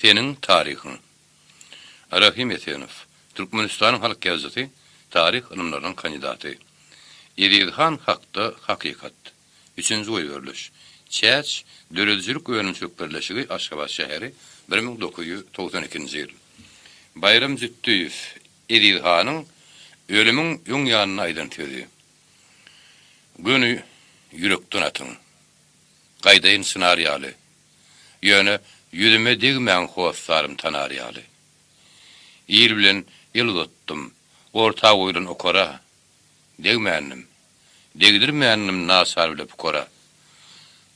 Senin tarihin. Rahim Etenov, Türkmenistan'ın halk gazetesi, tarih ilimlerinin kandidatı. Eridhan hakta hakikat. 3-nji oý beriliş. Çäç, Döredjilik öňünçilik birleşigi Aşgabat şäheri 1992-nji ýyl. Bayram Züttüýew Eridhanyň ölümüň ýoň ýanyna aýdantýdy. Göni ýürekden atyň. Gaýdaýyn senariýaly. Ýöne ýüzüme degmän howslarym tanariýaly. Ýyl bilen ýyl tutdum. Orta oýdan okara. Degmändim. Degdirmändim nasar bilip okara.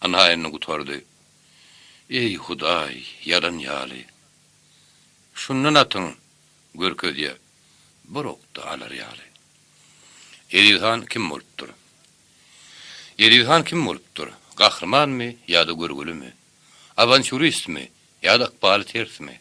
Anaýyny gutardy. Ey Hudaý, yalan ýaly. Şundan atyň görkezýe burukda alar ýaly. Eridhan kim bolupdyr? Eridhan kim bolupdyr? Gahrmanmy ýa-da görgülümi? Avanturistmi ýa-da aqbaly tersmi?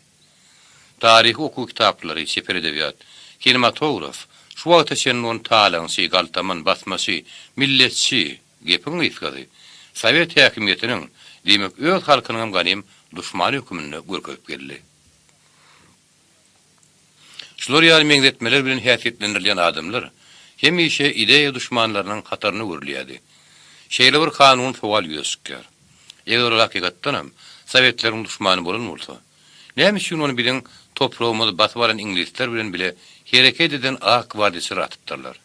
Taryhy okuw kitaplary, sefer edebiyat, kinematograf, şu wagta senin on talaňsy, galtaman basmasy, milletçi gepin ýetgidi. Sowet häkimetiniň demek öz halkynyň ganym duşmany hökümine görkezip geldi. Şular ýaly meňzetmeler bilen häsiýetlendirilýän adamlar hemişe ideýa duşmanlarynyň hataryny görýärdi. Şeýle bir kanun sowal ýöskär. Eger hakykatdanam Sowetlerin duşmany bolan bolsa, näme üçin onu bilen toprağymyzy basyp alan inglizler bilen bile hereket eden ak wadysy atypdyrlar?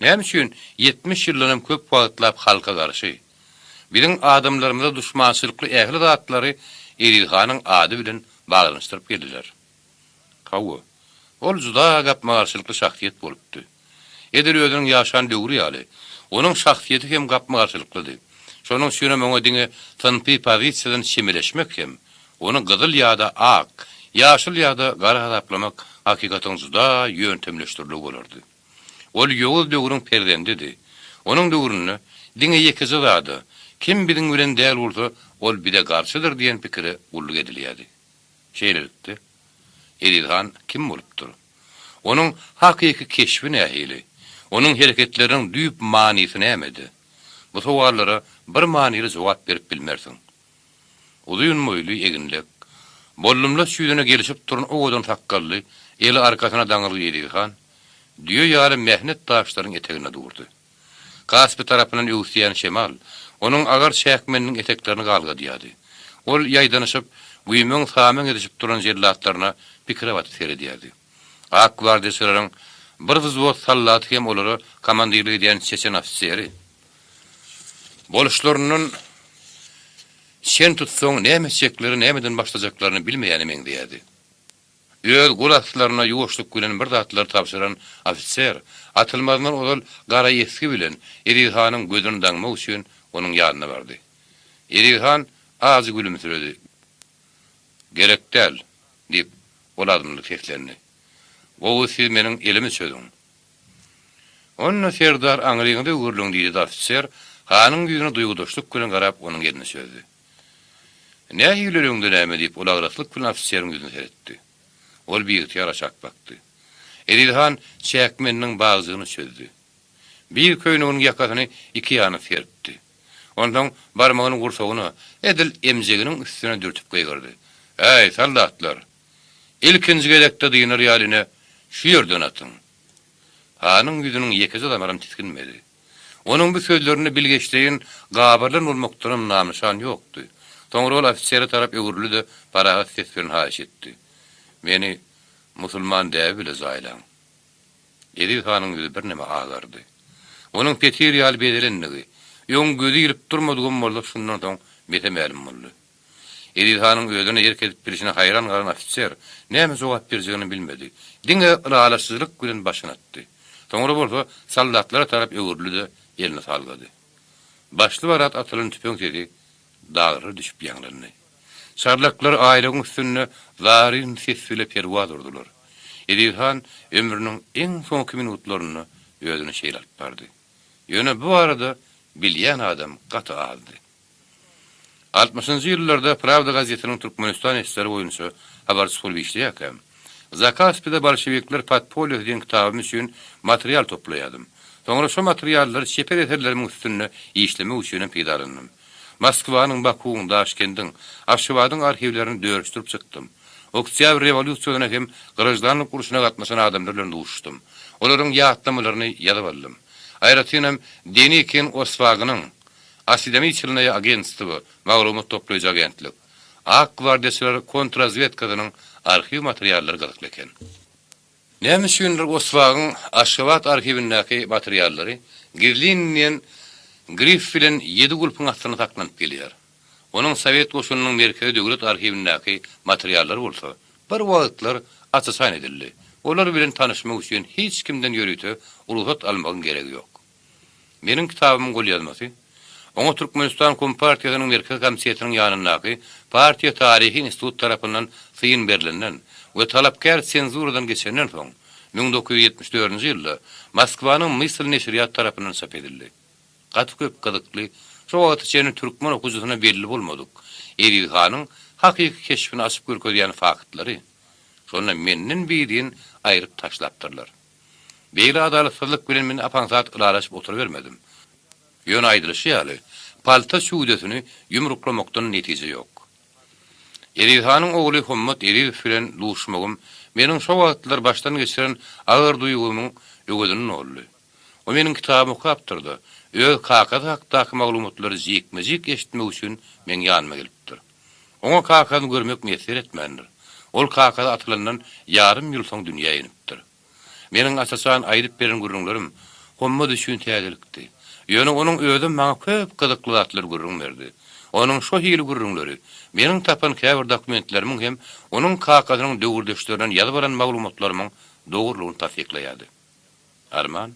Näme üçin 70 ýyllarym köp wagtlap halka garşy bilen adamlarymyza duşmançylykly ähli zatlary Eridhanyň ady bilen baglanyşdyryp geldiler. Hawa ol juda gapmagarçylykly şahsiýet bolupdy. Eder özüniň ýaşan döwri ýaly, onuň şahsiýeti hem gapmagarçylyklydy. Şonuň üçin meňe diňe tanpy pozisiýadan şemeleşmek hem onu gyzyl ýa-da ak, ýaşyl ýa-da gara hadaplamak hakykatyn juda ýöntemleşdirilip bolardy. Ol ýoğuz döwrüň perdendidi. Onuň döwrüne diňe ýekizi zady. Kim bilen bilen däl bolsa, ol bide garşydyr diýen pikiri ulluk edilýärdi. Şeýlelikde Eridhan kim bolupdyr? Onuň hakyky keşfi nähili? Onuň hereketleriniň düýp manysy nämedi? Bu sowalara bir manyly jogap berip bilmersiň. Uzun moýly eginlik, bollumla süýdüne gelişip turan owadan takkally, eli arkasyna daňyly Eridhan, düýe ýaly mehnet taşlaryň etegine durdy. Gaspy tarapynyň ýuwsýan şemal, onuň agar şäkmeniniň eteklerini galgadýady. Ol ýaýdanyşyp, güýmeň samen edişip turan jellatlaryna pikir wat seredýärdi. Ak gwardiýaçylaryň bir wzwot sallaty hem olary komandirlik edýän çeçen ofiseri. Boluşlarynyň sen tutsaň näme çekleri nämeden başlajaklaryny bilmeýäni meňdiýärdi. Öz gulaslaryna ýuwuşlyk bilen bir zatlar tapşyran ofisier atylmadan ol gara ýeski bilen Eridhanyň gözüni daňmak üçin onuň ýanyna bardy. Eridhan azy gülümsiredi. Gerekdäl diýip oladymly seslendi. "Gowy siz meniň elimi söýdüň." Onna serdar aňryňda gürlüň diýdi ofisier, hanyň ýüzüne duýgudaşlyk bilen garap onuň ýerine söýdi. "Näme ýülereňde näme?" diýip olagraslyk bilen ofisieriň ýüzüne seretdi. Ol bir ýara çak bakdy. Eridhan çäkmeniniň bagzyny söýdi. Bir köýnüň ýakasyny iki ýanyna serpdi. Ondan barmagyny gursagyny edil emjeginiň üstüne dürtüp goýgardy. "Ey saldatlar, ilkinji gelekde diýenler ýalyna şu ýerden atyň." Hanyň ýüzüniň ýekizi damarym tiskinmedi. Onuň bu sözlerini bilgeçleýin gabarlan bolmakdan namyşan ýokdy. Soňra ol ofisiere tarap öwürlüdi, parahat ses bilen haýyş etdi. "Meni musulman däw bile zaýlan." Eridhanyň ýüzi bir näme agardy. Onuň petir ýaly bedelenligi, ýoň gözi ýirip durmadygym bolsa şundan soň mete ma'lum boldy. Eridhanyň özüne ýerkedip bilişine haýran galan ofisier näme jogap berjegini bilmedi. Diňe rahatsyzlyk bilen başyny atdy. Soňra bolsa soldatlara tarap öwürlüdi, ýerine salgady. Başly barat atylan tüpeň dedi, dagry düşüp ýaňlandy. Şarlaklar aýlygyň üstüne zarin ses bilen perwaz urdular. Eridhan ömrüniň en soňky minutlaryny özüne şeýle bardy. Ýöne bu arada bilýän adam gaty aldy. 60-njy ýyllarda Pravda gazetiniň Türkmenistan eseri boýunça habarçy bolup işleýärkem. Zakaspyda bolşewikler Podpolye diýen kitabym üçin material toplaýardym. Soňra şu materiallary sefer eterleriň üstüne işlemek üçin peýdalandım. Moskvanyň, Bakuň, Daşkendiň, Aşgabatyň arhivlerini dörüşdirip çykdym. Oktyabr rewolýusiýasyna hem gyrajdanlyk uruşuna gatnaşan adamlar bilen duşdum. Olaryň ýatlamalarını ýadyp aldım. Aýratynam Denikin Oswagynyň Asidami çylnaýa agentstwy, maglumat toplaýjy agentlik. Ak gwardiýaçylar kontrazvedkanyň arhiv materiallary gazykly eken. Näme üçindir Oswagyň Aşgabat arhivindäki materiallary Girlinniň Grif bilen 7 gulpyň astyna taklanyp gelýär. Onun Sovet goşunynyň merkezi döwlet arhivindäki materiallary bolsa, bir wagtlar açysan edildi. Olar bilen tanışmak üçin hiç kimden ýörüte uruhat almagyň geregi ýok. Meniň kitabymyň gol ýazmasy, oňa Türkmenistan Kompartiýasynyň merkezi komisiýasynyň ýanyndaky partiýa taryhy institut tarapyndan syýyn berilenden we talapkar senzuradan geçenden soň 1974-nji ýylda Moskwanyň Mysl neşriyat tarapyndan çap edildi. Gaty köp gydykly, şo wagt içinde türkmen okuwçysyna belli bolmadyk. Eril Hanyň hakyky keşfini açyp görkezýän faktlary şonu menden birin aýryp taşlapdyrlar. Beýle adaletçilik bilen men apansat ýaraşyp oturuvermedim. Ýön aýdylyşy ýaly, palta şuwdetyny ýumruklamakdan netije ýok. Eril Hanyň ogly Hommat Eril bilen duşmagym meniň şo wagtlar başdan geçiren agyr duýgumyň öwedini boldy. O meniň kitabymy okapdyrdy. Öz kakada hakdaky maglumatlary jekmejik eşitmek üçin men ýanyma gelipdir. Oňa kakany görmek mesir etmendir. Ol kakada atylandan ýarym ýyl soň dünýä enipdir. Meniň asasan aýdyp beren gurrunlarym homma düşün täzelikdi. Ýöne onuň öýde maňa köp gydykly zatlar gurrun berdi. Onuň şo hili gurrunlary, meniň tapan käbir dokumentlerimiň hem onuň kakadynyň döwürdeşlerinden ýazyp bolan maglumatlarynyň dogrulygyny tasdiklaýady. Arman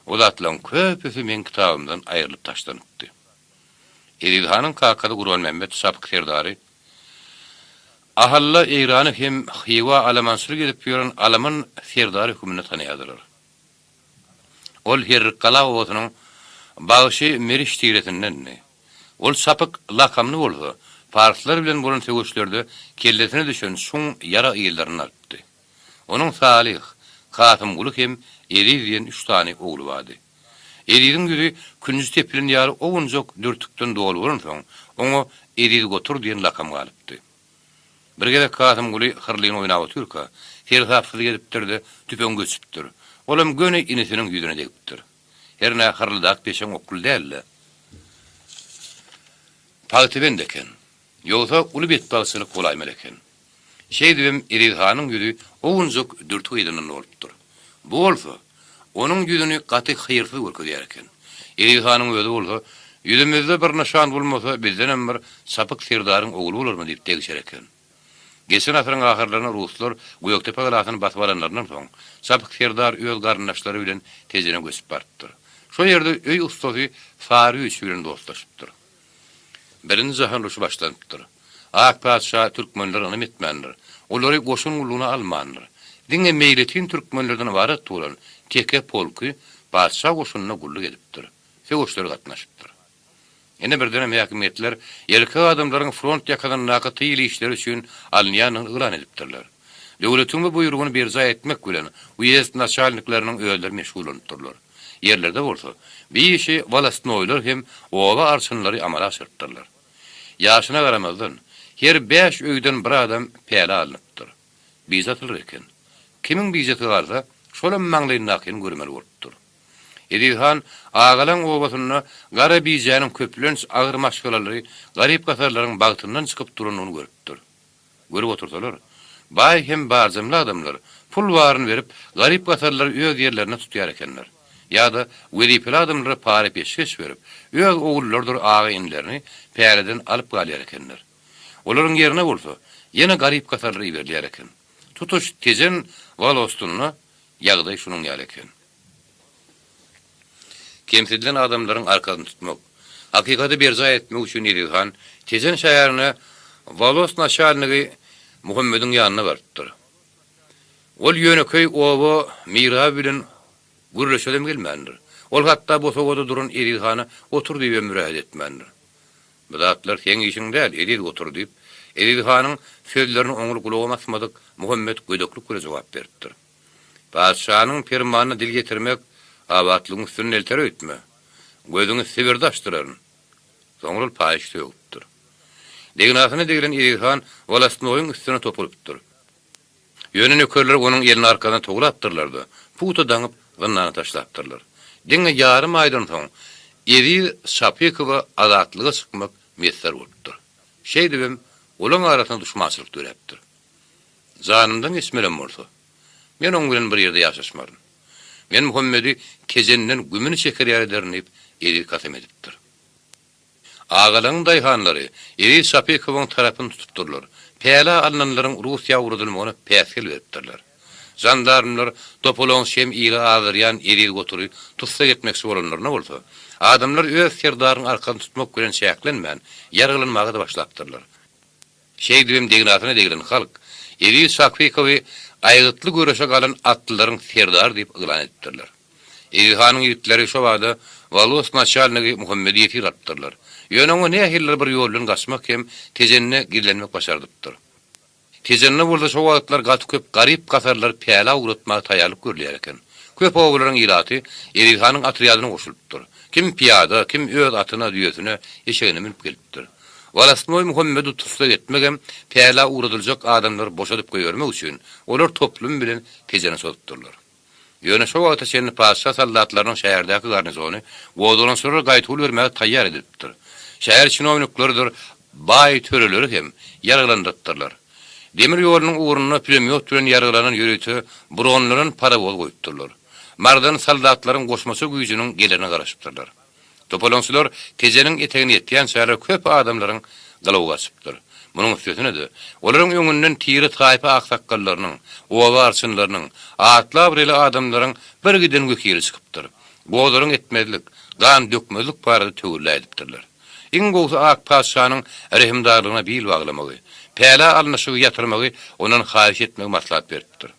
o zatlaryň köpüsi men kitabymdan aýrylyp taşlanypdy. Eril Hanyň kakady Gurban Mehmet sapyk serdary ahalla Eýrany hem Xiwa alamançylyk edip ýören Alaman serdary hükümine tanıyadılar. Ol Herkala owasynyň bagyşy Meriş tigretinden. Ol sapyk lakamly boldy. Farslar bilen bolan söwüşlerde kelletine düşen şoň ýara ýyllaryny alpdy. Onuň Salih, Kasym Gulyk hem Eril diýen 3 tane ogly bardy. Eriliň ýüzi kündüz tepilen ýary owunjak dürtükden dolu bolan soň oňa Eril gotur diýen lakam galypdy. Bir gede Kasym Guly hyrlygyny oýnap oturka, her gedipdirdi, tüpen göçüpdir. Olam göne inesiniň ýüzüne degipdir. Herne hyrlydak peşeň okul dälle. Paýty bendeken. Ýogsa uly betbagysyny golaýmar eken. Şeýdibim Eril Hanyň ýüzi owunjak dürtük ýylynyň bolupdyr. Bu bolsa, onuň ýüzüni gaty hyýrly görkezýär eken. Eril Hanyň öýde bolsa, ýüzümizde bir nişan bolmasa bizden hem bir sapyk serdaryň ogly bolarmy diýip degişer eken. Geçen asyryň ahyrlaryna ruslar Göýektepe galasyny basyp alanlardan soň sapyk serdar öz garyndaşlary bilen tezene göçüp bardyr. Şo ýerde öý ustasy Fary bilen dostlaşypdyr. Birinji jahan uruşy başlanypdyr. Ak paşa türkmenlerini etmendir. Olary goşun uluny almandyr. Diňe meýletin türkmenlerden ibaret bolan teke polky paşa goşunyna gulluk edipdir. Söwüşler gatnaşypdyr. Ene birden häkimetler ýelki adamlaryň front ýakadan nakaty ýyly işleri üçin alynýanyny ýylan edipdirler. Döwletiň bu buýrugyny berza etmek bilen uyezd naçalniklarynyň öýleri meşgul bolupdyrlar. Yerlerde bolsa, bir işi walastnoýlar hem owa arçynlary amala aşyrtdyrlar. Ýaşyna garamazdan her 5 öýden bir adam päle alınıpdyr. Bizatlyr eken. Kimiň bijaty barsa, şolam maňlaýyndakyny görmeli bolupdyr. Eril Han Ağalan owasyna gara bijanyň köplenç agyr maşgalary garyp gatarlaryň bagtyndan çykyp duranyny görüpdir. Görüp otursalar, bay hem barzymly adamlar pul waryny berip garyp gatarlary öz ýerlerine tutýar ekenler. Ýa-da weripli adamlara para peşkeş berip öz ogullardyr agyňlaryny päreden alyp galýar ekenler. Olaryň ýerine bolsa, ýene garyp gatarlary berýär eken. Tutuş tezen walostunyna ýagdaý şunuň ýaly eken. Kemsedilen adamlaryň arkasyny tutmak, hakykata berza etmek üçin Eril Han tezen şäherine Walos naşalnygy Muhammediň ýanyna bardyr. Ol ýöneköy owa Mira bilen gurruşalym gelmendir. Ol hatda bu sowada duran Eril Hany otur diýip mürahat etmendir. Bu zatlar sen işiň däl, Eril otur diýip Eril Hanyň sözlerini oňul gulagyma asmadyk Muhammed gödöklük bilen jogap beripdir. Paşanyň fermanyny dil getirmek abatlygyň üstüne elter öýtme. Gözüňi sebirdaşdyraryn. Soňra paýyş tögüpdir. Degnasyna degilen Edirhan walasyny oýun üstüne topulypdyr. Ýöne nökerler onuň elini arkadan togulapdyrlardy. Puta daňyp gynnany taşlapdyrlar. Diňe ýarym aýdan soň Edir Şapykowa azatlyga çykmak mesler bolupdyr. Şeýdibim, olaň arasyna düşmançylyk döräpdir. Zanymdan esmelem bolsa. Men oň bilen bir ýerde ýaşaşmarym. Men Muhammedi kezenden gümüni çeker ýerlerni Edir kasem edipdir. Ağalyň daýhanlary Edir Şapykowyň tarapyny tutupdyrlar. Päla alnanlaryň Russiýa urudylmagyny päsgel beripdirler. Jandarmlar topolon şem ýyly azyryan Edir gotury tutsa getmekçi bolanlaryna bolsa, adamlar öz serdaryň arkadan tutmak bilen şäklenmän, ýargylanymagy da başlapdyrlar. Şeýdibim degnasyna degilen halk Edir Şapykowy aýgytly göreşe galan atlylaryň serdar diýip ýylan etdirler. Edirhanyň ýigitleri şo wagda Valos naçalnygy Muhammedi ýetir atdyrlar. Ýöne ne hiller bir ýol bilen gaçmak hem tejenne girlenmek başardypdyr. Tejenne bolsa şo wagtlar gaty köp garyp gasarlar päla uratmagy taýýarlyk görülýär eken. Köp oglaryň ýylaty Edirhanyň atryadyna goşulypdyr. Kim piyada, kim öz atyna düýesine eşegine minip gelipdir. Walasnoy Muhammedi tutsa getmegem päla uradyljak adamlar boşadyp goýarmak üçin olar toplum bilen tejenne sotupdyrlar. Ýöne şo wagtda şeýle paşa soldatlarynyň şäherdäki garnizony godulan sonra gaýtul bermäge taýýar edipdir. Şäher çinowniklerdir, baý töreleri hem ýargılandyrdylar. Demir ýolunyň uğruna pulemyot bilen ýargılanan ýörüti buronlaryň parabol goýupdyrlar. Mardan soldatlaryň goşmasy güýjüniň gelerine garaşypdyrlar. Topolonçylar tejeniň etegini ýetýän şäher köp adamlaryň gylaw gaçypdyr. Munyň üstüne de olaryň öňünden tiri taýpa aksaklarynyň, owa arçynlarynyň, atla birle adamlaryň bir giden gökýeli çykypdyr. Goýlaryň etmezlik, gan dökmezlik barada töwürläýipdirler. Iň gowy ak paşanyň rehimdarlygyna bil baglamagy, päla alnyşygy ýatyrmagy onuň haýyş etmegi maslahat beripdir.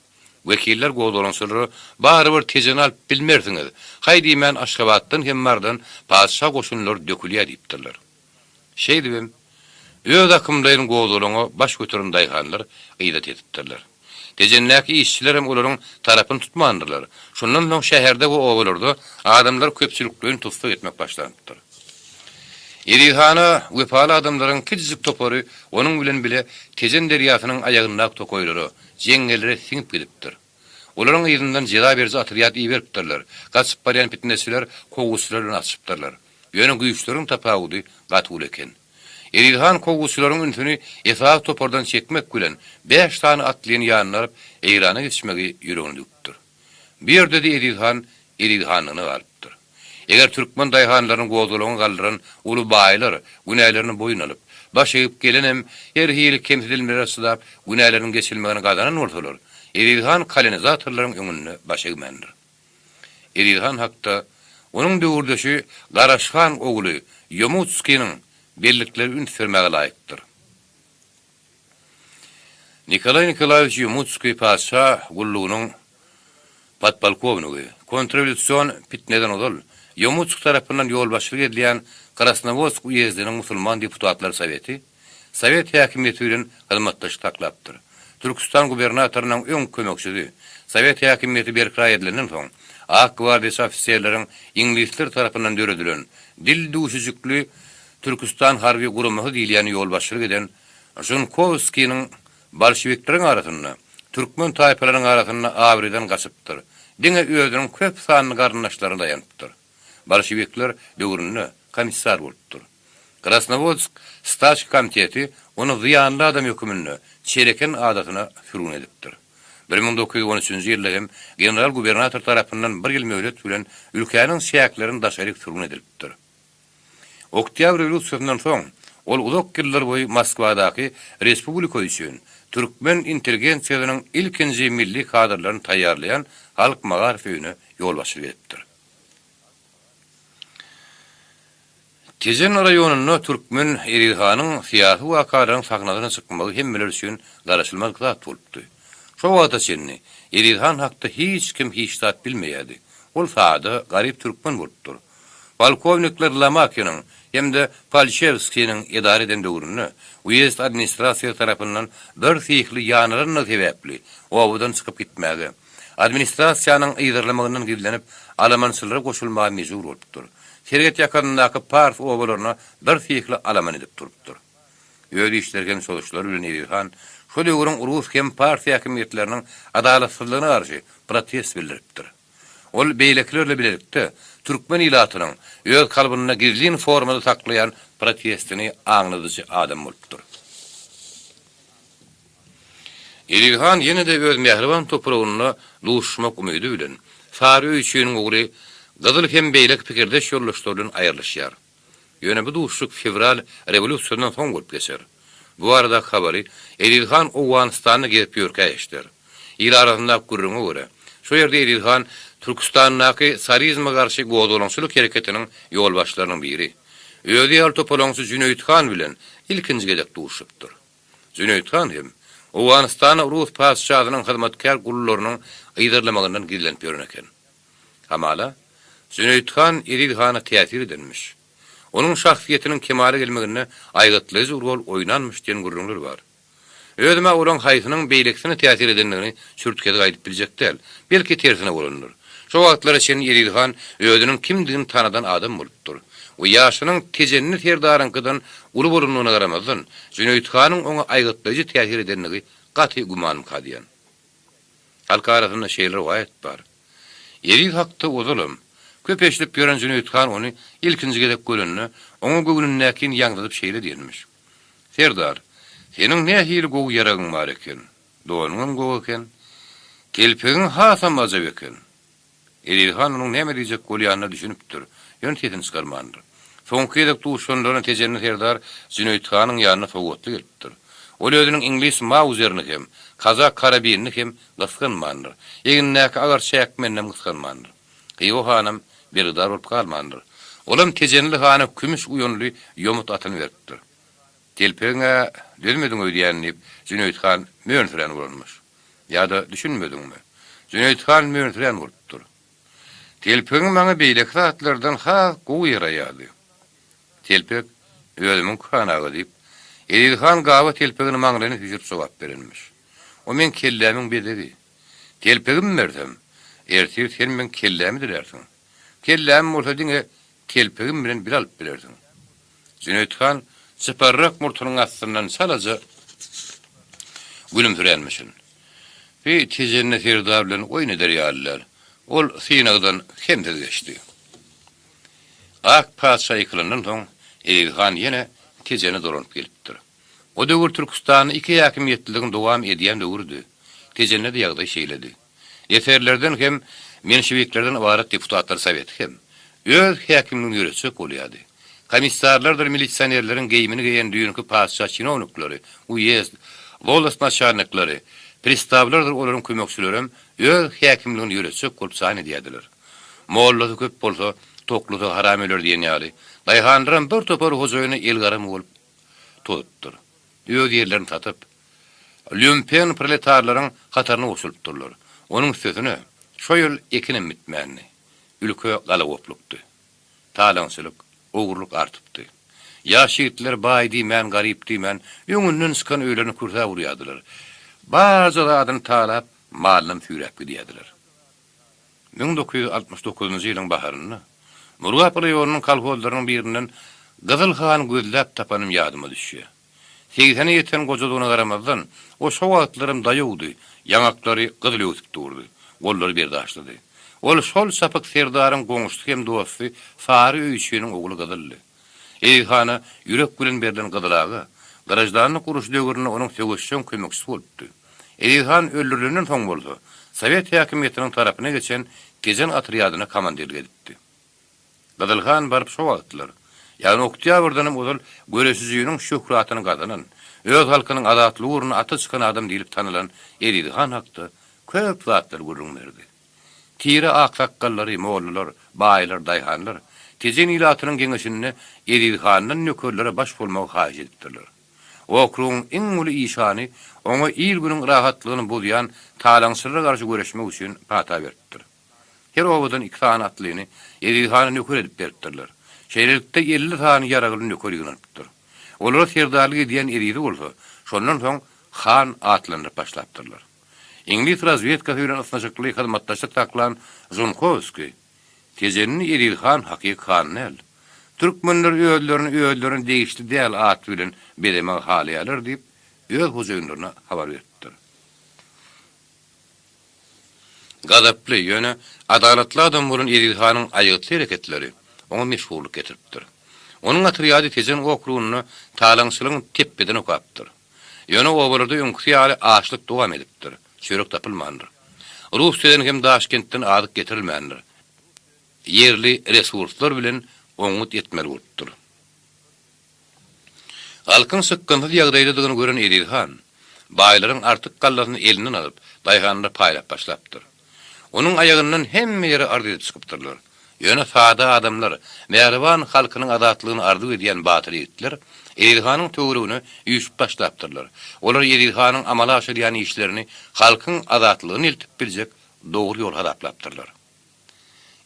Wekiller goýlaryňçylary bary bir tejeni alyp bilmersiňiz. Haýdy men Aşgabatdan hem mardan paşa goşunlar dökülýär diýipdirler. Şeýdibim, öz akymlaryň goýlaryňy baş götüren daýhanlar ýydat edipdirler. Tejennäki işçiler hem olaryň tarapyny tutmandyrlar. Şondan soň şäherde we owalarda adamlar köpçüliklerini tutsa etmek başlandypdyr. Edirhana wepaly adamlaryň kiçik topary onuň bilen bile tejen derýasynyň aýagyna tokoýlary, jeňellere siňip gidipdir. Olaryň ýerinde jera berji atryat iýeripdirler. Gaçyp barýan fitnesçiler kowguslar bilen açypdyrlar. Ýöne güýçleriň tapawudy gatyl eken. Edirhan kowgusularyň ünsüni esas topardan çekmek bilen 5 tane atlyň ýanyna eýrana geçmegi ýüregine dükdir. Bir ýerde Edirhan Edirhanyny galypdyr. Eger türkmen daýhanlaryň goýdularyny galdyran uly baýlar günälerini boyun alyp, baş eýip gelenem her hili kemsidilmelere sydap günälerini geçilmegini gadanan bolsalar, Edirhan kolonizatorlaryň öňüne baş eýmendir. Edirhan hakda onuň döwürdeşi Garaşhan ogly Yomutskiň bellikleri ünfermäge laýykdyr. Nikolay Nikolaýevич Yomutski paşa gullugynyň patpolkovnigi, kontrrevoliusiýon pitneden odal, Yomutsk tarapyndan ýolbaşçylyk edilýän Krasnovodsk uyezdiniň musulman deputatlar soweti, Sovet häkimiýeti bilen hyzmatdaşlyk taklapdyr. Türkistan gubernatorynyň öň kömekçisi, Sovet häkimiýeti berkira edilenden soň, Ak gwardiýa ofisiýerleriň ingilisler tarapyndan döredilen, dil duşujykly Türkistan harby gurumy diýilýän ýolbaşçylyk eden Junkovskiň bolşevikleriň arasyna, türkmen taýpalaryň arasyna awrydan gaçypdyr. Diňe özüniň köp sanly garyndaşlary daýanypdyr. Bolşevikler döwründe komissar bolupdyr. Krasnovodsk Stach komiteti onu ziyanlı adam hükümünü çeyreken adatyna sürgün edipdir. 1913-nji ýylda hem general gubernator tarapyndan bir ýyl möhlet bilen ülkäniň şäherlerini daşaryk sürgün edilipdir. Oktyabr rewolýusiýasyndan soň ol uzak ýyllar boýy Moskwadaky respublika üçin türkmen intelligensiýasynyň ilkinji milli kadrlaryny taýýarlayan halk magarifine ýolbaşçylyk etipdir. Tejen raýonuny türkmen Edirhanyň syýasy wakalaryň sagnadyna çykmagy hemmeler üçin garaşylmaz zat bolupdy. Şo wagtda şenni Edirhan hakda hiç kim hiç zat bilmeýärdi. Ol sady garyp türkmen bolupdyr. Polkovnikler Lamakynyň hemde Palşevskiň idare eden döwründe uyezd administrasiýa tarapyndan bir fiýhli ýanyryny sebäpli owadan çykyp gitmäge, administrasiýanyň ýygyrlamagynyň gizlenip Almançylary goşulmagy mejbur bolupdyr. Serget yakınındaki parf ovalarına bir fikli alaman edip durupdur. Öyle işlerken sonuçları bilen Edilhan, şu döwürün Rus hem partiýa hakimiýetleriniň adalatsızlygyna garşy protest bildiripdir. Ol beýleklerle birlikde Türkmen ilatynyň öz kalbyna gizlin formada saklayan protestini aňladyjy adam bolupdyr. Edilhan ýene de öz mehriban toprağyna duşmak umydy bilen Fary üçiniň ogly Gyzyl hem beýlek pikirdeş ýollaşlaryň aýrylyşýar. Ýöne bu duşluk fevral rewolýusiýanyň soň bolup geçer. Bu arada habary Edilhan Owganystanyna gelip ýörkäýişdir. İl arasynda gurrungy görä. Şu ýerde Edilhan Türkistanyňky sarizma garşy goýdolançylyk hereketiniň ýol başlarynyň biri. Öýdi ýol topalaňçy Cüneyt Han bilen ilkinji gelek duşupdyr. Cüneyt Han hem Owganystana Rus padşahynyň hyzmatkar gullarynyň ýygyrlamagyndan gizlenip ýörneken. Hamala Cüneyt Han Edilhana täsir edilmiş. Onun şahsiýetiniň kemale gelmegine aýgatlyjy rol oýnanmış diýen gurrunlar bar. Ödüme olan haýsynyň beýleksine täsir edenligini sürtkede gaýdyp biljekdir. Belki tersine bolandyr. Şo wagtlar için Edilhan ödünün kimdigini tanadan adam bolupdyr. O ýaşynyň tejenini terdarankydan uly bolanyna garamazdan Cüneyt Hanyň oňa aýgatlyjy täsir edenligi gaty gumanym kadýan. Halk arasynda şeýler gaýet bar. Edil hakda ozalym. Köpeşlip ýören Cüneyt Han ony ilkinji gedek görenini oňa göwnündäkin ýaňladyp şeýle diýilmiş. Serdar, seniň nähili gowy ýaragyň bar eken? Doňyň gowy eken. Kelpegiň hasam azab eken. Edilhan onuň näme diýjek bolýanyny düşünüpdir. Ýöntetini çykarmandyr. Soňky gedek duşanlaryň tejenini Serdar Cüneyt Hanyň ýanyna sowgatly gelipdir. Ol özüniň inglis mauzerini hem, kazak karabinini hem gysganmandyr. Eginnäki agar şäk menden gysganmandyr. Ýo hanam birdar bolup galmandyr. Olam tejenli hany kümüş uýunly ýomut atyny beripdir. Telpeňe dölmediň öýdýänni Cüneyt Han möňtüren bolmuş. Ýa-da düşünmediňmi? Cüneyt Han möňtüren bolupdyr. Telpeň maňa beýlek zatlardan has gowy ýaraýady. Telpek özümiň kanagy diýip Edilhan gawa telpegini maňlaryny hüjüp sowap berilmiş. O men kellämiň bedeli. Telpegim mersem, ertir sen men kellämi dilersiň. Kelläm bolsa diňe telpegim bilen bir alyp bilersiň. Cüneyt Han sıparrak murtunyň astyndan salaja gülümsürenmişin. Ve tejenine Serdar bilen oýna derýärler. Ol synagdan hemde geçdi. Ak paşa ýykylandan soň Edilhan ýene tejeni doranyp gelipdir. O döwür Türkistanyň iki hakimiýetligini dowam edýän döwürdü. Tejeni de ýagdaý şeýledi. Eserlerden hem menşeviklerden ibaret deputatlar soweti hem öz hakimliğini ýüretsek bolýardy. Komissarlardyr militsionerleriň geýimini geýen düýünki paşa çinownykları, uyezd, volast naçarniklary, pristavlardyr olaryň kömekçileri öz hakimligini ýüretsek bolup saň edýärdiler. Mollady köp bolsa tokludy haram öler diýen ýaly. Daýhandyran bir topar hojaýyny elgaramy bolup tutupdyr. Öz ýerlerini tatyp, lümpen proletarlaryň hataryna goşulypdyrlar. Onuň sözüne şo ýol ekinem bitmänni. Ülke galawoplukdy. Talaňçylyk, ogurluk artypdy. Ýaşytlar baý diýmän, garyp diýmän, ýöňünden çykan öýlerini kursa urýardylar. Bazı adyny talap, malym füýräp gidýärdiler. 1969-njy ýylyň baharyny Murgap raýonunyň kolhozlarynyň birinden Gyzyl Han gözläp tapanym ýadyma düşýär. 80 ýeten gojadygyna garamazdan o şo wagtlarym daýawdy, ýanaklary gyzyl ösüp durdy, gollary berdaşlady. Ol şol sapyk Serdaryň goňuşdy hem dosty Fary üçiniň ogly Gyzyldy. Edilhana ýürek bilen berilen gyzylagy, garajdaryny kuruş döwründe onuň söwüşçän kömekçisi bolupdy. Edilhan öldürilenden soň bolsa, Sowet hakimiýetiniň tarapyna geçen gezen atryadyna komandirlik edipdi. Gyzylhan barıp şo wagtlar, ýani oktýabrdan ozal göresizliğiniň şöhratyny gazanan, öz halkynyň adatly uğruna aty çykan adam diýilip tanylan Edilhan hakda köp zatlar gurrunlardy. Tire aksakallary, mollalar, baýlar, daýhanlar tejen ilatynyň geňeşini Edilhanyň nökerlere baş bolmagy haýy edipdirler. Okruň iň uly işany oňa il günüň rahatlygyny bolýan talaňçylara garşy göreşmek üçin pata beripdir. Her owadan 2 tane atlyny Edilhanyň nöker edip beripdirler. Şeýlelikde 50 tane ýaragyny nöker ýygnapdyr. Olar Serdarlyk diýen eridi bolsa, şondan soň Han atlanyp başlapdyrlar. İngiliz razvedka bilen asnaşykly hyzmatdaşlyk taklan Zunkovski Tezenini Edilhan hakik hanel. Türkmenler öýlerini değişti däl at bilen bereme halaýarlar diýip öz hojaýynlaryna habar berdiler. Gadaply ýöne adalatly adam bolan Edilhanyň aýytly hereketleri oňa meşgullyk getiripdir. Onuň atryady tezen okrugyny talaňçylygyň tepeden okapdyr. Ýöne obarda ýunksy açlyk dowam edipdir. Çörek tapylmandyr. Russiýadan hem Daşkentden adyk getirilmändir. Yerli resurslar bilen oňut etmeli bolupdyr. Halkyň sıkkyndy ýagdaýdadygyny gören Edilhan, baýlaryň artyk gallasyny elinden alyp, daýhanyny paýlap başlapdyr. Onuň aýagyndan hemme ýere ardy çykypdyrlar. Ýöne sada adamlar, merwan halkynyň adatlygyny ardy edýän batyr ýigitler, Edilhanyň töwrügini ýüşüp başlapdyrlar. Olar Edilhanyň amala aşyrýan işlerini halkyň adatlygyny eltip biljek dogry ýol hadaplapdyrlar.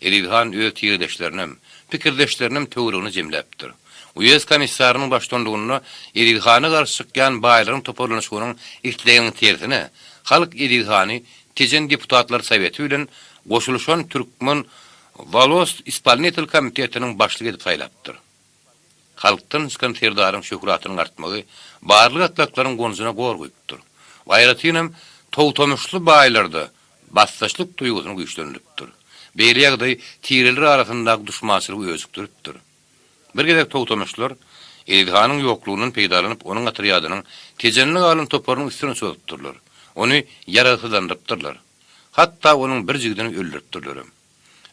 Edilhan öz ýerdeşlerinem, pikirdeşlerinem töwrügini jemläpdir. Uyez komissarynyň başçylygyna Edilhany garşy çykýan baýlaryň toparlanyşynyň ihtilegini tersine, halk Edilhany tejen deputatlar soweti bilen goşulşan Türkmen Valost Ispalnitel komitetiniň başlygy edip saýlapdyr. Halktan çykan serdaryň şöhratynyň artmagy barlyk atlaklaryň gonjuna gor goýupdyr. Gaýratynam towtamyşly baýlarda bassaçlyk duýgusyny güýçlendiripdir. Beýle ýagdaý tireler arasyndaky duşmançylygy özükdiripdir. Bir gezek towtamyşlar Edilhanyň ýoklugynyň peýdalanyp onuň atryadynyň tejenli galyn toparynyň üstüne çökdürler. Onu yarasyzlandyrypdyrlar. Hatda onuň bir jigidini öldüripdirler.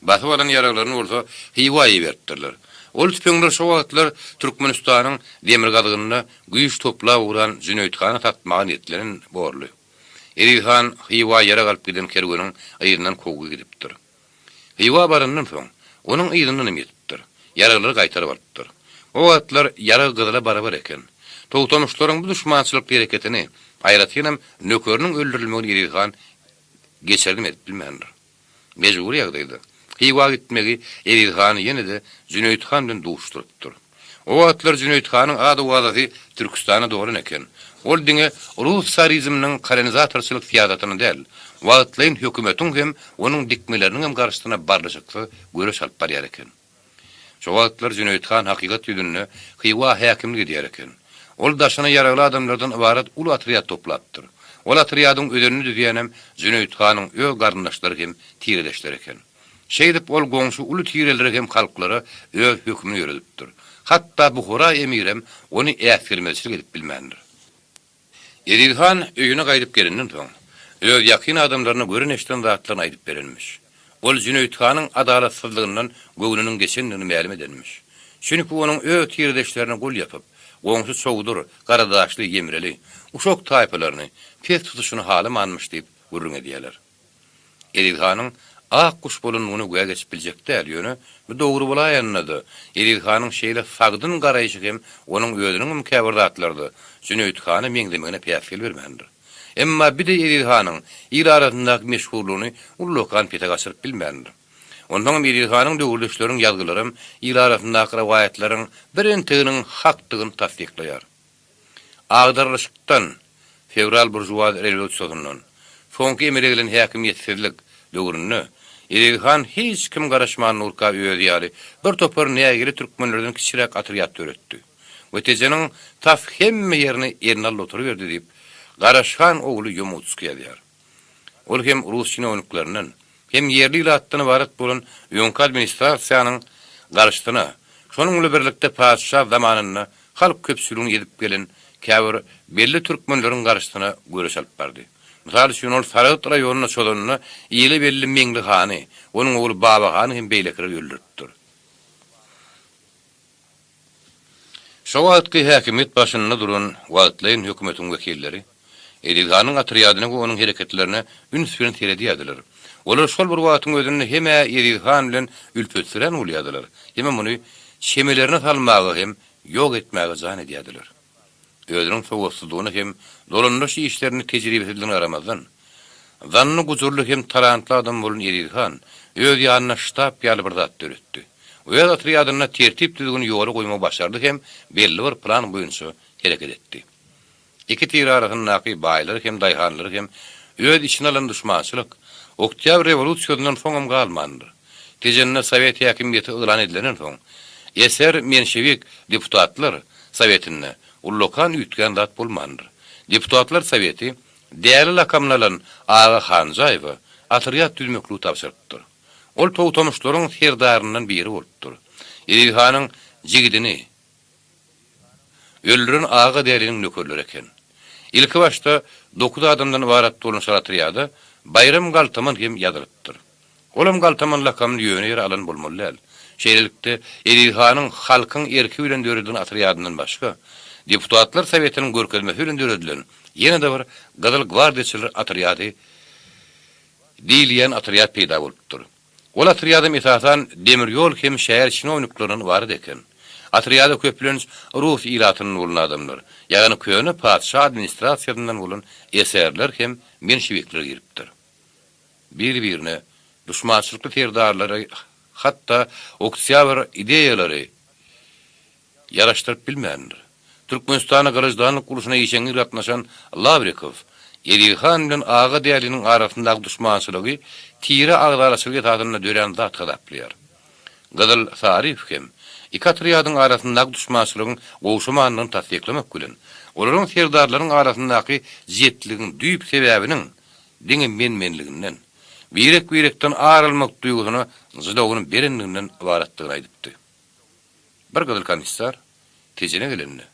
Basyp alan yaralaryny orta hiwaýy beripdirler. Ol tüpeňler şo wagtlar Türkmenistanyň demir gadygyna güýç toplap uran Jüneýdhany tatmagy niýetlerini borly. Edilhan hiwa yara galyp giden kergeniň aýyryndan kowy gidipdir. Hiwa baryndan soň onuň aýyryndan emetipdir. Yaralary gaýtaryp alypdyr. O wagtlar yara gyzyla barabar eken. Towtamyşlaryň bu düşmançylyk hereketini aýratynam nökörniň öldürilmegini Edilhan geçerdim edip bilmändir. Mejbur ýagdaýda hiwa gitmegi Edilhany ýene-de Jüneýdhan bilen duşdurypdyr. O wagtlar Jüneýdhanyň ady wadaty Türkistana dogran eken. Ol diňe Rus sarizminiň kolonizatorçylyk fiýadatyny däl, wagtlaryň hökümetiň hem onuň dikmeleriniň hem garşyna barlyjykly göreş alyp barýar eken. Şo wagtlar Jüneýdhan hakykat ýüzünde hiwa häkimligi edýär eken. Ol daşyna ýaragly adamlardan ibaret ul atryat toplapdyr. Ol atryadın ödenini düzýänem Jüneýdhanyň öz garyndaşlary hem tiredeşleri eken. Şeýdip ol goňşy uly tireleri hem halklara öz hökmüni ýöredipdir. Hatda Buhara emirem onu äfirmezçilik edip bilmändir. Edilhan öýüne gaýdyp gelenden soň öz ýakyn adamlaryna gören eşden zatlaryny aýdyp berilmiş. Ol Jüneýdhanyň adalatsyzlygyndan göwnüniň geçendigini ma'lum edilmiş. Çünki onuň öz tiredeşlerine gol ýapyp, goňşy Sowdur, Garadaşly, Yemreli, uşak taýpalaryny pes tutuşyny haly manmış diýip gurrun edýärler. Edilhanyň ak kuş bolan onu göğe geçip biljek däl ýöne bu dogry bolaýanynda Edilhanyň şeýle sagdyn garaýşy hem onuň özüniň käbirdatlardy. Jüneýdhany meňdemegine päfil bermendir. Emma bir de Edilhanyň ir arasyndaky meşhurlygyny ullukan pete gaçyryp bilmendir. Ondan Edilhanyň döwürleşleriň ýazgylary ir arasyndaky riwayatlaryň birin-tiginiň hakdygyny tasdikleýär. Agdarlyşykdan fevral burjuwa rewolýusiýasynyň soňky emregelen häkimiýetsizlik döwründe Edilhan hiç kim garaşman urka öýdýäri bir topar nägili türkmenlerden kiçirek atryat töretdi. Ötejeniň taf hemme ýerini ernal oturuverdi diýip garaşhan ogly Yomutski edýär. Ol hem Rus çinowniklarynyň hem yerli ilatdan ibaret bolan ýöňki administrasiýanyň garşyna, şonuň bilen birlikde padşah zamanyny halk köpsüligini edip gelen käbir belli türkmenleriň garşyna göreş alyp bardy. Misal üçin ol Saraýat raýonuna çolanyny ýeli belli Meňlihany, onuň ogly Babahany hem beýlekler öldüripdir. Şo wagtky häkimet başynda duran wagtlaryň hökümetiň wekilleri Edilhanyň atryadyna we onuň hereketlerine üns bilen teredýärdiler. Olar şol bir wagtyň özünde heme Edilhan bilen ülpetdiren bolýardylar. Heme muny şemelerine salmagy hem ýok etmäge zan edýärdiler. Özüniň sowatsyzlygyny hem dolanlaş işlerini tejribesinden aramazdan. Zanny guzurly hem talantly adam bolan Edilhan öz ýanyna ştab ýaly bir zat döretdi. Öz atryadyna tertip düzgün ýoly goýma başardy hem belli bir plan boýunça hereket etdi. Iki tir arasyndaky baýlar hem daýhanlar hem öz içine alan düşmançylyk Oktyabr rewolýusiýasynyň soňam galmandy. Tejenne Sovet häkimiyeti ılan edilenen soň eser menşevik deputatlar Sowetinne ullokan ütgen zat bolmandyr. Deputatlar Soweti däli lakamlanan Ağa Hanjaýew atryat düzmekli tapşyrdyr. Ol towtamuşlaryň serdaryndan biri bolupdyr. Elihanyň jigidini öldüren Ağa däliniň nökerleri eken. İlki başta 9 adamdan ibaret bolan şaratriýada Bayram Galtaman hem ýadyrypdyr. Olam Galtaman lakamyny ýöne ýere alan bolmaly. Şeýlelikde Elihanyň halkyň erki bilen döredilen atryadyndan başga deputatlar Sowetiniň görkezmesi bilen döredilen ýene de bir Gyzyl gwardiýaçylar atryady diýilýän atryad peýda bolupdyr. Ol atryadym esasan demir ýol hem şäher şinownyklarynyn bary eken. Atryada köplenç Rus iratynyň bolan adamlar, ýagny köne padşa administrasiýasyndan bolan eserler hem menşevikler giripdir. Bir-birine düşmançylykly terdarlary hatta oktyabr ideýalary ýaraşdyryp bilmändir. Türkmenistana garajdanlyk guruşuna ýeşeňir gatnaşan Lavrikov, Elihhan bilen Ağa däliniň arasyndaky düşmançylygy tire agdaraçylyk tadyna dören zat gadaplyar. Gyzyl Sarif hem ikatriýadyň arasyndaky düşmançylygyň gowşumanyny tasdiklemek bilen olaryň serdarlaryň arasyndaky jetligiň düýp sebäbiniň diňe menmenliginden Birek-birekden ayrılmak duýgusyna zydawyny berenliginden ibaratdygyny aýdypdy. Bir gyzyl komissar tejene gelenni.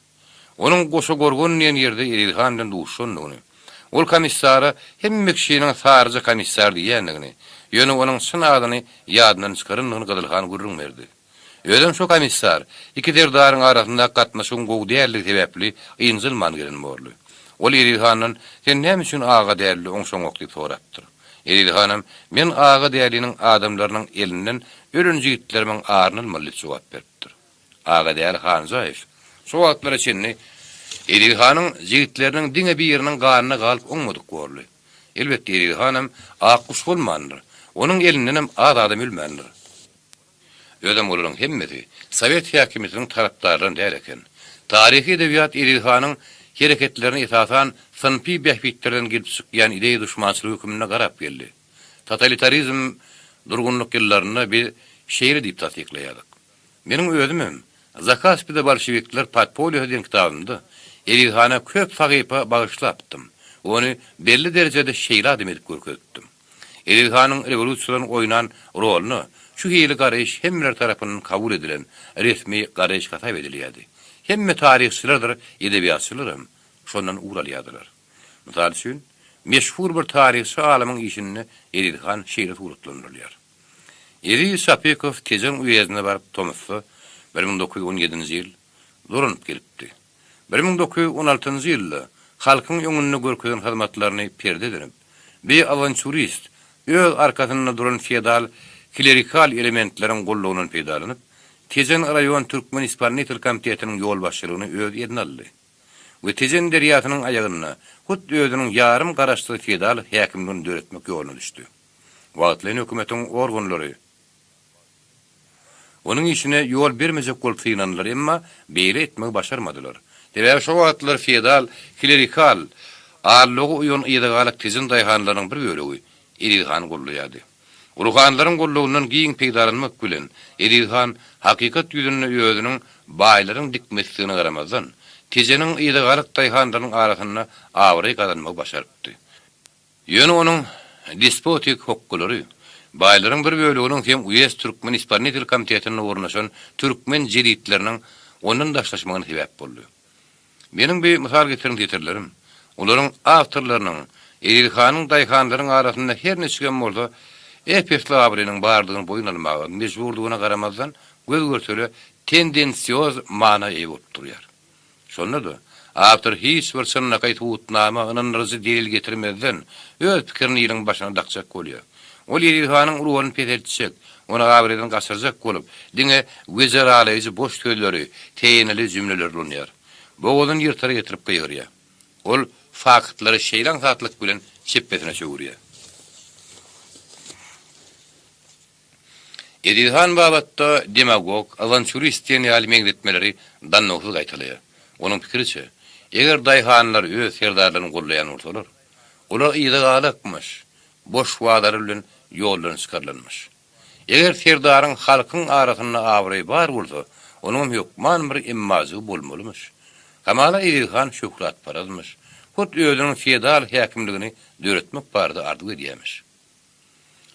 Onuň goşa gorgun diýen ýerde Elihhan bilen duşandygyny. Ol komissara hemme kişiniň sarjy komissar diýendigini, ýöne onuň şyn adyny ýadyndan çykarandygyny Gydylhan gurrun berdi. Öýdem şu komissar iki derdaryň arasynda gatnaşyň gowy däldi sebäpli ýynjylman gelen boldy. Ol Elihanyň "Sen näme üçin Ağa däldi oňşoňok?" diýip sorapdyr. Elihanyň "Men Ağa däliniň adamlarynyň elinden ölün jigitlerimiň arnylmaly" jogap beripdir. Ağa däl Hanjaýew şu wagtlar içinde Elihanyň jigitleriniň diňe bir ýeriniň garnyna galyp oňmadyk boldy. Elbetde Elihanyň aquş bolmandyr. Onuň elinden hem az adam ölmändir. Ödem olaryň hemmeti Sowet häkimiýetiniň tarapdarlaryny däl eken. Taryhy edebiýat Elihanyň hereketlerini esasan sınpi behbitlerden gelip çykýan ideýa düşmançylyk hükümine garap geldi. Totalitarizm durgunluk ýyllaryna bir şeýle diýip tasdikleýärdik. Meniň özümem Zakaspida bolşewikler Podpolye diýen kitabymda Elihana köp sahypa bagyşlapdym. Onu belli derejede şeýle adam edip görkezdim. Elihanyň rewolusiýanyň oýnan roluny şu hili garaýş hemmeler tarapyndan kabul edilen resmi garaýş hasap edilýärdi. Hemme tarihçilerdir, edebiýatçylarym şondan uralýardylar. Mysal üçin, meşhur bir tarihçi alymyň işini Elihhan şeýle suratlandyrýar. Eri Sapekov tezen uýezine baryp Tomsy 1917-nji ýyl duranyp gelipdi. 1916-njy ýylda halkyň öňünde görkezgen hyzmatlaryny perde edip, bir awanturist öz arkasynda duran feodal klerikal elementleriň gollawynyň peýdalanyp, Tezen rayon Türkmen İsparnitel Komitetiniň ýol başçylygyny öz ýerine aldy. We Tezen derýasynyň aýagyna hut özüniň ýarym garaşly feodal häkimligini döretmek ýoluna düşdi. Wagtlyň hökümetiň organlary onuň işine ýol bermejek bolup synandylar, emma beýle etmek başarmadylar. Däwä şu wagtlar feodal klerikal arlygy uýun ýygygalyk Tezen daýhanlarynyň bir bölegi Elihhan gollaýardy. Urganlaryň gollawyndan giň peýdalanmak bilen Elihhan hakykat ýüzüne özüniň baýlaryň dikmesligine garamazdan Tejeniň ýygygalyk daýhanlarynyň arasyna awry kazanmak başarypdy. Ýöne onuň despotik hokkulary baýlaryň bir böleginiň hem Uýez Türkmen İsparnitel Komitetine ornaşan türkmen jeritleriniň onuň daşlaşmagyna sebäp boldy. Meniň bir mysal getirin diýerlerim, olaryň awtorlarynyň Elihanyň daýhanlarynyň arasynda her neçe bolsa Epesli abrinin bardygyny boyun almagy mejburlygyna garamazdan göz görteli tendensiýoz mana ýyp durýar. Şonda da awtor hiç bir sınnaky tutnama ynanyzy delil getirmezden öz pikirini ýylyň başyna dakjak bolýar. Ol Elihanyň ruhuny petertjek, ona abreden gaçyrjak bolup, diňe gözer alaýjy boş sözleri, teýinli jümleler ýolunýar. Boğazyn ýyrtara getirip gyýrýar. Ol faktlary şeýlan zatlyk bilen çepbetine çöwürýär. Elihhan babatda demagog, awanturist diýen ýaly meňzetmeleri dannowy gaýtylýar. Onuň pikiriçe, eger daýhanlar öz serdarlaryny gollaýan bolsalar, olar ýygygalykmyş, boş wagdary bilen ýoldan çykarlanmyş. Eger serdarın halkın arasynda awry bar bolsa, onuň hükman bir immazy bolmalymyş. Kamala Ilhan şöhret parazmyş. Hut özüniň feodal häkimligini döretmek bardy ardy edýärmiş.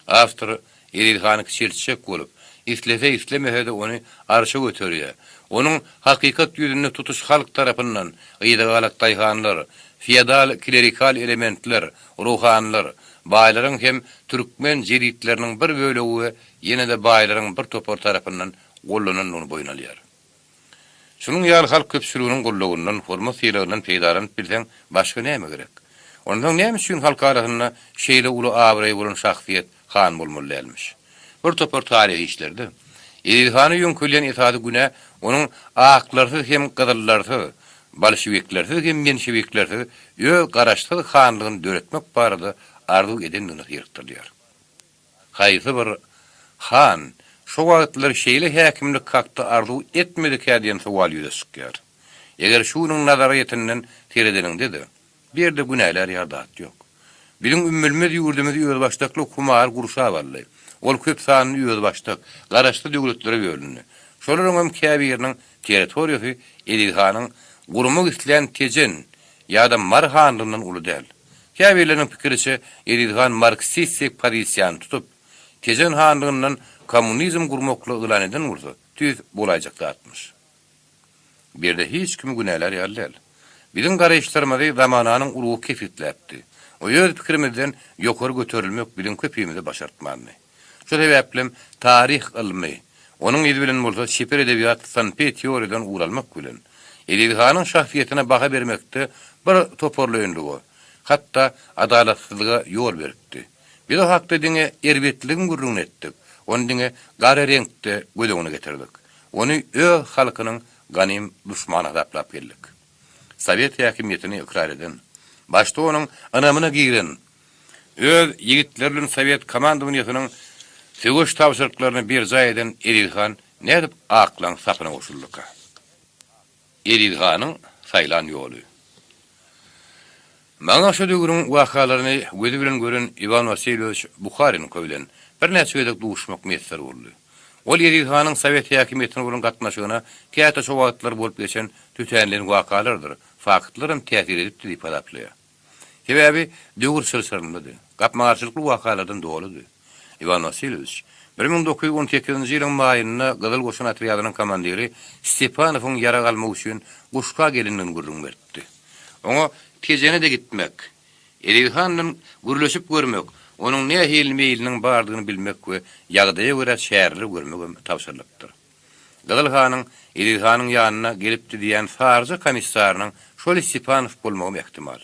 After Ilhanyk çelçek bolup, islemese de onu arşa götürýär. Onuň hakykat ýüzünde tutuş halk tarapyndan ýydagalak taýhanlar, feodal klerikal elementler, ruhanlar, baýlaryň hem türkmen jeritleriniň bir bölegi ýene de baýlaryň bir topar tarapyndan gollanynyny boýun alýar. Şunun ýaly halk köpçüliginiň gollagundan, hormat ýylaryndan peýdaran bilseň başga näme gerek? Ondan näme üçin halk arasynda şeýle uly awry bolan şahsiýet han bolmaly elmiş. Bir topar taryhy işlerde Ilhany ýönkülen itaady güne onuň aklarsy hem gyzyllarsy, bolşewiklersi hem menşewiklersi ýö garaşsyz hanlygyny döretmek barada arzu edenini ýertirdiler. Haýsy bir han şu wagtlar şeýle häkimlik hakda arzu etmedik diýen sowal ýüzesýär. Eger şunyň nazaratynyň teredeninde de bir de günäler ýardat ýok. Biziň ümmülmez ýurdumyzy ýöz başdakly kumar gurşa barly. Ol köp sanly ýöz başdak, garaşly döwletlere bölünýär. Şolaryň hem käbiriniň territoriýasy Ilhanyň gurmak isleýän tejen ýa-da marhanlygynyň uly däl. Käbirleriň pikiriçe Ilhan marksistik pozisiýan tutup, tejen hanlygyndan kommunizm gurmakly ýylan eden bolsa, tüz bolajak zatmyş. Bir de hiç kimi günäler ýarlar. Biziň garaşlarymyzy zamananyň urugy kefitläpdi. O ýöz pikirimizden ýokary göterilmek biziň köpüýimizi başartmandy. Şu sebäpli tarih ilmi, onuň ýedi bilen bolsa şeper edebiýat sanpet teoriýadan uralmak bilen Ilhanyň şahsiýetine baha bermekde bir toparlaýandygy, hatda adalatsyzlyga ýol beripdi. Bir o hakda diňe erbetligin gurrun etdik. Onu diňe gara reňkde gözüňe getirdik. Onu ö halkynyň ganym düşmana atlap geldik. Sovet häkimiýetini ikrar eden, başda onuň anamyna giren, öz ýigitleriniň Sovet komandowanyýasynyň söwüş tabşyrlyklaryny bir zaýdan Ilhan nädip aklaň sapyna goşuldyka. Ilhanyň saýlan ýoly. Maňa şu döwrüň wakalaryny gözü bilen gören Ivan Vasilyevich Bukharin köýlen bir näçe wedek duşmak mesler boldy. Ol Ilhanyň Sovet häkimiýetine bolan gatnaşygyna käte şu wagtlar bolup geçen tütänleriň wakalardyr. Faktlarym täsir edipdi diýip adaplaýar. Sebäbi döwür sırlaryndadyr. Gapmagarçylykly wakalardan doludy. Ivan Vasilyevich 1918-nji ýylyň maýynda Gyzyl Goşun atriadynyň komandiri Stepanowyň ýara galmak üçin Guşka gelinini gurrun berdi. Oňa tejene de gitmek, Ilhanyň gürleşip görmek, onuň näme hilmeýiliniň bardygyny bilmek we ýagdaýa görä şäherli görmek tapşyrylykdyr. Gyzyl hanyň Ilhanyň ýanyna gelipdi diýen farjy komissarynyň şol Stepanow bolmagy ehtimal.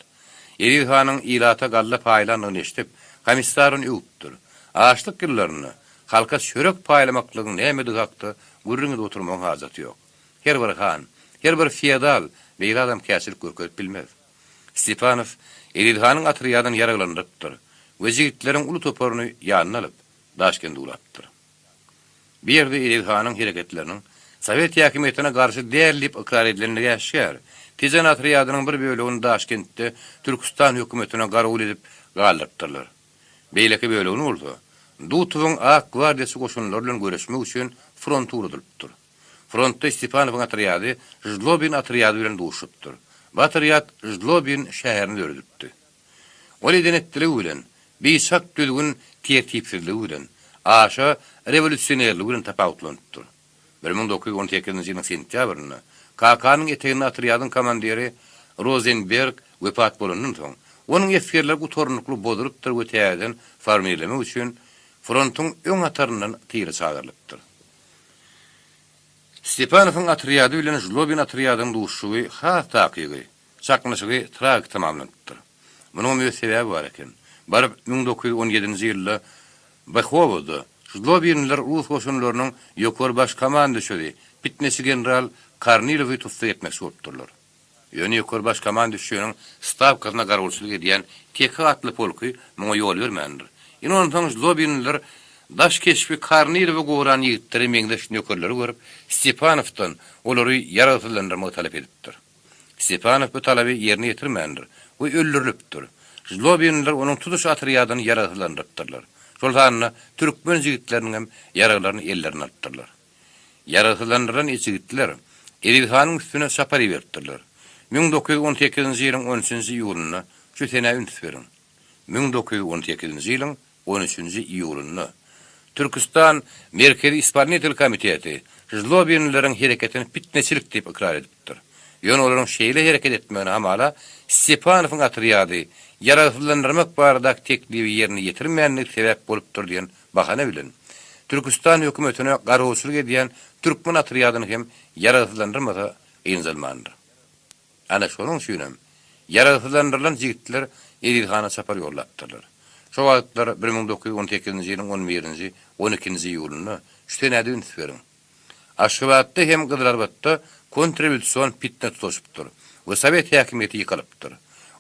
Ilhanyň ilata galla paýlanyny eşitip, komissaryn ýupdyr. Açlyk ýyllaryny halka çörek paýlamaklygyň näme hakda gurrunda oturmagyň hajaty ýok. Her bir han, her bir feodal bir adam käçilik görkezip bilmez. Stepanow Ilhanyň atriadyny ýaralandyrypdyr. Wejitleriň uly toparyny ýanyna alyp, Daşkentde ulapdyr. Bir ýerde Ilhanyň hereketläriniň Sovet häkimiýetine garşy därdip ikrar edilenleri ýaşar. Tejen atriadynyň bir bölegini Daşkentde Türkistan hökümetine garul edip galdyrypdyrlar. Beýleki bölegini bolsa, Dutuwyň Ak gwardiýasy goşunlary bilen görüşmek üçin front urudypdyr. Frontda Stepanowyň atriady Jlobin atriady bilen duşupdyr. Batriat Jlobin şäherini öldürdi. Oli denetleri bilen, beýsak düzgün tertipsizligi bilen, aşa revolýsionerligi bilen tapawutlandyr. 1918-nji ýylyň sentýabrynda KK-nyň etegini atriadyň komandiri Rosenberg wepat bolandan soň, onuň eskerler gutornukly bodurypdyr we täzeden formirlemek üçin frontyň öň ataryndan tyry çağırlypdyr. Stepanowyň atriady bilen Jlobin atriadynyň duşugy has takygy, çaknyşygy trag tamamlandyr. Munyň bir sebäbi bar eken. Barıp 1917-nji ýylda Bakhowda Jlobinler Rus goşunlarynyň ýokary baş komandaşy bitnesi general Kornilowy tutsa etmek bolupdyrlar. Ýöne ýokary baş komandaşynyň stavkasyna garulçylyk edýän TK atly polky muňa ýol bermändir. Ýa-ni Jlobinler daş keşfi Kornilowy goran ýigitleri meňdeş nökerleri görüp Stepanowdan olary ýaratylandyrmagy talap edipdir. Stepanow bu talaby ýerine ýetirmändir we öldürilipdir. Jlobinler onuň tutuş atriadyny ýaratylandyrdylar. Şol sanna türkmen jigitleriniň hem yaralaryny ellerine atdylar. Yaratılanlaran ejigitler Edilhan'ın üstüne sapari vertdiler. 1918-nji ýylyň 13-nji ýulyna şu sene üns berin. 1918-nji ýylyň 13-nji ýulyna Türkistan Merkezi İspanya Dil Komiteti Jlobinleriň hereketini pitneçilik diýip ikrar edipdir. Ýöne olaryň şeýle hereket etmegine hamala Stepanowyň atryady yaratylandyrmak barada teklibi ýerine ýetirmeýänlik sebäp bolupdyr diýen bahana bilen Türkistan hökümetine garowçylyk edýän türkmen atryadını hem yaratylandyrmada ýyňzalmandyr. Ana şonuň üçin yaratylandyrılan jigitler Edilhana sapar ýollatdylar. Şo wagtlar 1918-nji ýylyň 11-nji 12-nji ýulyna ştenäde üns berin. Aşgabatda hem Gydlarbatda kontribüsiýon pitne tutuşupdyr. Bu Sovet häkimeti ýykylypdyr.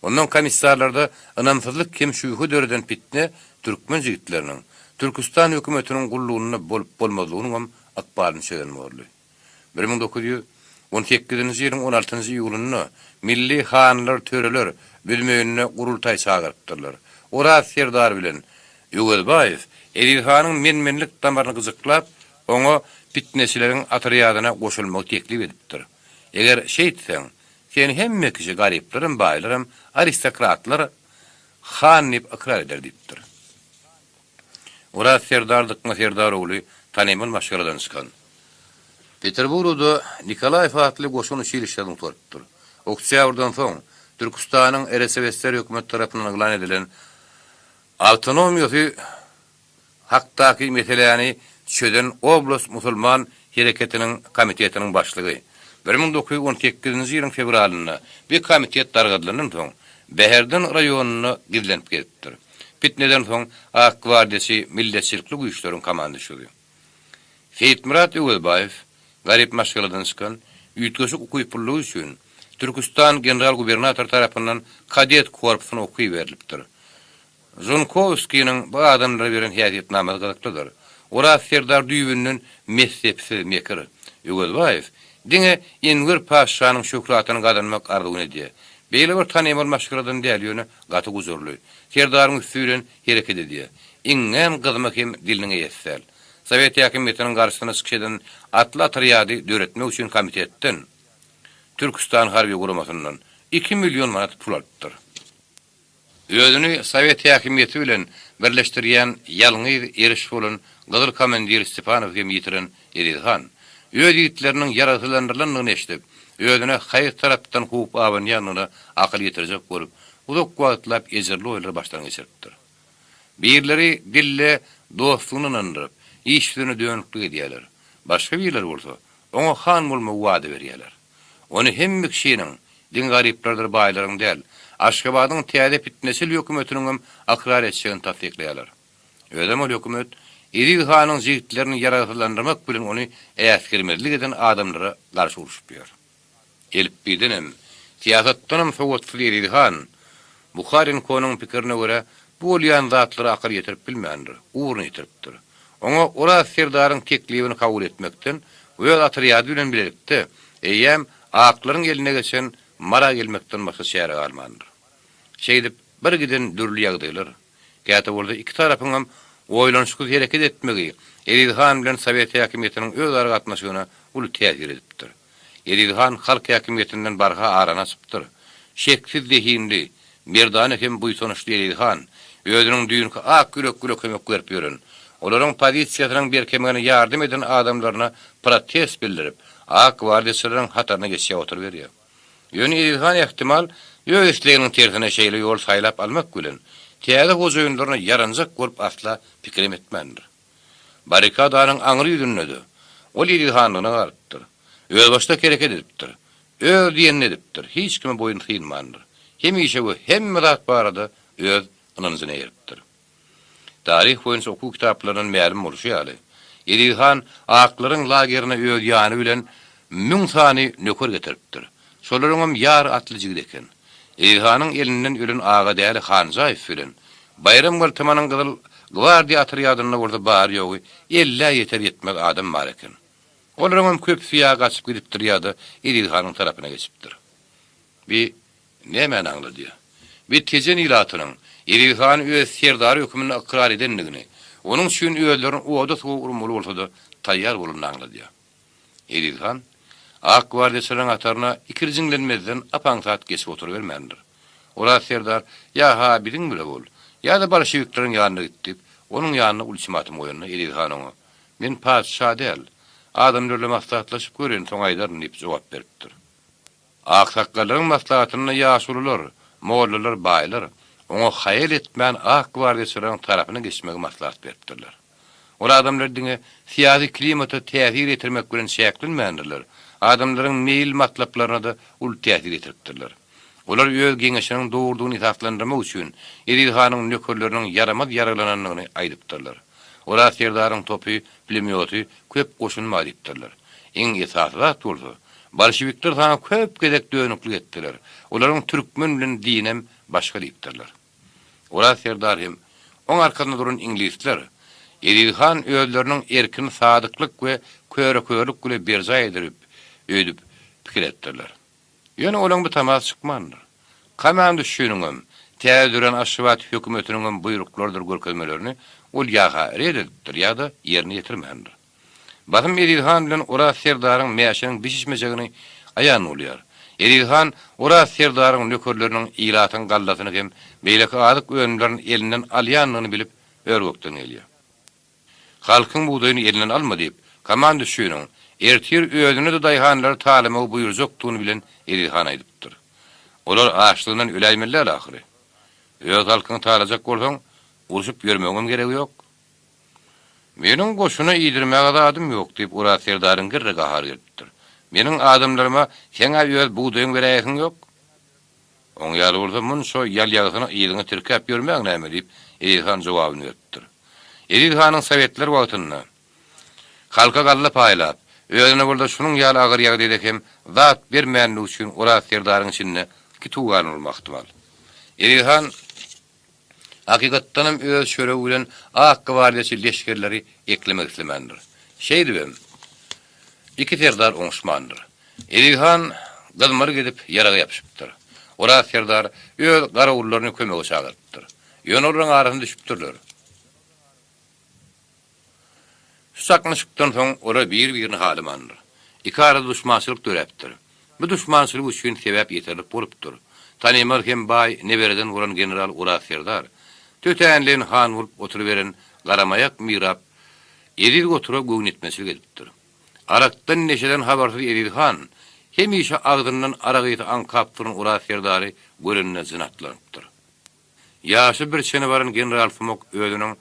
Ondan komissarlarda ynamsızlyk kim şuýhu döreden pitne türkmen jigitleriniň Türkistan hökümetiniň gullugyny bolup bolmadygyny hem akbaryny söylenmeli. 1918-nji ýylyň 16-njy ýulyna milli hanlar töreler bilmegine gurultay çağırtdylar. Ora Serdar bilen Ýöwelbaýew Edilhanyň menmenlik damaryny gyzyklap, oňa pitneçileriň atryadına goşulmagy teklip edipdir. Eger şeýtseň, sen hemme kişi garyplarym, baýlarym, aristokratlar han diýip ikrar eder diýipdir. Ora Serdar oğlu Tanemil maşgaladan çykan. Peterburgda Nikolay Fatly goşuny şiirişlerden torupdyr. Oktýabrdan soň Türkistanyň RSVSR hökümet tarapyndan elan edilen autonomiýasy hakdaky meselelerini çöden Oblast Musulman Hereketiniň komitetiniň başlygy 1918-nji ýylyň fevralyna bir komitet dargadylanan soň Beherden raýonuny gizlenip ketipdir. Pitneden soň Ak Gwardiýasy milletçilikli güýçleriň komandaşydy. Feýtmurat Ýöwelbaýew garip maşgaladan çykan ýütgeşik okuýpullygy üçin Türkistan general gubernator tarapyndan kadet korpusyna okuy berilipdir. Zunkovskiň bu adamlara beren häsiýetnamady gazaklydyr. Ora Serdar düýbünden mezhepsi mekir. Ýöwelbaýew diňe Enver Paşanyň şöhratyny gazanmak arzuwy edýär. Beýle bir tanymyl maşgaladan däl ýöne gaty guzurly. Serdaryň üstünden hereket edýär. Iňňem gyzmak hem diliniň ýetsel. Sovet häkimetiniň garşysyna çykýan atly atryady döretmek üçin komitetden Türkistan harby guramasyndan 2 milyon manat pul aldyr. Özüni Sovet häkimeti bilen birleşdirýän ýalňy eriş bolan Gyzyl komandir Stepanow hem ýitiren Edilhan öz ýigitleriniň yaratylandyrylanlygyny eşdip, özüne haýy tarapdan hup aban ýanyna akyl ýetirjek bolup, uzak wagtlap ejirli oýlar başlaryň geçiripdir. Birleri dille dostlugyny andyryp, işlerini dönüklik edýärler. Başga birler bolsa, oňa han bolma wada berýärler. Onu hemme kişiniň, din garyplardyr baýlaryň däl, Aşgabatyň täze pitneçil hökümetiniň akrar etýän tasdiklýarlar. Ödem ol hökümet Edilhanyň jigitlerini yaratylandyrmak bilen onu äskirmezlik eden adamlara garşy uruşup ýör. Elbiden hem siýasatdan hem sowatly Edilhan Buharin konuň pikirine görä bu bolýan zatlary akyr ýetirip bilmändir, uğruna ýetiripdir. Oňa ora Serdaryň teklibini kabul etmekden we atryady bilen birlikde eýem aklaryň eline geçen mara gelmekden başga şäher galmandyr. Şeýdip bir giden dürli ýagdaýlar. Gäte boldy iki tarapyň hem oýlanşyk hereket etmegi Edilhan bilen Sovet häkimetiniň öz ara gatnaşygyna uly täsir edipdir. Edilhan halk häkimetinden barha arana çypdyr. Şeksiz zehinli, merdany hem buýsanyşly Edilhan özüniň düýünki ak gürek kömek berip ýören. Olaryň pozisiýasynyň berkemegine ýardym eden adamlaryna protest bildirip, Ak Gwardiýasynyň hataryna geçýär oturup berýär. Ýöne Edilhan ähtimal ýöne işleginiň terhine şeýle ýol saýlap almak bilen täze gojaýynlaryna yaranjak bolup asla pikirim etmendir. Barikadanyň aňry ýüzünde ol Edilhanyna garpdyr. Öz başda kereket edipdir. Öz diýen edipdir. Hiç kime boyun syýnmandyr. Hemişe bu hemme zat barada öz ynanyny ýeripdir. Tarih boýunça okuw kitaplarynyň ma'lum boluşy ýaly. Edilhan aklaryň lagerine öz ýany bilen 1000 sany nöker getiripdir. Şolaryň hem ýar atly jigit eken. Edilhanyň elinden ölen ağa däli Hanzaýew bilen Bayram Gultamanyň Gyzyl Gwardiýa atryadyna bolsa bar ýogy 50 ýeter ýetmek adam bar eken. Olaryň hem köp fiýa gaçyp gidipdir ýa-da Edilhanyň tarapyna geçipdir. Bir näme anglady? Bir tejen ilatynyň Edilhan öz Serdar hökümini ikrar edenligini, Onun üçün öýlerin oda soğurmaly bolsa-da taýýar bolunmaly. Edilhan Ak Gwardiýasynyň atarına ikirjiňlenmezden apaň saat geçip oturuvermendir. Ola Serdar ya ha biziň bile bol. Ya da bolşewikleriň ýanyna gitdik. Onun ýanyna ultimatum goýanna Edilhan oňa. Men padşah däl. Adamlarla maslahatlaşyp gören soň aýdaryn diýip jogap beripdir. Ak saqqallaryň maslahatyna ýaşulylar, mollalar baýlar. Oňa haýal etmän Ak Gwardiýasynyň tarapyna geçmegi maslahat beripdirler. Ola adamlar diňe siýasy klimaty täsir etirmek bilen şäklenmändirler. Adamlaryň meýil matlaplaryna da ul täsir etiripdirler. Olar öz geňeşiniň dogurdugyny isaplandyrmak üçin Edilhanyň nökerleriniň yaramaz yaralananyny aýdypdyrlar. Ola Serdaryň topy, pulemyoty köp goşunma aýdypdyrlar. Eň esasy zat bolsa, bolşewikler sana köp gedek dönüklik etdiler. Olaryň türkmen bilen dinem başga diýipdirler. Ola Serdar hem oň arkasynda duran inglizler Edilhan öýleriniň erkin sadyklyk we körekörlük bilen berza edip öýdüp pikir etdiler. Ýöne olaň bir tamas çykmandyr. Kaman düşünüňem, täzüren aşwat hökümetiniň buyruklardyr görkezmelerini ol ýaga redetdir ýa-da ýerine ýetirmendir. Batym Edilhan bilen Ora Serdaryň meýaşynyň bişişmejegini aýan bolýar. Edilhan Ora Serdaryň nökerleriniň ýylatyň gallasyny hem beýleki adyk öňlerini elinden alýanlygyny bilip örgökden gelýär. Halkyň buğdaýyny elinden alma diýip, kaman düşünüň, ertir özüne de daýhanlar talimy buyurjakdygyny bilen Edilhan aýdypdyr. Olar açlygyndan öläýmeler ahyry. Öz halkyny talajak bolsaň, uruşup ýörmegem geregi ýok. Meniň goşuna ýydirmäge adym ýok diýip Ora Serdaryň girrege har gelipdir. Meniň adamlaryma sen öz buğdaýyň beräýäsiň ýok. Oň ýaly bolsa mun şo ýal ýagyny ýylyňy tirkäp ýörmäň näme diýip Edilhan jogabyny beripdir. Edilhanyň sowetler wagtynda halka galla paýlap, özüne bolda şunuň ýaly agyr ýagy diýekem, zat bermänlik üçin Ora Serdaryň içinde kitugan bolmakdyr. Edilhan hakykatdan öz şörew bilen Ak Gwardiýasy leşkerleri eklemek islemendir. Şeýdibem. Iki Serdar oňuşmandyr. Edilhan gylmary gidip ýaraga ýapyşypdyr. Ora Serdar öz garawullaryny kömege çagyrdypdyr. Ýöne olaryň arasynda düşüpdirler. Saklaşykdan soň ora bir-birini halymandyr. Iki arada düşmançylyk döräpdir. Bu düşmançylyk üçin sebäp ýeterlik bolupdyr. Tanymar hem baý nebereden bolan general Ora Serdar tötänlen han bolup oturuveren garamayak mirap Edil oturup göwnetmesi gelipdir. Arakdan neşeden habarsyz Edilhan hemişe agdyndan aragyty aňkap turan Ora Serdary görünne zynatlanıpdyr. Ýaşy bir çene baran general Fumok özüniň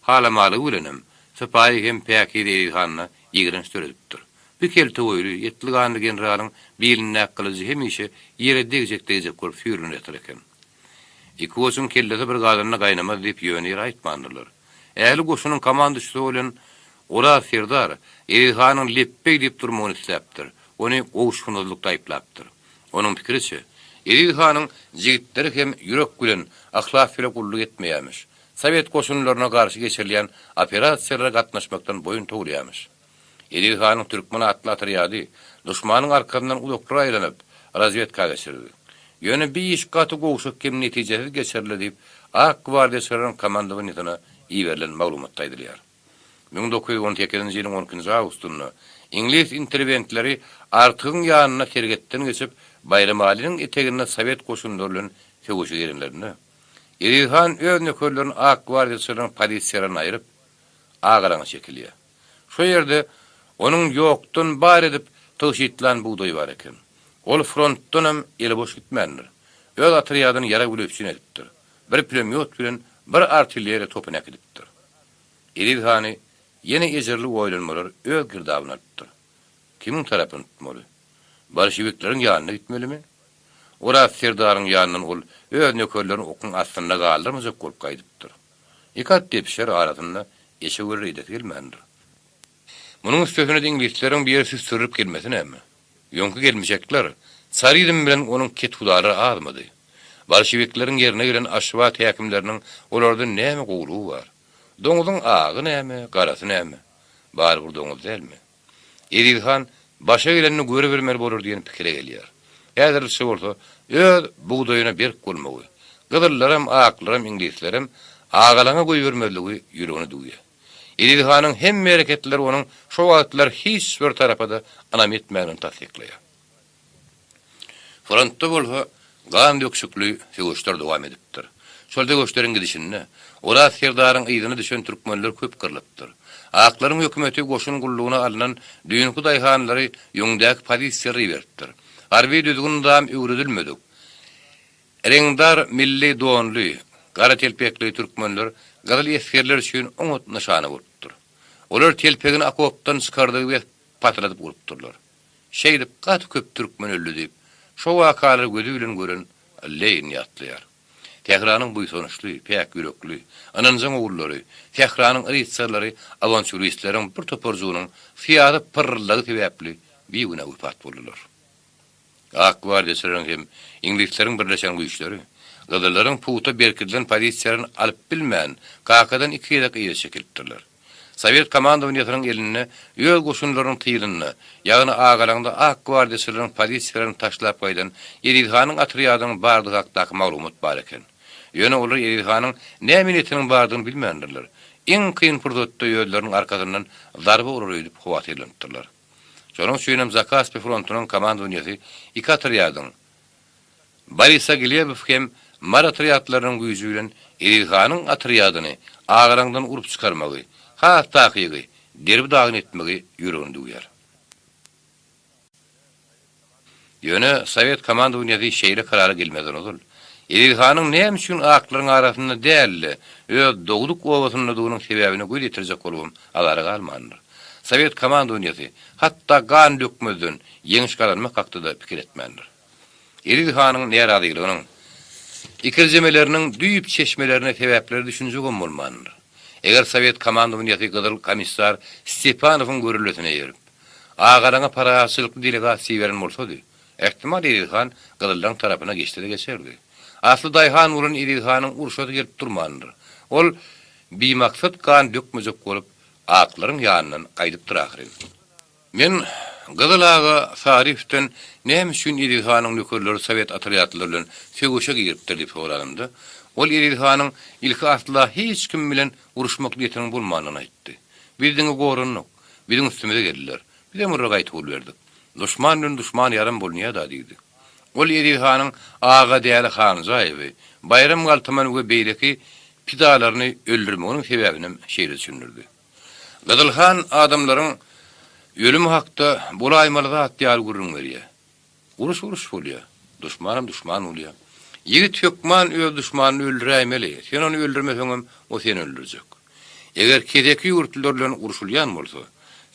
halamaly bilenem Sıpayi hem päki Edilhanna ýigren störedipdir. Bir kelte oýly ýetliganly generalyň biline akylyjy hemişe ýere degjek görüp ýürünýär eken. İki goşun kellesi bir gadyna gaýnamaz diýip ýöne aýtmandylar. Äli goşunyň komandaşy bolan Ora Serdar Edilhanyň leppek diýip durmagyny isläpdir. Ony gowşgunlukda aýplapdyr. Onuň pikiriçe, Edilhanyň jigitleri hem ýürek bilen ahlak bilen gulluk etmeýärmiş. Sowet goşunlaryna garşy geçirilýän operasiýalara gatnaşmakdan boyun togurýarmy. Edilhanyň türkmen atly atrýady düşmanyň arkasyndan uluklara aýlanyp razvedka geçirdi. Ýöne bir iş gaty gowşuk kim netijesi geçirildi diýip Ak Gwardiýasynyň komandantyna iýerilen maglumat aýdylýar. 1918-nji ýylyň 10-njy awgustunda ingliz interventleri artygyň ýanyna sergetden geçip Bayramalynyň eteginde Sowet goşunlary bilen söwüşe girenlerini Edilhan öz nökerlerini Ak Gwardiýasynyň polisiýaryna aýryp agaraňa çekilýär. Şo ýerde onuň ýokdan bar edip töşitlen buğdaý bar eken. Ol frontdan hem eli boş gitmendir. Öz atryadyny ýara gülüpçün edipdir. Bir pulemyot bilen bir artilleriýa topyny ekidipdir. Edilhany ýene ejirli oýlanmalar öz girdabyna alypdyr. Kimiň tarapyny tutmaly? Bolşewikleriň ýanyna gitmelimi? Ora Serdaryň ýanyndan ol öz nökerlerini okun aslynda galdyrmajak bolup gaýdypdyr. Ikat tepşer arasynda eşe görýärdi gelmendir. Munyň üstüne inglizleriň bir ýersi sürüp gelmesi näme? Ýonky gelmejekler. Sarydym bilen onuň ketgulary azmady. Bolşewikleriň ýerine gelen aşwat häkimleriniň olardan näme gowlugy bar? Doňuzyň agy näme, garasy näme? Bar bir doňuz dälmi? Edilhan başa gelenini göre bermeli bolar diýen pikire gelýär. Häzir şu bolsa, öz buğdaýyna berk bolmagy. Gydyrlarym, aklaram, inglizlerim agalaňa goý bermezligi ýüregine duýýar. Edilhanın hem hareketleri onun şu wagtlar hiç bir tarafa da anam etmägini tasdiklaýar. Frontda bolsa gan dökşüklü söýüşler dowam edipdir. Şol döküşleriň gidişinde ola serdaryň ýygyny düşen türkmenler köp kyrlypdyr. Aklaryň hökümeti goşun gullugyna alynan düýünki daýhanlary ýöňdäki pozisiýary beripdir. Harby düzgün dam öwredilmedik. Rengdar milli donly, gara telpekli türkmenler gazyl eskerler üçin umut nişany bolupdyr. Olar telpegini akopdan çykardyk we patladyp urupdyrlar. Şeýdip gaty köp türkmen öldü diýip şo wakalary gözü bilen gören leýin ýatlaýar. Tehranyň bu sonuçly, pek yürekli, ananyň oğullary, Tehranyň ritsarlary, awanturistlaryň bir toporjugynyň fiýady pyrrlagy sebäpli bir güne wefat boldylar. Akwardiýaçylaryň hem inglisleriň birleşen güýçleri, gadalaryň puta berkilen pozisiýaryny alyp bilmän, kakadan 2 ýyllyk ýer çekilipdirler. Sovet komandowynyň eline ýöl goşunlaryň tyryny, ýagny agalaňda akwardiýaçylaryň pozisiýalaryny taşlap goýdan Edilhanyň atryadynyň bardygy hakdaky maglumat bar eken. Ýöne olar Edilhanyň näme niýetiniň bardygyny bilmändirler. Iň kyn purdotda ýölleriň arkasyndan zarba urar edip howat elenipdirler. Şonuň üçin Zakaspi frontunyň komandowyny iki atryadyn Barisa Glebow hem Mar atriyatlarynyň güýjü bilen Edilhanyň atryadını agaraňdan urup çykarmagy, takygy, derbi dagyn etmegi ýüreginde uyar. Ýöne Sovet komandowyny şeýle karara gelmeden ol. Edilhanyň näme üçin aklaryň arasynda dälli, dogduk owasyny dugynyň sebäbini göz ýetirjek bolubum alary galmandyr. Sovet komandowyny hatda gan dökmeden ýeňiş galanmak hakda pikir etmändir. Edilhanyň näradylygynyň ikirjemeleriniň düýüp çeşmelerine sebäpleri düşünjek bolmandyr. Eger Sovet komandowyny gydyl komissar Stepanowyň görülesine ýerip, agaraňa paraçylykly delegasiýa beren bolsady, ähtimal Edilhan gydyldan tarapyna geçdi geçerdi. Asly daýhan urun Edilhanyň urşady gelip durmandyr. Ol bimaksat kan dökmejek bolup, aklaryň ýanyndan gaýdyp durakry. Men Gazylaga Sarifden näme üçin Edilhanyň nökerleri Sovet atryatları bilen söýüşe giripdir diýip soralandy. Ol Edilhanyň ilki asla hiç kim bilen uruşmak niýetiniň bolmanyny aýtdy. Bizdiňi gorunok, biziň üstümize geldiler. Bize murra gaýtyp berdik. Düşman bilen düşman ýaram bolmaýar da diýdi. Ol Edilhanyň ağa däli Hanzaýewy, Bayram Galtaman we beýleki pidalaryny öldürmeginiň sebäbini şeýle düşündirdi. Gadylhan adamlaryň ölüm hakda bolaýmaly zat ýaly gurrun berýär. Uruş bolýar, düşmanam düşman bolýar. Ýigit hökman öz düşmanyny öldüräýmeli. Sen onu öldürmeseň o seni öldürecek. Eger kedeki ýurtlar bilen uruşulýan bolsa,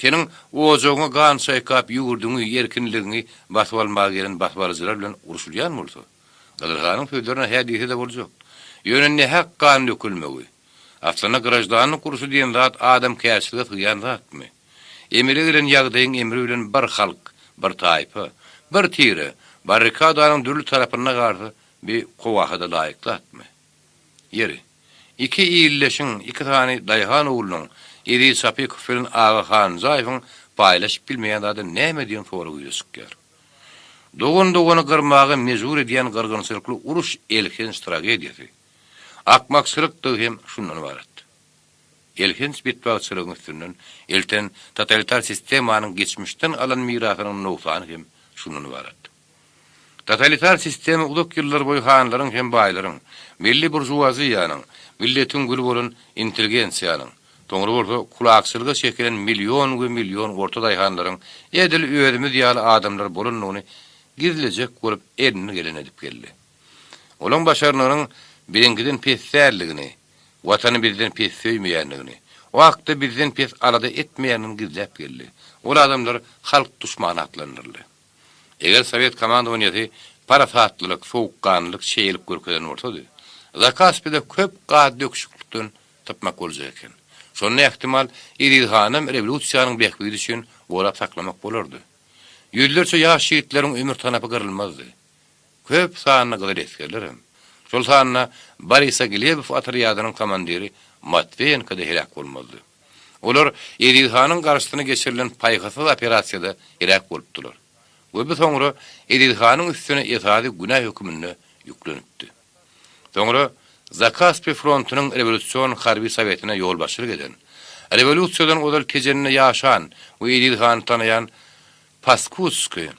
senin ojoňa gan saýkap ýugurdyňy erkinligini basып almagy gelen basbarjylar bilen uruşulýan bolsa, Gadylhanyň söýlerine hädisi de boljak. Ýönünde hak gan dökülmegi. Aslana grajdanlyk kursu diýen zat adam käslige ýan zatmy? Emiri bilen ýagdaýyň emri bilen bir halk, bir taýpa, bir tire, barrikadanyň dürli tarapyna gardy bir kowahada laýyk zatmy? Ýeri. İki ýylleşiň, iki tane daýhan oğlunyň Eri Sapikowyň ağa Hanzaýewyň paýlaşyp bilmeýän zady näme diýen soragy ýösükler. Dogun-dogunu gyrmagy mezur edýän gyrgynçylykly uruş elhens tragediýasy. Akmakçylyk hem şundan ibaret. Elhens bitbagçylygyň üstünden elten totalitar sistemanyň geçmişden alan mirasynyň nowsany hem şundan ibaret. Totalitar sistemi uzak ýyllar boýy hanlaryň hem baýlaryň, milli burjuwaziýanyň, milletin gül bolan intelligensiýanyň, toňry bolsa kulakçylyga çekilen milyon we milyon orta daýhanlaryň edil öýdümi diýäli adamlar bolanyny gizlejek bolup eline gelen edip geldi. Olaň başarylaryň biriňkiden pesärligini, watany bizden pes söýmeýänligini, wagtda bizden pes alada etmeýänini gizläp geldi. Ol adamlar halk düşmany atlanyrly. Eger Sovet komandowyny parafatlyk, sowukkanlyk, şeýlik görkezden bolsady, Zakaspide köp gad döküşüklikden tapmak boljak eken. Şonu ähtimal Edilhanyň rewolýusiýanyň bekbegi üçin gorap saklamak bolardy. Ýüzlerçe ýaş şehitleriň ömür tanapy gyrylmazdy. Köp sanyna gyzyl eskerlerim. Şol sanyna Barisa Glebow atryadynyň komandiri Matveyenko da helak bolmazdy. Olar Edilhanyň garşysyna geçirilen paýgasy operasiýada helak bolupdylar. Bu soňra Edilhanyň üstüne ýetadi günah hökmüne ýüklenipdi. Soňra Zakaspi frontunyň rewolýusiýon harby soветine ýol başçylyk eden Revolüsiýadan odal tejenine ýaşan we Edilhan tanayan Paskuski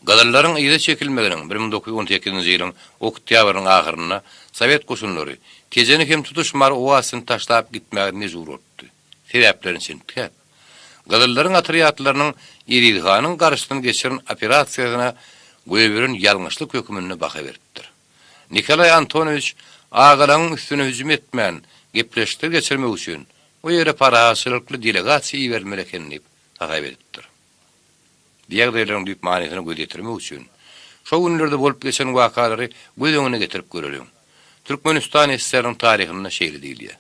Gadalların ýygy çekilmeginiň 1918-nji ýylyň oktýabryň ahyryna Sowet goşunlary tejeni hem tutuşmar owasyny taşlap gitmäge mejbur boldy. Sebäplerini çentikip, Gadalların atryatlarynyň Edilhanyň garşysyny geçiren operasiýasyna goýuberin ýalňyşlyk hökümine baha beripdir. Nikolay Antonovich agalaryň üstüne hüjüm etmän gepleşdir geçirmek üçin o ýere paraşylykly delegasiýa bermeli ekenini baha beripdir. Diýerlerini diýip manysyny gözetirmek üçin şo günlerde bolup geçen wakalary göz öňüne getirip görelim. Türkmenistan esseriniň taryhyna şeýle diýilýär.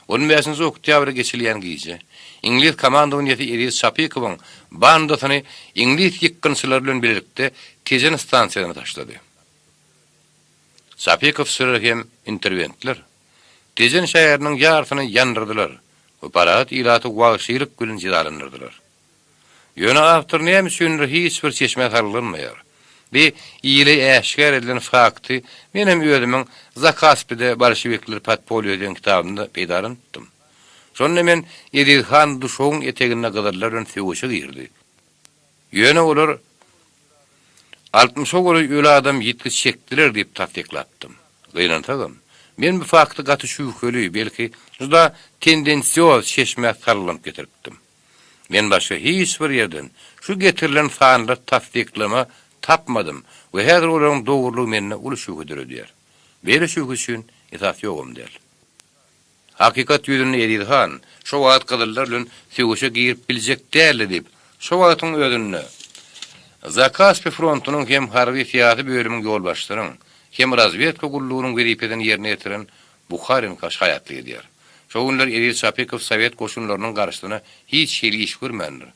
15-nji oktýabra geçilýän gize İngiliz komandowaty Edil Şapikowyň bandasyny İngiliz ýykgynçylar bilen birlikde Tejen stansiýasyna taşlady. Şapikow sürür hem interventler Tejen şäheriniň ýartyny ýandyrdylar. Operat ilaty wagşylyk bilen jidalandyrdylar. Ýöne awtor näme üçin hiç bir çeşme harlanmaýar. Bir ýyly äşkär edilen fakty menem öýdümiň Zakaspide Bolşewikler Patpoliýa kitabynda peýdarandypdym. Şonda men Edilhan duşoň etegine gadarlaryň söwüşe girdi. Ýöne olar 60 goly öle adam ýetişekdiler diýip tatyklatdym. Gynantagam. Men bu fakty gaty şüýkeli, belki juda tendensiýoz çeşme harlanıp getiripdim. Men başga hiç bir yerden şu getirilen faanlar tasdiklama tapmadım ve her olaryň dogrulygy menne uluşugy dörediýär. Beri şu üçin esas ýogum der. Hakikat ýüzüne Edilhan şo wagt gadallar bilen söwüşe girip biljek däl diýip şo wagtyň özünde Zakaspi frontunyň hem harby fiýaty bölümiň ýolbaşlaryň hem razvedka gullugynyň geripeden ýerine ýetiren Bukharin haýatly edýär. Şo günler Edil Şapikow Sowet goşunlarynyň garşysyna hiç şeýle iş görmändir.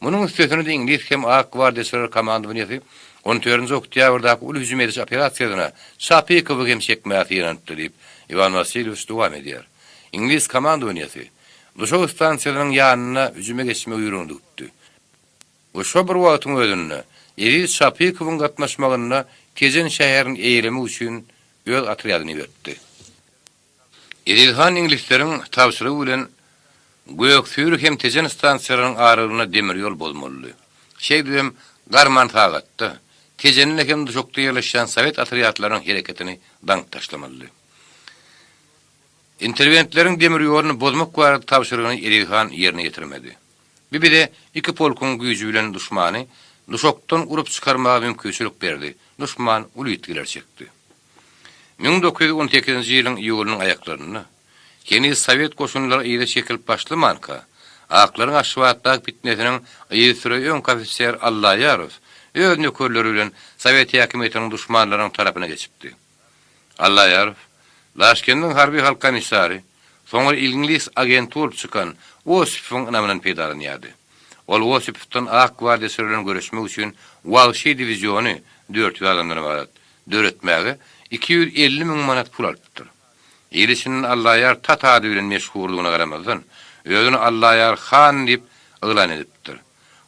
Munyň üstüne de İngiliz hem Ak Gwardiýasylar komandowaty 14-nji oktýabrdaky uly hüjüm ediş operasiýasyna Şapikow hem çekmäge ýarandy diýip Ivan Vasilýewiç dowam edýär. İngiliz komandowaty Duşo stansiýasynyň ýanyna hüjüme geçme uýrugyny tutdy. O şo bir wagtyň özünde Edil Şapikowyň gatnaşmagyna Tejen şäheriniň eýlemi üçin öz atryadyny berdi. Edilhan İngilisleriň tawşyrygy bilen Göksür hem Tejen stansiýasynyň aralygyna demir ýol bolmaly. Şeýdem garman tagatda Tejenle hem duşokda ýerleşen Sowet atryatlarynyň hereketini dank taşlamaly. Interventleriň demir ýoluny bozmak barada tawşyrygyny Edilhan ýerine ýetirmedi. Bir de iki polkuň güýji bilen duşmany duşokdan urup çykarmaga mümkinçilik berdi. Duşman uly ýetgiler çekdi. 1918-nji ýylyň ýylynyň aýaklaryna Yeni Sowet goşunlary ýyly çekilip başlamanka aklaryň aşwatdaky bitnesiniň ýysyry öň ofisier Allaýarow öz nökerleri bilen Sowet häkimetiniň duşmanlarynyň tarapyna geçipdi. Allaýarow Laşkendiň harby halk komissary soňra İngiliz agenti bolup çykan Osipowyň namynyň peýdalanýardy. Ol Osipowdan Ak Gwardiýasy bilen görüşmek üçin Walşy diwiziony 4 adamdan barat döretmäge 250 000 manat pul alypdyr. Ýerişiniň Allaýar Tatady bilen meşhurlygyna garamazdan özüni Allaýar Han diýip ýylan edipdir.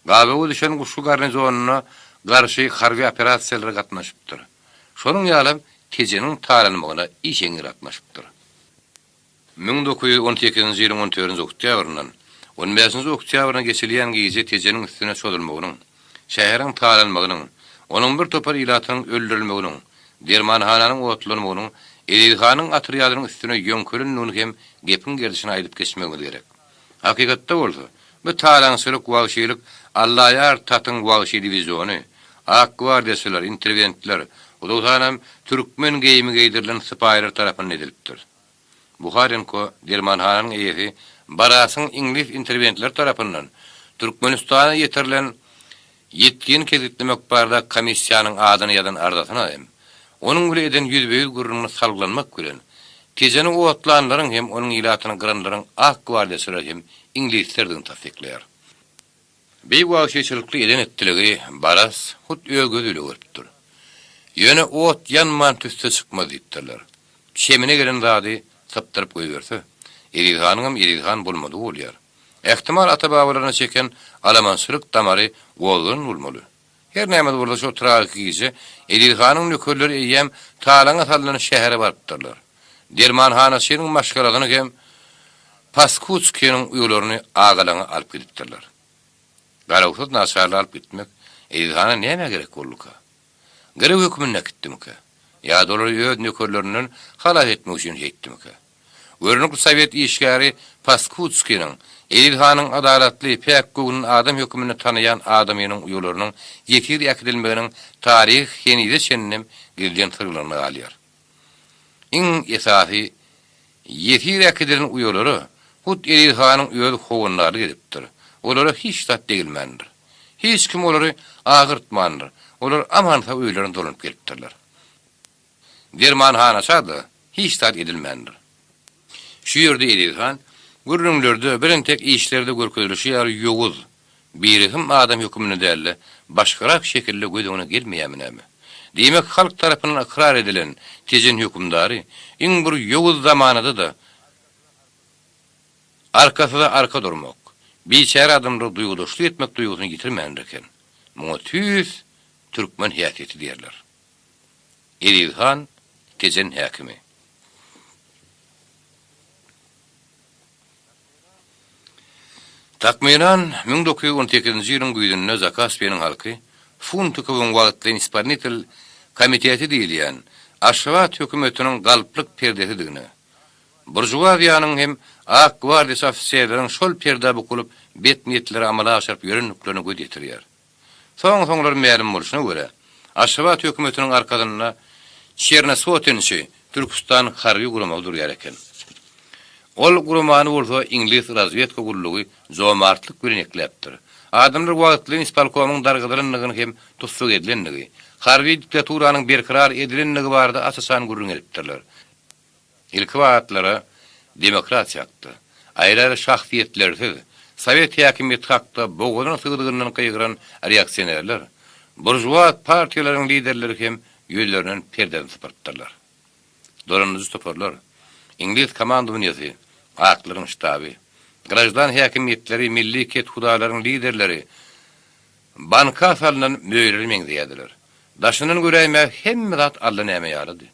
Gabawy düşen guşu garnizonuna garşy harby operasiýalary gatnaşypdyr. Şonuň ýaly Tejeniň taýlanmagyna işeňi gatnaşypdyr. 1918-nji ýylyň 14-nji oktýabryndan 15-nji oktýabryna geçilýän gize Tejeniň üstüne çodulmagynyň, şäheriň taýlanmagynyň, onuň bir topar ilatynyň öldürilmeginiň, dermanhananyň otlanmagynyň, Edilhanyň atryadynyň üstüne ýönkölünýän hem gepin gerdişine aýdyp geçmegi gerek. Hakykatda bolsa, bu taýlançylyk wagşylyk Allaýar tatyň wagşy diwiziony, Ak Gwardiýasylar, interventler, odutanam türkmen geyimi geýdirilen sypaýlar tarapyndan edilipdir. Bukharenko dermanhananyň eýesi Barasyň İngiliz interventler tarapyndan Türkmenistana ýetirilen ýetkin kezitlemek barada komissiýanyň adyny ýadan ardasyna hem onuň bilen eden ýüzbeýil gurruny salglanmak bilen Tejeni otlanlaryň hem onuň ilatyny gyranlaryň Ak Gwardiýasylar hem İngilizlerden tasdikleýär. Beý wagşyçylykly eden ettiligi Baras hut öýgödüle görüpdir. Ýöne ot ýanman tüste çykmaz diýipdirler. Şemine gelen zady saptırıp goýberse, Edilhanyň Edilhan bolmady bolýar. Ähtimal ata-babalaryna çeken alamançylyk damary golgun bolmaly. Her näme burada şo tragik gize Edilhanyň nökerleri eýem taýlana salynan şähere barypdyrlar. Dermanhanasynyň maşgaladyny hem Paskutski'nin uyularyny ağalaňa alyp gidipdirler. Garawsuz naşarly alyp gitmek Edilhana näme gerek bolduka? Gerek hökmüne gitdimka? Ya dolar öz nökerlerinden halat etmek üçin gitdimka? Görnükli Sovet işgäri Paskutski'nin Edilhanyň adalatly päkgüň adam hökmüne tanayan adamynyň uyularynyň ýetir ýakdilmeginiň taryh henide şennem girdiň tyrlaryny alýar. Iň esasy ýetir ýakdilin uyulary hut Edilhanyň öz howunlary gedipdir. Olara hiç tat degilmendir. Hiç kim olary agyrtmandyr. Olar amansa öýlerini dolup gelipdirler. Dermanhana çady hiç tat edilmendir. Şu ýerde Edilhan gürrüňlerde birin tek işlerde görkezilişi ýaly ýoguz. Biri hem adam hökmüne dälle, başgarak şekilde gödüňe gelmeýärmi? Demek halk tarapyndan ikrar edilen tejin hökümdary iň bir ýoguz zamanada da arkasyda arka durmak. Biçare adamlar duýguluşly etmek duýgusyny ýitirmändirken. Muňa tüz türkmen häsiýeti diýerler. Edilhan tejen häkimi. Takmiran 1918-nji ýylyň güýdünde Zakaspiýanyň halky Funtukowyň wagtly ispanitel komiteti diýilýän Aşgabat hökümetiniň galyplyk perdehidigine. Burjuwaziýanyň hem ak gwardiýa ofisiýerleriň şol perde bukulyp bet niýetleri amala aşyryp ýörenliklerini gödýetirýär. Soňlar ma'lum boluşyna görä, Aşgabat hökümetiniň arkasynda Çernesotençi Türkistan harby guramagy durýar eken. Ol gurmany bolsa İngiliz razvedka gurlugy zomartlyk bilen eklepdir. Adamlar wagtly ispalkomyň dargydyrynyny hem tutsuk edilenligi, harby diktaturanyň berkirar edilenligi barada asasan gurulýardylar. İlk wagtlara demokratiýa hakdy, aýrary şahsiýetlersiz Sovet häkimiýeti hakda boğulan sığdygyndan gyýgyran reaksionerler, burjuwa partiýalaryň liderleri hem ýöllerinden perdeni sypyrtdylar. Doranyzy toparlar. İngiliz komandowyny, aklaryň ştaby, grajdan häkimiýetleri, milli ket hudalaryň liderleri banka salynan möýremeň diýdiler. Daşynyň göreýme hemme zat alla näme ýalydy.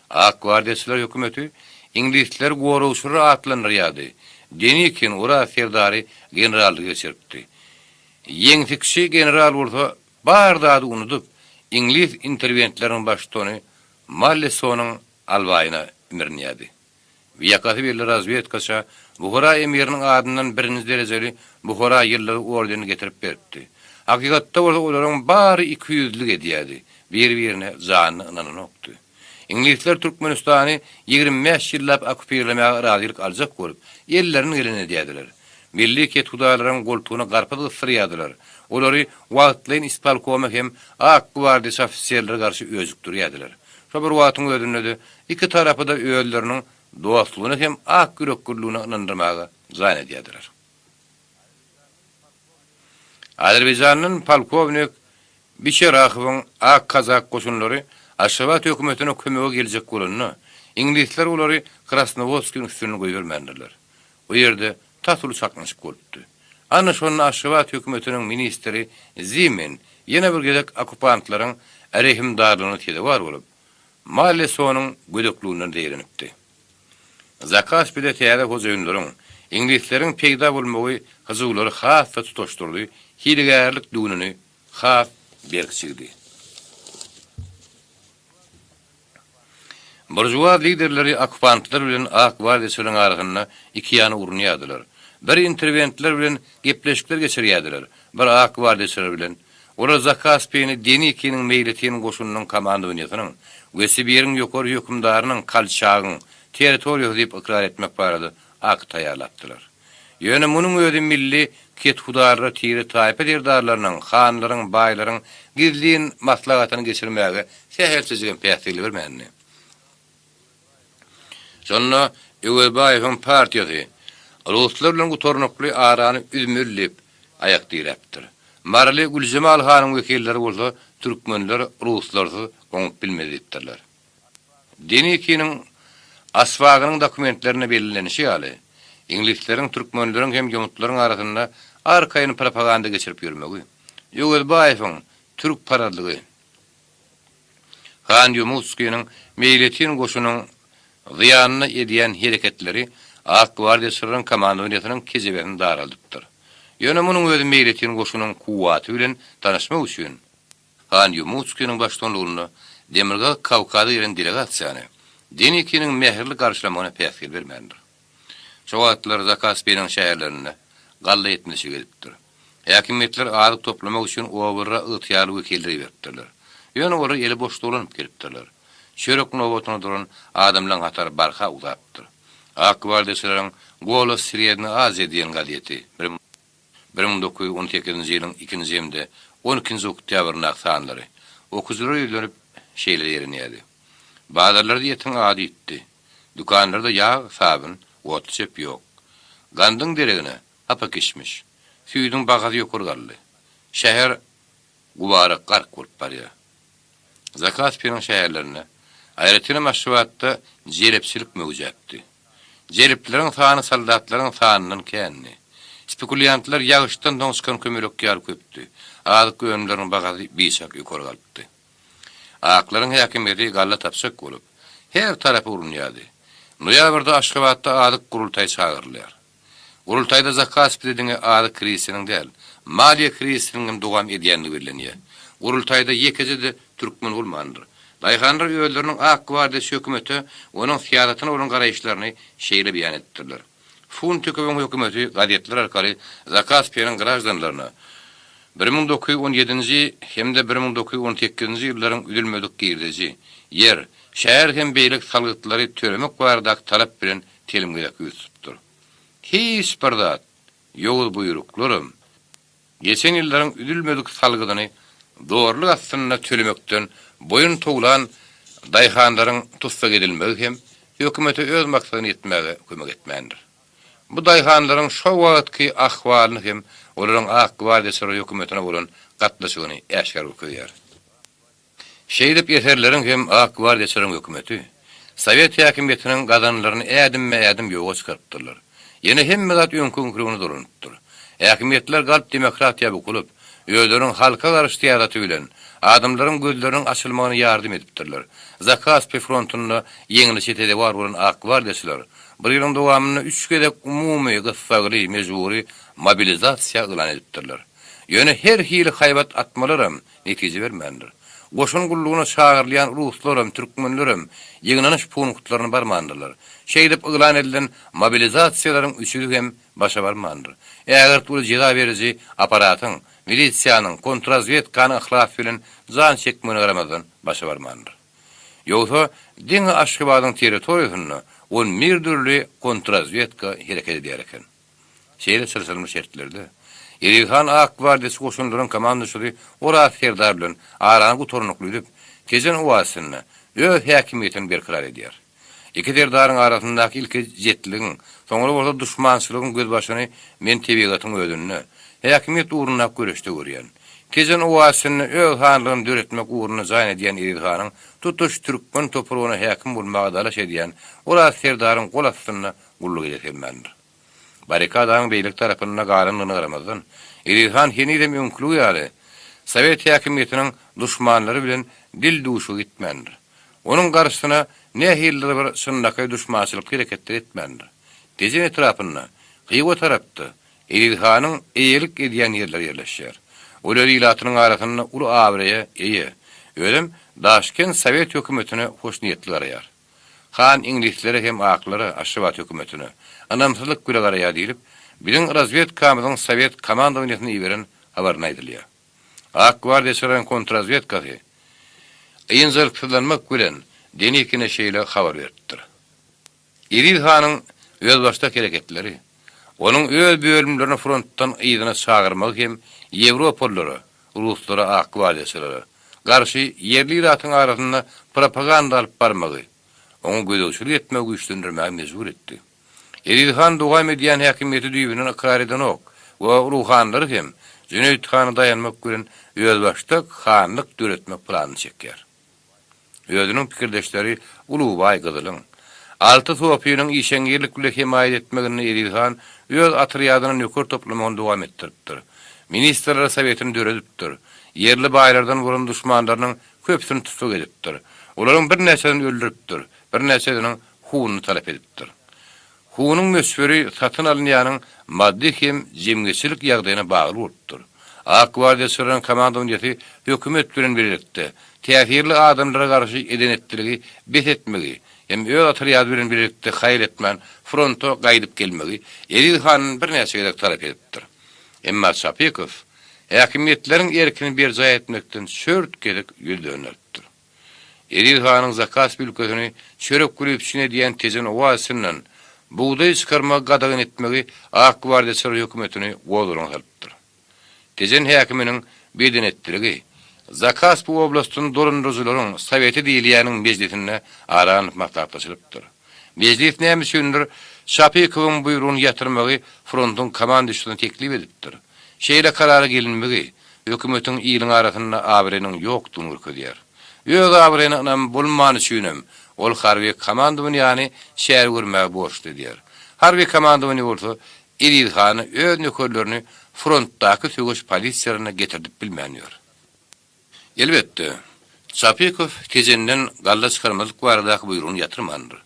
Ak gwardiýaçylar hökümeti İngilizler goruşury atlanýardy. Denikin ora serdary general geçiripdi. Ýeňfikşi general bolsa bardady unutup İngiliz interventleriň başçyny Mallesonyň albaýyna ümürnýärdi. Ýakasy bir razvedkaça Buhara emiriniň adyndan birinji derejeli Buhara ýyllary ordenini getirip berdi. Hakykatda olaryň bary 200'lik edýärdi. Bir-birine zanyny ynanokdy. İngilizler Türkmenistany 25 ýyllap okupýerlemäge razylyk aljak bolup, ýerlerini eline edýärdiler. Milli ket hudalaryň goltugyna garpy gysdyrýardylar. Olary wagtlyň ispalkomy hem ak gwardiýa ofisiýerleri garşy özükdirýärdiler. Şo bir wagtyň özünde de iki tarapy da öýelleriniň dostlugyny hem ak yürekgürlüğüne ynandyrmaga zan edýärdiler. Azerbaýjanyň polkovnik Bişerahowyň ak kazak goşunlary Aşgabat hökümetine kömege geljek bolanyny, İngilizler olary Krasnovodskiň üstüne goýbermendiler. Bu ýerde tasyl çaknaşyk bolupdy. Ana şonu Aşgabat hökümetiniň ministri Zimin ýene bir gezek okupantlaryň erehimdarlygyny tedi bar bolup, Mallesonyň gödekliginden deýrenipdi. Zakaspiýde täze hojaýynlaryň İngilizleriň peýda bolmagy hyzywlary hasda tutaşdyrdy, hilegärlik dününi has berkçigdi. Burjuwa liderleri okupantlar bilen ak gwardiýaçylaryň arasyna iki ýany urunýardylar. Bir interventler bilen gepleşikler geçirýärdiler. Bir ak gwardiýaçylar bilen olar Zakaspiýany Denikiniň meýletiniň goşunynyň komandowynyň Wesibiriň ýokary hökümdarynyň kalçagyň territoriýa diýip ikrar etmek barady ak taýýarlapdylar. Ýöne munyň özi milli ket hudarlar tiri taýpa derdarlarynyň, hanlaryň, baýlaryň gizliň maslagatyny geçirmäge sähelçijigen päsili bermänni. Şonda Öwelbaýewiň partiýasy Ruslar bilen gutornukly arany üzmüllip aýak diýipdir. Marly Güljemal hanyň wekilleri bolsa türkmenler Ruslarsy oňup bilmedipdirler. Denikiniň aswagynyň dokumentlerini bellenişi ýaly İngilizleriň türkmenleriň hem ýomutlaryň arasynda arkaýyny propaganda geçirip ýürmegi. Öwelbaýewiň türk paradlygy Han Ýumutskiň meýletin goşunyň ziyanyny edýän hereketleri Ak Gwardiýasynyň komandantynyň kezeberini daraldypdyr. Ýöne munyň özü meýletiniň goşunyň kuwaty bilen tanışmak üçin Han Yumutskiň başçylygyna Demirga Kawkaz ýeren delegasiýany Denikiniň mehirli garşylamagyna päsgir bermendir. Şowatlar Zakaspiyanyň şäherlerine galla etmesi gelipdir. Häkimetler alyk toplamak üçin owurra ýytyýar wekilleri beripdirler. Ýöne olar eli boş dolanyp gelipdirler. Şerek nowatyna duran adamlaryň hatar barha uzapdyr. Ak Gwardiýasynyň Golos Siriýadyny az edýän gadyeti 1918-nji ýylyň 2-nji ýemde 12-nji oktýabryň sanlary okuzlara ýölenip şeýle ýerinýärdi. Bazarlarda ýetiň ady itdi. Dukanlarda ýağ, sabun, ot çep ýok. Gandyň deregine apa kişmiş. Süýdüň bagazy ýokurgaldy. Şäher gubara gark bolup barýar. Zakaspiyanyň şäherlerine aýratyn maşruatda jelepçilik mewjuddy. Jelipleriň sany soldatlaryň sanynyň känni. Spekuliantlar ýağışdan doňskan kömelek ýar köpdi. Adyk öňleriň bagazy biçak ýokurgaldy. Aklaryň häkimeti galla tapşyk bolup, her tarapy urunýardy. Noýabrda Aşgabatda adyk gurultaý çagyrylýar. Gurultaýda Zakaspiyanyň ady krisiniň däl, maliýe krisiniň dogam edýänligi bilinýär. Gurultaýda ýekejede türkmen bolmandyr. Daýhanlar öýleriniň Ak Gwardiýasy hökümeti onuň siýasatyny olan garaýşlaryny şeýle beýan etdirler. Fun töküben hökümeti gazetler arkaly Zakaspiyanyň grajdanlaryna 1917-nji hemde 1918-nji ýyllaryň üdülmedik girdiji yer, şäher hem beýlik salgytlary töremek bardak talap bilen telimgede ýüzüpdir. Hiç bardat, ýol buýruklarym, geçen ýyllaryň üdülmedik salgydyny doğruluk aslında tölemekden boyun toğulan dayhanların tutsak edilmeli hem hükümeti öz maksadını etmeye kömek etmendir. Bu dayhanların şu vaatki ahvalını hem onların Ak Gwardiýasy hükümetine olan katlaşığını eşkar okuyar. Şeýdip yeterlerin hem Ak Gwardiýasy hükümeti Sovet häkimetiniň gazanlaryny ädim ýoga çykartdylar. Ýene hemme zat öňküňkürüni durunupdyr. Häkimetler galp demokratiýa bukulup öýlerin halka garşy tiýaraty bilen adamlaryň gözleriniň açylmagyna ýardym edipdirler. Zakaspi frontunda ýeňilişe tede bar bolan Ak Gwardiýasylar bir ýylyň dowamyny 3 gedek umumy gysagly mejburi mobilizasiýa elan edipdirler. Ýöne her hili haýbat atmalarym netije bermendir. Goşun gullugyna çagyrlayan ruslaram, türkmenlerim ýygnanyş punktlaryny barmandylar. Şeýdip elan edilen mobilizasiýalaryň üçüňi hem başa barmandyr. Eger bu jeda berici aparatyň, milisiýanyň, kontrazvedkanyň ahlaf bilen zan çekmeni garamadan başa barmandyr. Ýogsa diňe Aşgabatyň territoriýasyny on mirdürli kontrazvedka hereket edýär eken. Şeýle sırsalmy şertlerde Erihan Ak Gwardiýasy goşunlaryň komandaşy Oraz Serdar bilen arany gutornukly edip, kejen owasyny öz häkimetini berkirar edýär. Iki derdaryň arasyndaky ilki jetligiň, soňra bolsa düşmançylygyň gözbaşyny men tebigatyň ödünni, häkimet uğruna göreşde görýän. Kejen owasyny öz hanlygyny döretmek uğruna zaýan edýän Erihanyň tutuş türkmen topragyna häkim bolmagy dalaş edýän Oraz Serdaryň gol astyna gulluk edýändir. Barikadaň beýlik tarapyna galanlygyny garamazdan Erihan henide mümkün ýaly Sovet häkimetiniň düşmanlary bilen dil duşu gitmendir. Onuň garşysyna nähildir bir şundakay düşmançylyk hereketler etmendir. Tejen etrapyna gyýwa tarapda Erihanyň eýelik edýän ýerler ýerleşýär. Olar ilatynyň arasyna ulu abreye eýe. Ölüm Daşkent Sovet hökümetine hoş niýetli garaýar. Han ingilisleri hem aklary Aşgabat hökümetine anamsızlyk güle garaýar diýip, bilen razvedkamyň Sovet komandantyny ýiberen habaryny aýdylýar. Ak Gwardiýasyň kontrazvedkasy ýyňzylyklanmak bilen Denikine şeýle habar beripdir. Erihanyň öz başda hereketleri, onuň öz bölümlerini frontdan ýygyna çagyrmak hem Ýewropallara, Ruslara, Ak Gwardiýasylara garşy ýerli iratyň arasyna propaganda alyp barmagy, onu gödöçülik etmek güýçlendirmäge mejbur etdi. Erihan dogam edýän häkimeti düýbünden ikrar eden ok we ruhanlary hem Cüneyt Hany dayanmak bilen öz başda hanlyk döretmek planyny çekýär. Özüniň pikirdeşleri Ulubay gyzylyň Altı Sofiýanyň işeňgirlik bilen himaýet etmegini Erihan öz atryadyny nöker toplamagyny dowam etdiripdir. Ministrler Sowetini döredipdir. Yerli baýlardan bolan düşmanlarynyň köpsini tutsak edipdir. Olaryň bir näçesini öldüripdir, bir näçesiniň hununy talap edipdir. Hunun mösberi satın alınýanyň maddi hem jemgyçilik ýagdaýyna bagly bolupdyr. Ak Gwardiýasynyň komandanty hökümet bilen birlikde täsirli adamlara garşy edenetdirigi bet etmegi hem öz atyryad bilen birlikde haýyl etmän fronto gaýdyp gelmegi Elilhanyň bir näçe gerek talap edipdir. Emma Şapikow häkimetleriň erkini bir jaý etmekden şört gerek ýüldönüpdir. Elilhanyň zakas bülkesini çörek gülüpçine diýen tezen owasynyň buğday çıkarma gadagyn etmegi Ak Gwardiýasy hökümetini golduran alypdyr. Tezen häkiminiň bedenetdirigi zakas bu oblastyň dorunruzularyň soweti diýilýäniň meclisine aranyp maktaplaşylypdyr. Meclis näme üçindir? Şapikowyň buýrugyny ýatyrmagy frontyň komandasynyna teklip edipdir. Şeýle karara gelinmegi hökümetiň ýylyň arasynda abreniň ýokdugyny görkezýär. Öz abreniň bolmany üçin ol harby komandawyny ýani şäher görmäge borçly diýer. Harby komandawyny bolsa Elilhany öz nökerlerini frontdaky sögüş polisiýaryna getirdip bilmänýär. Elbetde, Şapikow tezenden galla çıkarmalyk baradaky buýrugyny ýatyrmandyr.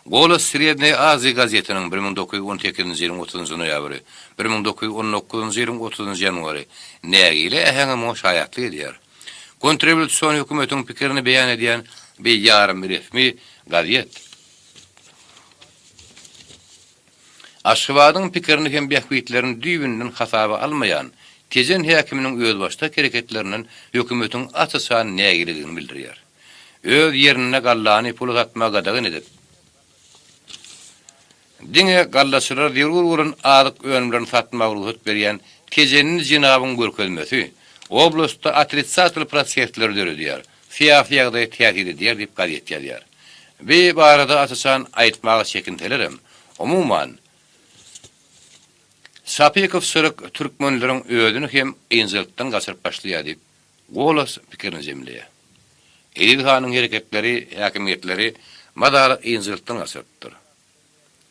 Gola Srednaya Aziya gazetiniň 1918-nji ýylyň 30-njy noýabry, 1919-njy ýylyň 30-njy ýanwary nägile ähäňe moş haýatly edýär. Kontrrewolýusiýon hökümetiň pikirini beýan edýän bir ýarym resmi gazet. Aşgabatyň pikirini hem bähwitlerini düýbünden hasaba almaýan tezen häkiminiň öz başda hereketlerinden hökümetiň asasan nägiligini bildirýär. Öz ýerine gallany pul gatmaga gadagyn edip diňe gallaçylar ýurgurun adyk önümlerini satmagy ruhsat berýän tezenin jinabyň görkezmesi oblastda otritsatly prosesler döredýär. Fiýafi ýagdaý täsir edýär diýip gazet ýazýar. Bu barada asasan aýtmagy çekintelerim. Umuman Şapikow sırık türkmenleriň özüni hem ýyňjylykdan gaçyryp başlaýar diýip golas pikirini jemleýär. Elilhanyň hereketleri, häkimetleri madary ýyňjylykdan gaçyrypdyr.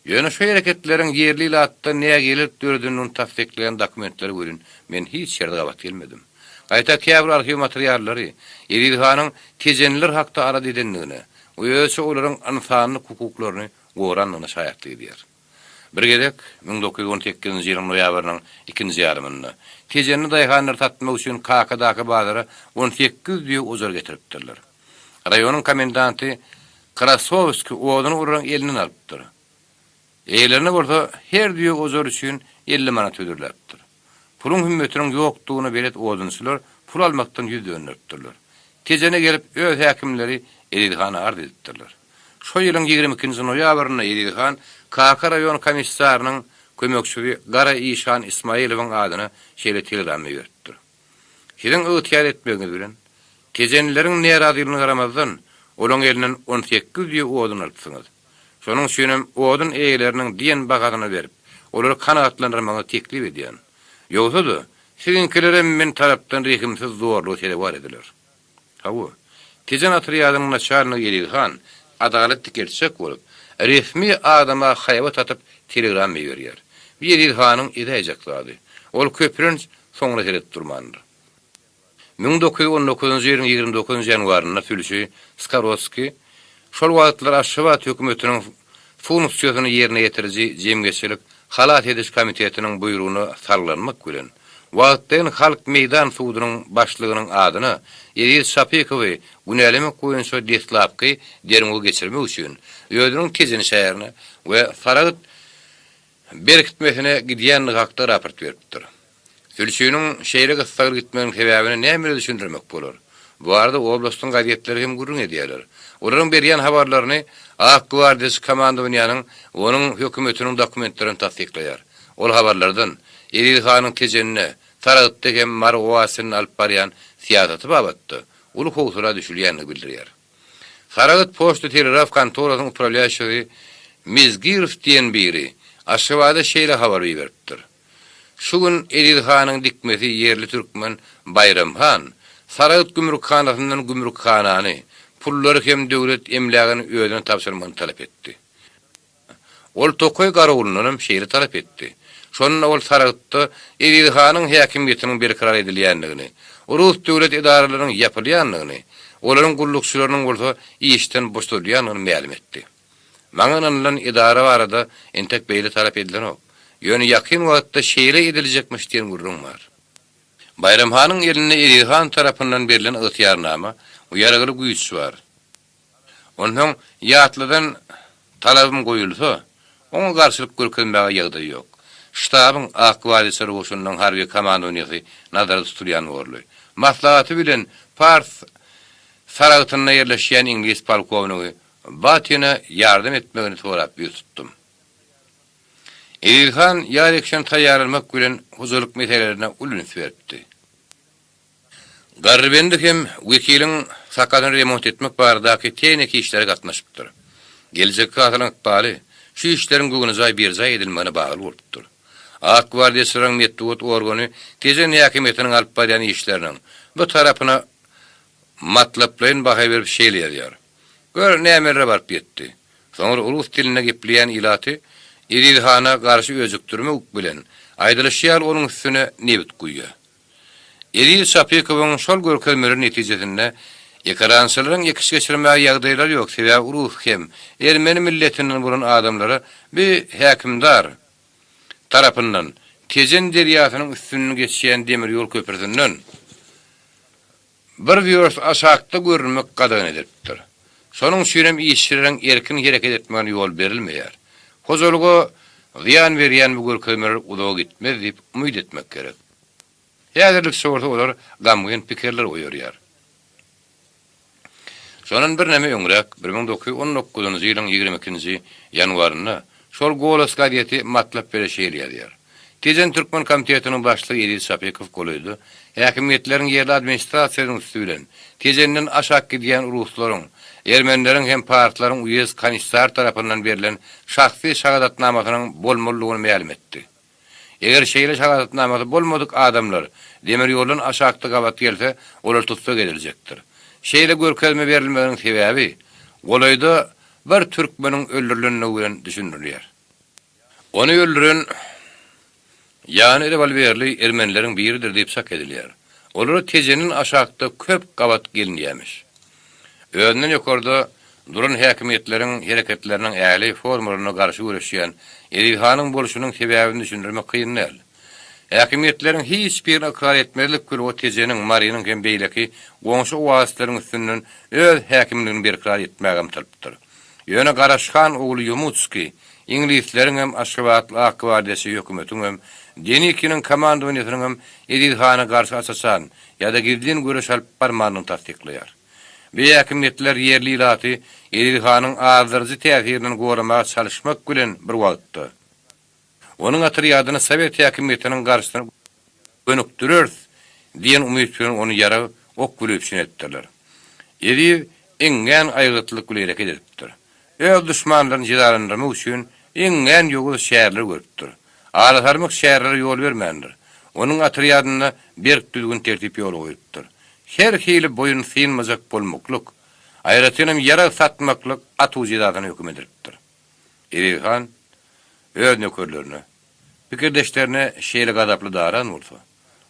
Ýöne şu hereketleriň ýerli latda näme gelip dördünün tasdikleýän dokumentleri görün. Men hiç ýerde gabat gelmedim. Gaýta käbir arxiw materiallary Elilhanyň tezenler hakda arad edenligini, öýse olaryň insanyň hukuklaryny goranyny şaýatly edýär. Bir gerek 1918-nji ýylyň noýabrynyň 2-nji ýarymynda tezenni daýhanlar tatmak üçin KKDaky bazara 18 diýe ozar getiripdirler. Raýonyň komendanty Krasovski oduny uran elini alypdyr. Eýlerini bolsa her diýe ozar üçin 50 manat ödürläpdir. Pulun hümmetiniň ýokdugyny belet odunçylar pul almakdan ýüz dönüripdirler. Tezene gelip öz häkimleri Elilhany ard edipdirler. Şo ýylyň 22-nji noýabryna Elilhan KK raýon komissarynyň kömekçisi Gara Işan Ismailowyň adyna şeýle telegram ýörtdir. Şeýleň öýtýär etmegi bilen tezenleriň näradylygyny garamazdan olaň elinden 18 diýe odun alypsyňyz. Şonuň üçin odun eýleriniň diýen bagadyny berip, olary kanagatlandyrmagy teklip edýän. Ýogsa-da sizinkilere men tarapdan rehimsiz zorluk tele var ediler. Hawu, tezen atryadynyň naçarlygy Elilhan adalet dikerçek bolup, resmi adama haýbat atyp telegram berýär. Elilhanyň edäjekleri. Ol köprün soňra gelet durmandyr. 1919-njy ýylyň 29-njy ýanwaryna Fülşi Skarovski şol wagtlar Aşgabat hökümetiniň funksiýasyny ýerine ýetiriji jemgyçilik halat ediş komitetiniň buýrugyny sarlanmak bilen wagtdan halk meýdan suwudynyň başlygynyň adyny Elil Şapikowy güneleme goýunça deslapky derňe geçirmek üçin ýödüniň tezini şäherine we Faragat berkitmesine gidýän hakda raport beripdir. Fülşiniň şeýre gysgalyk gitmeginiň sebäbini näme düşündirmek bolar? Bu arada oblastyň gazetleri hem gurrun edýärler. Olaryň berýän habarlaryny Ak Gwardiýasy komandawynyň onuň hökümetiniň dokumentlerini tasdikleýär. Ol habarlardan Elilhanyň tezenine Faragatda hem marwasyny alyp barýan siýasaty babatda uly howsura düşülýänini bildirýär. Faragat poçta telegraf kontorasynyň upravляющий Mezgirov diýen biri Aşgabada şeýle habar beripdir. Şu gün Elilhanyň dikmesi ýerli türkmen Bayramhan Faragat gümrükkhanasyndan gümrükhanany pullary hem döwlet emlägini özüne tapşyrmagyny talap etdi. Ol Tokoy garawulundan şeýle talap etdi. Şonda ol Faragatda Elilhanyň häkimetiniň berkarar edilýänligini, Rus döwlet idaralarynyň ýapylýanlygyny, olaryň gullukçylarynyň bolsa işden boşdurýanyny ma'lum etdi. Maňa idara barada entek beýle talap edilen ok. Ýöne ýakyn wagtda şeýle ediljekmiş diýen gurrun bar. Bayramhanyň eline Edilhan tarapyndan berilen ygtyýarnama, uyargyly güýç bar. Onuň ýatlydan talabym goýulsa, oňa garşylyk görkezmäge ýagdaý ýok. Ştabyň Akbari Sarwuşunyň harby komandowniýasy nazarda tutulýan boldy. Maslahaty bilen Pars Saragytyna ýerleşýän İnglis polkownigy Batyna ýardym etmegini sorap ýetdim. Edilhan ýa-da taýýarlanmak bilen huzurluk meselelerine ulun berdi. Garrybendik hem wekiliň sakatyny remont etmek baradaky teňeki işlere gatnaşypdyr. Gelecek gatylyň ykbaly şu işleriň göňüzä birja edilmegine bagly bolupdyr. Ak Gwardiýasynyň metduat organy tezen häkimetiniň alyp barýan işleriniň bu tarapyna matlaplaryň baha berip şeýleýär. Gör nämerler barp ýetdi. Soňra ulus diline gepleýän ilaty Edilhana garşy özüktürmek bilen aýdylşýar onuň üstüne nebit guýýar. Edil Sapyekowyň şol görkezmeleri netijesinde ekrançylaryň ýekis geçirmäge ýagdaýlar ýok. Sebäbi ulus hem Ermeni milletiniň bulan adamlary bir häkimdar tarapyndan tezen derýasynyň üstünden geçýän demir ýol köprüsünden bir ýörs aşakda görünmek gadagyn edipdir. Sonuň şeýrem işçilerin erkin hereket etmegine ýol berilmeýär. Hozurluğa ziyan berýän bu görkezmeler uzağa gitmez diýip umyt etmek gerek. Häzirlik sorsa olar gamgyn pikirler oýarýar. Şonuň bir näme öňrek 1919-njy ýylyň 22-nji ýanwaryna şol Golos gaýety matlap bereşýär. Tezen Türkmen komitetiniň başlygy Edil Sapyekow golydy. Häkimetleriň ýerli administrasiýasynyň üstünden tezenden aşak gidýän ruslaryň Ermenileriň hem partiýalaryň üýes kanissar tarapyndan berilen şahsy şahadatnamasynyň bolmalygyny ma'lum etdi. Eger şeýle şahadatnamasy bolmadyk adamlar demir ýolun aşakda gabat gelse, olar tutsa gediljekdir. Şeýle görkezme berilmeginiň sebäbi golayda bir türkmeniň öldürilenine bilen düşünülýär. Onu öldüren ýani revolverli ermenileriň biridir diýip sak edilýär. Olar tezenin aşakda köp gabat gelinýärmiş. Öňden ýokarda duran häkimetleriň hereketleriniň äli formalaryna garşy görüşýän Edilhanyň boluşynyň sebäbini düşündirmek kynyn äl. Häkimetleriň hiç bir akar etmezlik bir o tezeniň marynyň hem beýleki goňşy owaslaryň üstünden öz häkimligini berkrar etmäge umtylypdyr. Ýöne garaşgan ogly Yumutski İngilisleriň hem Aşgabatly Ak Gwardiýasy hökümetiň hem Denikiniň komandowniýasynyň hem Edilhana garşy asasan ýa-da girdin görüş alyp barmanyny tasdiklaýar. Bir häkimetler ýerli ilaty Edilhanyň azdyrjy täsirini goramaga çalışmak bilen bir wagtda. Onuň atryadyny Sowet häkimetiniň garşysyna önükdürür diýen umyt bilen onu ýara ok gülepşin etdiler. Edil eňen aýgytlyk bilen hareket edipdir. Öz düşmanlaryny jidalandyrmak üçin eňen ýoly şäherler görüpdir. Alatarmak şäherlere ýol bermändir. Onuň atryadynda bir düzgün tertip ýoly goýupdyr. Her hili boyun sığınmazak bolmaklyk, aýratynam ýara satmaklyk atuw jidatyny hökm edipdir. Edilhan öz nökerlerine, pikirdeşlerine şeýle gadaply daran bolsa,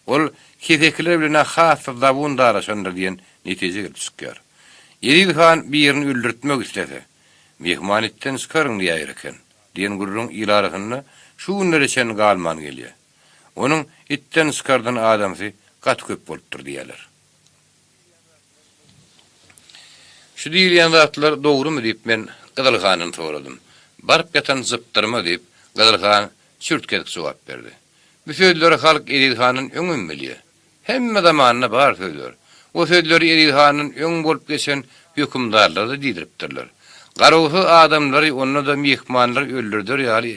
ol kesekler bilen has zabun daraşandyr diýen netije gelipdir. Edilhan bir ýerini öldürtmek istese, mehmanetden çıkarın diýär eken, diýen gurrun ilarasyny şu günler için galman gelýär. Onuň itten çıkardan adamsy gat köp bolupdyr diýerler. Şu diýilýän zatlar dogrymy diýip men Gydylhanyň soradym. Barp ýatan zyptyrma diýip Gydylhan çürtkedik jogap berdi. Bu sözleri halk Edilhanyň öňüň bilýär. Hemme zamanyna bar sözler. O sözleri Edilhanyň öň bolup geçen hökümdarlar da diýdiripdirler. Garawhy adamlary onu da mehmanlar öldürdir ýaly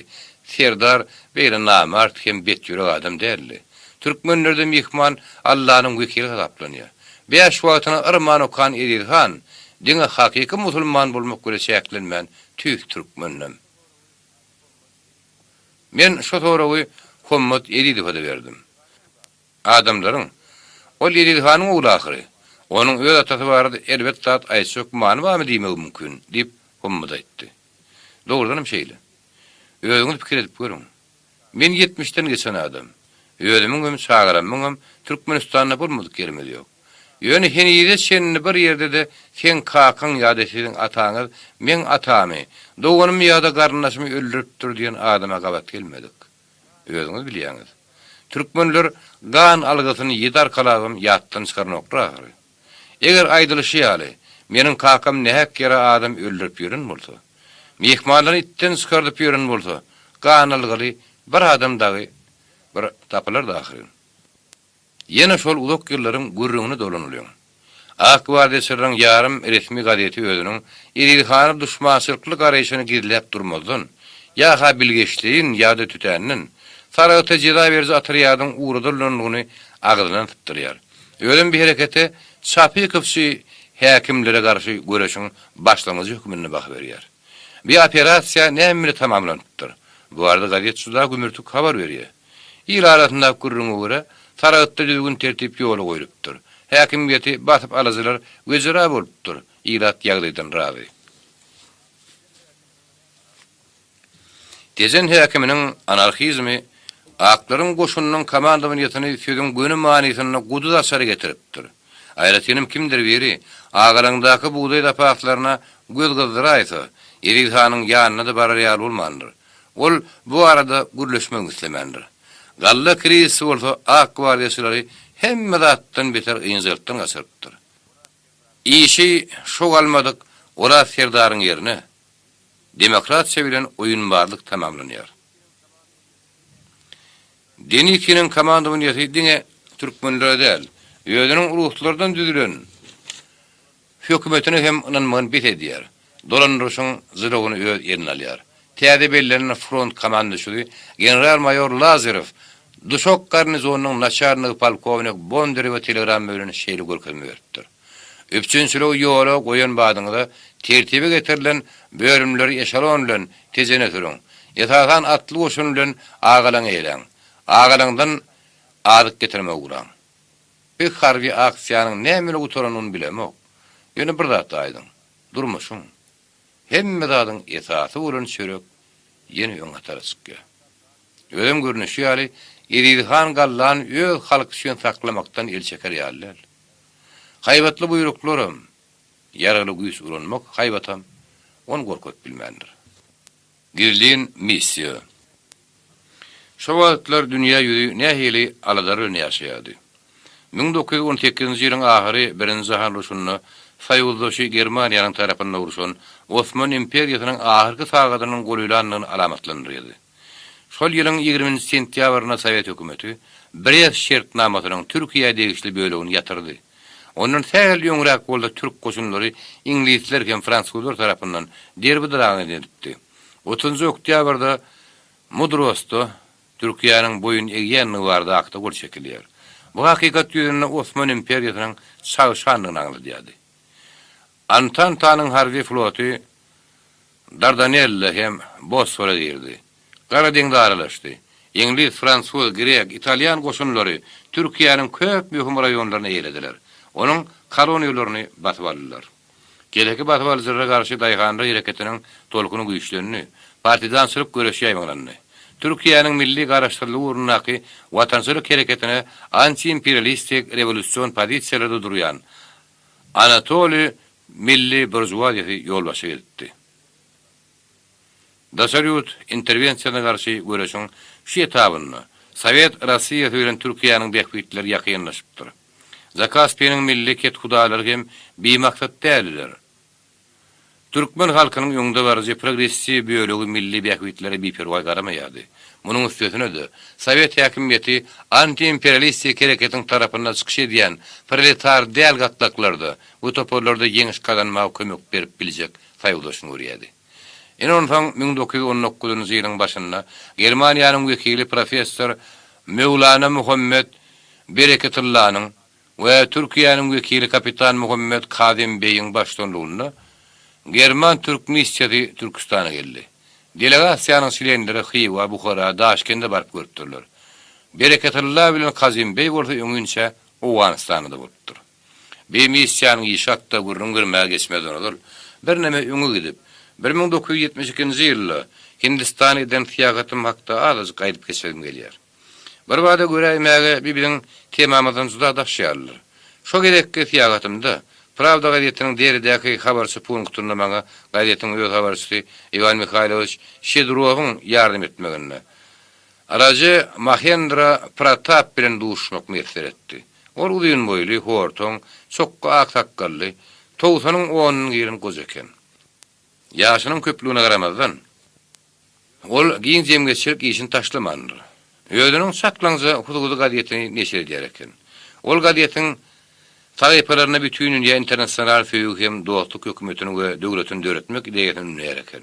Serdar beýle namart hem betýürek adam däldi. Türkmenlerde mehman Allahyň wekili hesaplanýar. Beş wagtyna ırman okan Edilhan diňe hakyky musulman bolmak göre şäklenmän tüýk türkmennem. Men şu sorawy Hommat Edilhow'a berdim. Adamlaryň ol Edilhanyň ulakyry. Onuň öz atasy bardy, elbet zat aýçyk manwamy diýmek mümkin diýip Hommat aýtdy. Dogrudanam şeýle. Özüňiz pikir edip görüň. Men 70'den geçen adam. Özümiň hem şagaramyň hem Türkmenistanda bolmadyk ýerimiz ýok. Yöni henide şenini bir yerde de sen kakan ýa-da siziň ataňyz, men atamy, doganym ýa-da garyndaşymy öldüripdir diýen adama gabat gelmedik. Özüňiz bilýäňiz. Türkmenler gan algysyny ýedar kalagym ýatdan çykarnokdyr. Eger aýdylşy ýaly, meniň kakam nähek ýere adam öldürip ýören bolsa, mehmanlary itten çykardyp ýören bolsa, gan algyly bir adam dagy bir tapylar da ahyryn. Yine şol uzak ýyllaryň gürrüňini dolanylýar. Akbardeşiriň ýarym resmi gazeti özüniň Erilhany duşmançylyk garaýşyny gizläp durmazdan, ýa-ha bilgeçliğin ýa-da tütäninin Saragta jeda berzi atyryýadyň uğradylanyny agdydan tutdurýar. Ölüm bir hereketi Şapykovçy häkimlere garşy göreşiň başlangyjy hükmüne baha berýär. Bir operasiýa näme tamamlandyr. Bu arada gazet şuda gümürtük habar berýär. İl arasynda gürrüňe görä Saragta düzgün tertip ýoly goýulypdyr. Häkimiyeti basyp alazylar gözüra bolupdyr. İlat ýagdaýdan razy. Tezen häkiminiň anarhizmi aklaryň goşunynyň komandamanýatyny sözüň gönü manysyna gudu asary getiripdir. Aýratynym kimdir biri, agalaryndaky buğday dapaklaryna göz gızdıraýsa, Erilhanyň ýanyna da barýar bolmandyr. Ol bu arada gürleşmek islemendir. Galla krizi bolsa akbardeşilary hemme zatdan beter ýyňjylykdan gaçyrypdyr. Işi şo almadyk, ola serdaryň ýerine demokratiýa bilen oýunbarlyk tamamlanýar. Denikinin komandamanýaty diňe türkmenlere däl, ýöňüň uruklardan düzülen hökümetine hem ynanmagan bet edýär. Dolandyryşyň zylygyny öz ýerine alýar. Täze bellerine front komandaşy general-mayor Lazarew Duşok garnizonunyň naçarnygy polkovnik Bondarew telegram bölüni şeýle görkezme beripdir. Üçüncülük ýola goýan badyňda tertibe getirilen bölümleri eşalon bilen tezene türüň. Ýetagan atly goşun bilen agalaň eýlen. Agalandan adyk getirmek ulan. Bir harbi aksiýanyň näme utaranyny bilemok. Ýöne bir zat aýdym. Durmuşum. Hemme zadyň esasy bolan çörek ýene ýoňa tarapy. Ölüm görnüşi ýaly Erilhan gallan öz halk üçin saklamaktan el çeker ýalylar. Haybatly buyruklarym, ýaraly güýs uranmak haybatam, on gorkut bilmendir. Girlin missiýa. Şo wagtlar dünýä ýüzi nähili aladarly ýaşaýardy. 1918-nji ýylyň ahyry birinji jahan uruşuny Soýuzdaşy Germaniýanyň tarapyndan uruşan Osman imperiýasynyň ahyrky sagadynyň golýlanlygyny alamatlandyrdy. Şol ýylyň 20 sentýabryna Sowet hökümeti Brest şertnamasynyň Türkiýe degişli bölegini ýatyrdy. Onun tägel ýöňrek bolda türk goşunlary inglizler hem fransuzlar tarapyndan derbidraň edildi. 30 oktýabrda Mudrosto Türkiýanyň boyun eýýänligi barada akta gol çekilýär. Bu hakykat ýüzünde Osman imperiýasynyň çağşanlygyny aňladýardy. Antantanyň harby floty Dardanelles hem Bosfora girdi. Gara deňde aralaşdy. İngiliz, fransuz, grek, italyan goşunlary Türkiýanyň köp möhüm raýonlaryna eýlediler. Onun koloniýalaryny batyp aldylar. Geleki batyp alyjylara garşy daýganda hereketiniň tolkuny güýçlerini, partidançylyk göreşi ýaýmagyny, Türkiýanyň milli garaşdyrlygy urunnaky watançylyk hereketine anti-imperialistik rewolýusiýon pozisiýalarynda durýan Anatoli milli burjuwaziýasy ýolbaşy etdi. Daşaryut interwensiýasyna garşy göreşiň şu etabyny Sowet Russiýa bilen Türkiýanyň bähbitleri ýakynlaşypdyr. Zakaspiýanyň milli ketgudalary hem bimaksat däldiler. Türkmen halkynyň ýoňda barjy progressiw bölegi milli bähbitleri biperwa garamaýardy. Munyň üstüne de Sowet häkimiýeti anti-imperialistik hereketiň tarapyndan çykyş edýän proletar däl gatlaklarda bu toporlarda ýeňiş kazanmagy kömek berip biljek saýuldaşyny görýärdi. Enonfaň 1919-njy ýylyň başynda Germaniýanyň wekili professor Mevlana Muhammed Bereketullah'nyň we Türkiýanyň wekili kapitan Muhammed Kazim Beýiň başçylygynda German Türk missiýasy Türkistana geldi. Delegasiýanyň şeýlenleri Xiwa, Bukhara, Daşkende barıp görüpdirler. Bereketullah bilen Kazim Bey bolsa öňünçe Owganistanda bolupdyr. Beý missiýanyň ýyşakda gürrüň geçmeden olur. Bir näme öňe gidip 1972-nji ýylda Hindistan identiýagatym hakda az gaýdyp geçelim gelýär. Bir wada göräýmäge birbiriň temamyzdan juda daşýarlar. Şo gerekli fiýagatymda Pravda gazetiniň deredäki habarçy punktuna maňa gazetiniň öz habarçysy Ivan Mikhailovich Shedrowyň ýardym etmegine. Aracı Mahendra Pratap bilen duşmak meser etdi. Ol uzun boyly, hortoň, çokka ak sakally, towsanyň 10 ýylyň göz eken. Ýaşynyň köplüğüne garamazdan ol giň jemgeçilik işini taşlamandyr. Özüniň saklaňjy hududy gazetini neşir edýär eken. Ol gazetiň taýpalaryna bütünün ýa internasional feýüm dostluk hökümetiniň we döwletiň döretmek ideýasini ünleýär eken.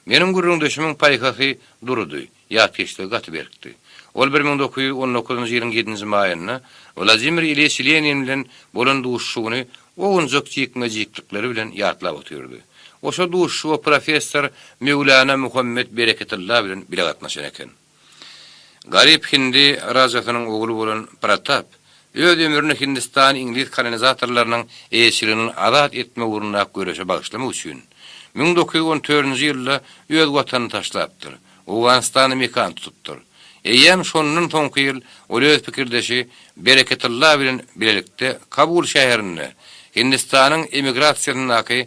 Meniň gurrundaşymyň paýkasy durdy, ýa-peşde gaty berkdi. Ol 1919-njy ýylyň 7-nji maýyna Vladimir Ilyich Lenin bilen bolan duşşugyny oňjak jekmejiklikleri bilen ýatlap otyrdy. Oşo duşşu professor Mevlana Muhammed Bereketullah bilen bile gatnaşan eken. Garip Hindi rajatynyň ogly bolan Pratap öz ömrüni Hindistan İngiliz kolonizatorlarynyň eşigini azat etme uğruna görüşe bagışlamak üçin 1914-nji ýylda öz watanyny taşlapdyr. Awganistany mekan tutupdyr. Eýem şonun soňky ýyl ol öz pikirdeşi Bereketullah bilen bilelikde Kabul şäherine Hindistanyň emigrasiýasyny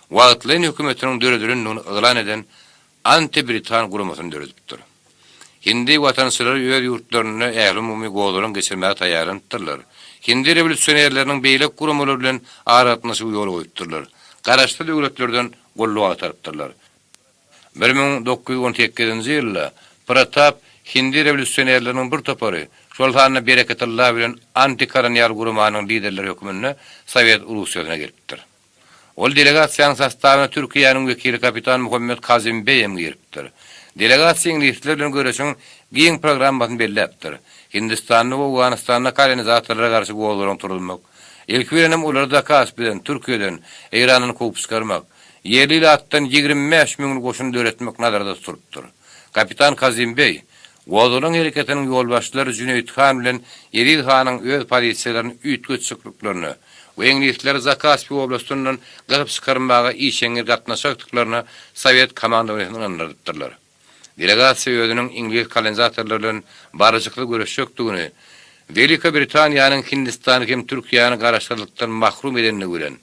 wagtly hökümetiniň döredürini ýylan eden anti-Britan guramasyny döredipdir. Hindi watançylary öz ýurtlaryna ähli umumy gowlaryň geçirmäge taýýardylar. Hindi rewolutsionerleriniň beýlek guramalary bilen aratnaşyk ýol goýupdyrlar. Garaşly döwletlerden golluğa tarapdylar. 1918-nji ýylda Pratap Hindi rewolutsionerleriniň bir topary şol hanyna Bereketullah bilen anti-kolonial guramanyň liderleri hökümine Sowet Russiýasyna gelipdir. Ol delegasiýanyň sastawyna Türkiýanyň wekili kapitan Muhammed Kazim Beyem giripdir. Delegasiýa ingilisler bilen görüşüň giň programmasyny belläpdir. Hindistanyň we Awganistanyň kolonizatorlara garşy gowlaryň turulmak, ilk bilenem olary Kasp bilen Türkiýeden Iranyny kopup çykarmak, ýerli atdan 25 000 goşun döretmek nazarda tutulupdyr. Kapitan Kazim Bey gowlaryň hereketiniň ýolbaşçylary Cüneyt Han bilen Eril Hanyň öz pozisiýalaryny üýtgeçikliklaryny we ingilisler Zakaspi oblastynyň galyp çykarmaga işeňir gatnaşykdyklaryny Sowet komandasynyň anladypdyrlar. Delegasiýa özüniň İngiliz kolonizatorlary bilen barjykly görüşýekdigini, Welika Britaniýanyň Hindistany hem Türkiýany garaşdyrlykdan mahrum edenini gören,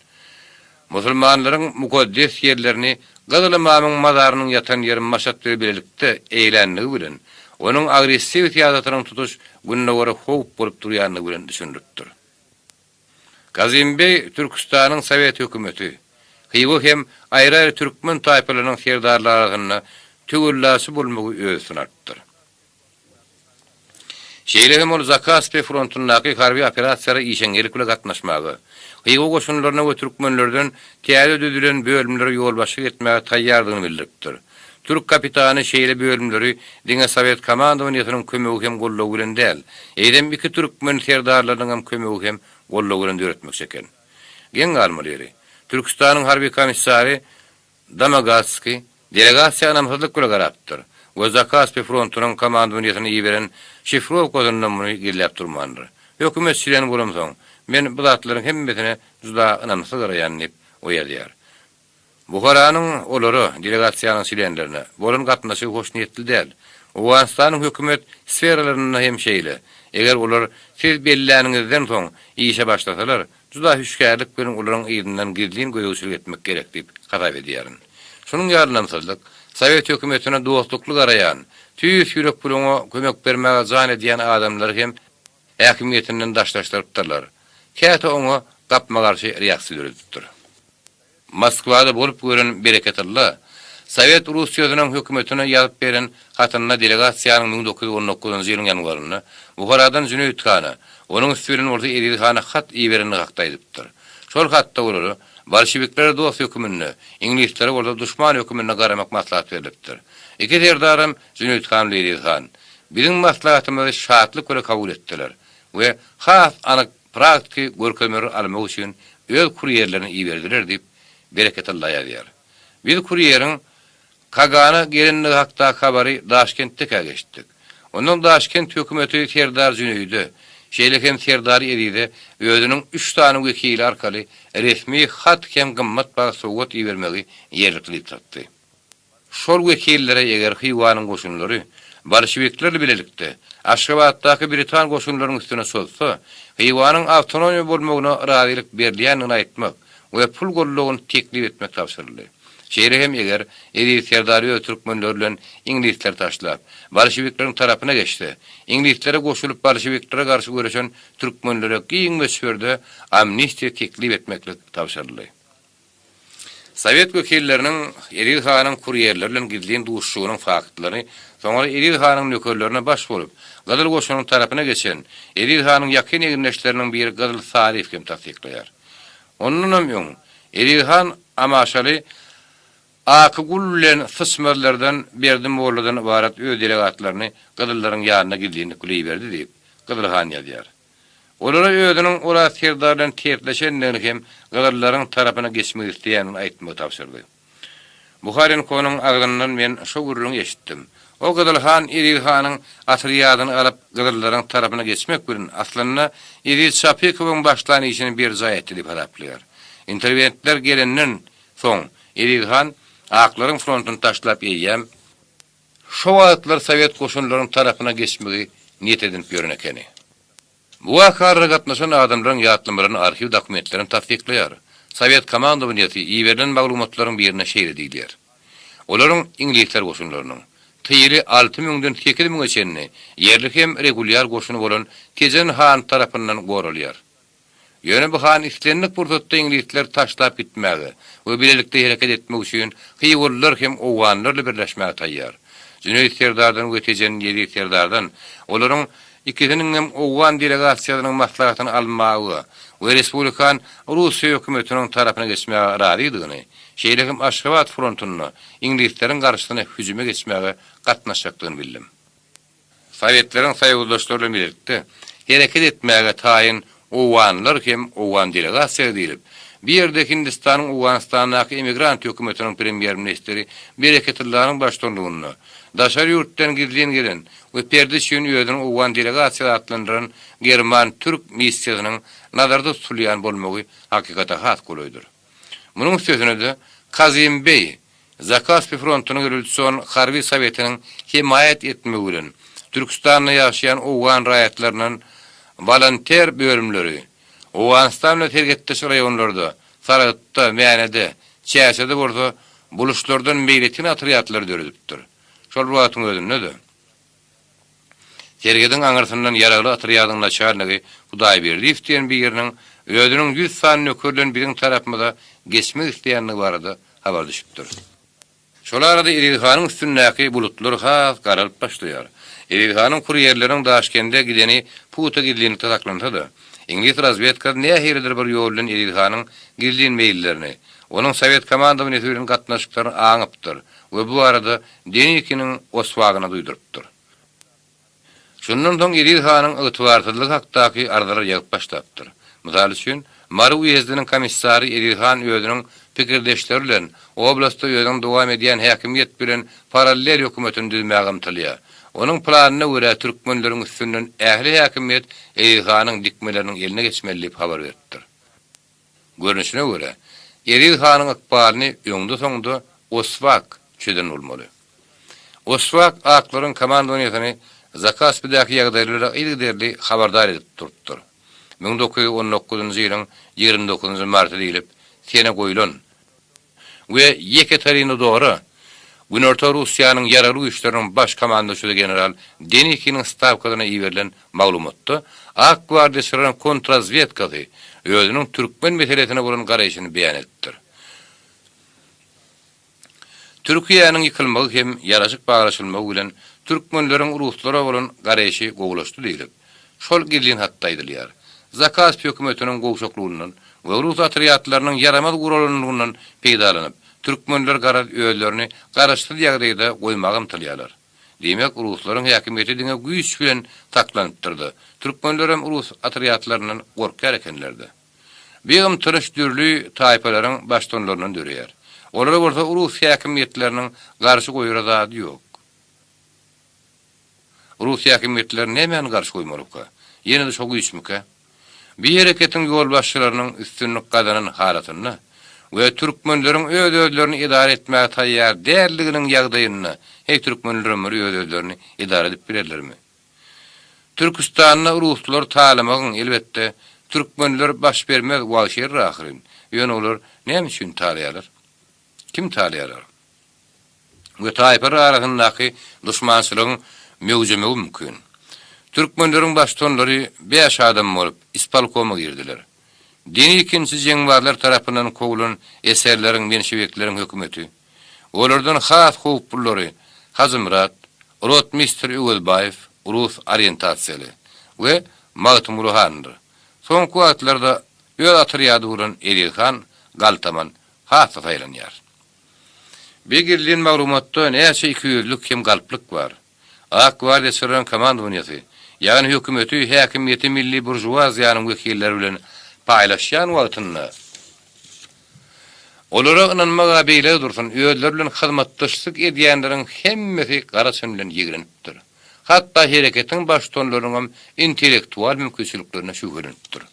musulmanlaryň mukaddes ýerlerini Gazalymamyň mazarynyň ýatan ýeri maşatly bilelikde eýlenligi bilen, onuň agressiw tiýadatynyň tutuş günne göre howp bolup durýanyny bilen düşündiripdir. Kazim Bey Türkistanyň Sowet hökümeti, Hyýwy hem aýry türkmen taýpalarynyň serdarlary arasynda tügülläsi bolmagy öz sunapdyr. Şeýle hem ol Zakaspi frontundaky harby operasiýalary işeňelik bilen gatnaşmagy, Hyýwy goşunlaryna we türkmenlerden täze düzülen bölümleri ýolbaşyk etmäge taýýardygyny bildiripdir. Türk kapitany şeýle bölümleri diňe Sowet komandasynyň kömegi hem gollawy bilen däl, eýdem iki türkmen serdarlarynyň hem kömegi hem gollawy bilen döretmek eken. Geň galmaly Türkistanyň harby komissary Damagatski delegasiýa namazlyk bilen garapdyr. We Zakaspi frontunyň komandasyny ýiberen şifrowka kodundan gellep durmandyr. Hökümet şiren bolamsoň, men bu zatlaryň hemmesine juda ynanysy garaýan diýip oýadýar. Buharanyň olary delegasiýanyň şirenlerine bolan gatnaşyk hoş niýetli däl. Awganistanyň hökümet sferalaryna hem şeýle. Eger olar siz belläniňizden soň işe başlasalar, juda hüşkärlik bilen olaryň ýygynyň girdiň göýüçlik etmek gerek diýip gaýap edýärin. Şunun ýardamçylyk Sowet hökümetine dostlukly garaýan, tüýüs ýürek bilen kömek bermäge jan edýän adamlar hem häkimiýetinden daşlaşdyrypdyrlar. Käte oňa gapma garşy reaksiýa edipdir. Moskwada bolup gören Bereketullah Sowet Russiýasynyň hökümetine ýazyp beren hatyna delegasiýanyň 1919-njy ýylyň ýanwaryna Buharadan Cüneyt Hana, onuň üstünden orta Eril Hana hat iýerini hakdaýdypdyr. Şol hatda olary Bolşevikler dost hökümine, ingilisler orada düşman hökümine garamak maslahat berilipdir. Iki derdarym Cüneyt Han we Eril Han biziň maslahatymyzy şatlyk bilen kabul etdiler we has anyk praktik görkemer almak üçin öz kurýerlerini iýerdiler diýip Bereketullah ýazýar. Biz kurýeriň Kagana gelenligi hakda habary Daşkentde geçdik. Onuň Daşkent hökümeti serdar Cüneyt'e şeýle hem serdar edýdi, özüniň 3 tane wekili arkaly resmi hat hem gymmat baha sowgat iýermegi ýerlikli tutdy. şol wekillere eger Hiwanyň goşunlary bolşewiklerle bilelikde Aşgabatdaky Britan goşunlarynyň üstüne solsa, Hiwanyň awtonomiýa bolmagyna razylyk berilýänini aýtmak we pul gollugyny teklip etmek tapşyryldy. Şeýle hem eger Eri Serdary türkmenler bilen ingilisler taşlap bolşewikleriň tarapyna geçdi. İngilislere goşulyp bolşewiklere garşy görüşen türkmenlere giň mesferde amnistiýa teklip etmeklik tapşyryldy. Sovet wekilleriniň Eri Hanyň kurýerler bilen gizlin duşşugynyň faktlary soňra Eri Hanyň nökerlerine baş bolup, Gadyl goşunyň tarapyna geçen Eri Hanyň ýakyn eginleşleriniň biri Gadyl Sarif kim tasdikleýär. Onunam ýoň Eri Han amaşaly Akgullen fısmerlerden berdim bollardan ibaret öz delegatlaryny Gadyllaryň ýanyna gidýäni kuleýberdi diýip Gadyl Han ýazýar. Olara özüniň ola serdardan tertleşenleri hem Gadyllaryň tarapyna geçmek isleýänini aýtmagy tapşyrdy. Buharyň konuň agdyndan men şo gurrun eşitdim. O Gadyl Han Eri Hanyň atyryýadyny alyp Gadyllaryň tarapyna geçmek bilen aslanna Eri Çapykowyň başlanyşyny bir zaýatdy diýip haraplaýar. Interwentler gelenden soň Eri Han aklaryň frontuny taşlap ýeýem. Şo wagtlar Sovet goşunlarynyň tarapyna geçmegi niýet edip görünekeni. Bu wakarda gatnaşan adamlaryň ýatlamaryny arxiw dokumentlerini tasdikleýär. Sovet komandowaňy iýerilen maglumatlaryň birine şeýle diýdiler. Olaryň ingilisler goşunlarynyň tyýry 6000-den 8000 geçenini yerlik hem regulýar goşuny bolan Tejen Han tarapyndan gorulýar. Ýöne bu han islenlik bursatda ingilisler taşlap gitmäge we bilelikde hereket etmek üçin Hiwullar hem owanlarla birleşmäge taýýar. Jüneýd Serdardan we Tejen Eri Serdardan olaryň ikisiniň hem owan delegasiýasynyň maslahatyny almagy we Respublikan Russiýa hökümetiniň tarapyna geçmäge razydygyny, şeýlekim Aşgabat frontuny ingilislerin garşysyna hüjüme geçmäge gatnaşjakdygyny bildim. Sowetleriň saýyşdaşlaryny birlikde hereket etmäge taýyn owanlar hem owan delegasiýa diýilip, bir ýerde Hindistanyň Owganistanyň emigrant hökümetiniň premier ministri Bereketullahyň başçylygyny, daşar ýurtdan gizlen gelen we perdişiň ýödüň owan delegasiýa atlandyran German Türk missiýasynyň nazarda tutulýan bolmagy hakykata has golaýdyr. Munyň sözüne de Kazim Bey, Zakaspi frontunyň Revolýusiýon harby sowetiniň himayet etmegi bilen Türkistanda ýaşaýan owan raýatlarynyň volonter bölümleri, Owganistanla tergetdeş raýonlarda, Saratda, Mäne'de, Çäşede bolsa buluşlardan meýletin atyryatlar döredipdir. Şol wagtyň özünde Tergeden aňyrsyndan ýaragly atyryýadyň naçarlygy Hudaýberdiýew diýen bir ýeriniň özüniň 100 san nökerden biriň tarapynda geçmek isleýänligi barada habar düşüpdir. Şol arada Eri Hanyň üstündäki bulutlar has garalyp başlaýar. Eri Hanyň kurýerleriň Daşkende gideni Puta gidilini taklanydy. İngiliz razvedka nähiridir bir ýol bilen Eri Hanyň gidilin meýillerini, onuň Sovet komandowaňynyň gatnaşyklaryny aňypdyr we bu arada Denikiniň oswagyna duýdurypdyr. Şundan soň Eri Hanyň ygtybarsyzlygy hakdaky ardalar ýagyp başlapdyr. Mysal üçin, Mary uyezdiniň komissary Eri Han özüniň pikirdeşleri bilen oblastda ýöňden dowam edýän häkimiýet bilen paralel hökümetini düzmäge ymtylýar. Onuň planyna görä türkmenleriň üstünden ähli häkimiýet Eri Hanyň dikmeleriniň eline geçmeli diýip habar berdiler. Görünüşine görä, Eri Hanyň ykbalyny öňde soňda Oswak çöden bolmaly. Oswak aklaryň komandowaňyny Zakaspydaky ýagdaýlara ilgili habardar edip durupdyr. 1919-njy ýylyň 29-njy marty diýilip sene goýulan we Yekaterina dogry Günorta Russiýanyň ýarary güýçleriniň baş komandaşy general Denikiniň stavkasyna iýerilen maglumatda Ak gwardiýasynyň kontrazvedkasy özüniň türkmen meselesine bolan garaýşyny beýan etdi. Türkiýanyň ýykylmagy hem ýaraşyk baglaşylmagy bilen türkmenleriň ruslara bolan garaýşy gowulaşdy diýilip, şol gizlin hatda aýdylýar. Zakasp hökümetiniň gowşaklygynyň we rus atyryatlarynyň yaramaz guralanynyň peýdalanyp, türkmenler garaz öýlerini garaşdy ýagdaýda goýmagy ymtylýarlar. Demek ruslaryň häkimiýeti diňe güýç bilen taklanypdyrdy. Türkmenler hem rus atyryatlarynyň gorkar ekenlerdi. Beýim tyrış dürli taýpalaryň başdanlarynyň döreýär. Olar bolsa rus häkimiýetleriniň garşy goýýar zady ýok. Rus häkimiýetleri nämen garşy goýmalyka? Ýene de şo güýçmüke? Bir hereketiň ýol başçylarynyň üstünlük gadanyn halatyny, we türkmenleriň öz-özlerini idare etmäge taýýar däldiginiň ýagdaýyny hey türkmenlerim öz-özlerini idare edip bererlermi? Türkistanyna ruslar talamagyň elbetde türkmenler baş bermez wagşer ahyryn. Ýöne olar näme üçin talaýarlar? Kim talaýarlar? We taýpar arasyndaky düşmançylygyň mewjumi mümkin. Türkmenleriň baştonlary 5 adam bolup ispalkoma girdiler. Dini ikinci jeňbarlar tarapyndan kogulan eserleriň menşevikleriň hökümeti. Olardan has howplullary Hazımrat, Rotmister Ugulbayew, Rus orientasiýaly we Magtumuruhandyr. Soňky wagtlarda ýöl atyryady bolan Elilhan Galtaman hasa taýlanýar. Begirlen maglumatda näçe ikiyüzlük hem galplyk bar. Ak Gwardiýasynyň komandowansy, ýagny hökümeti häkimiyeti milli burjuwaziýanyň wekilleri bilen paýlaşýan wagtynda olara ynanmaga beýle dursun, öýler bilen hyzmatdaşlyk edýänleriň hemmesi gara sönlen ýigrenipdir. Hatda hereketiň baştonlarynyň intellektual mümkinçiliklerine şügülenipdir.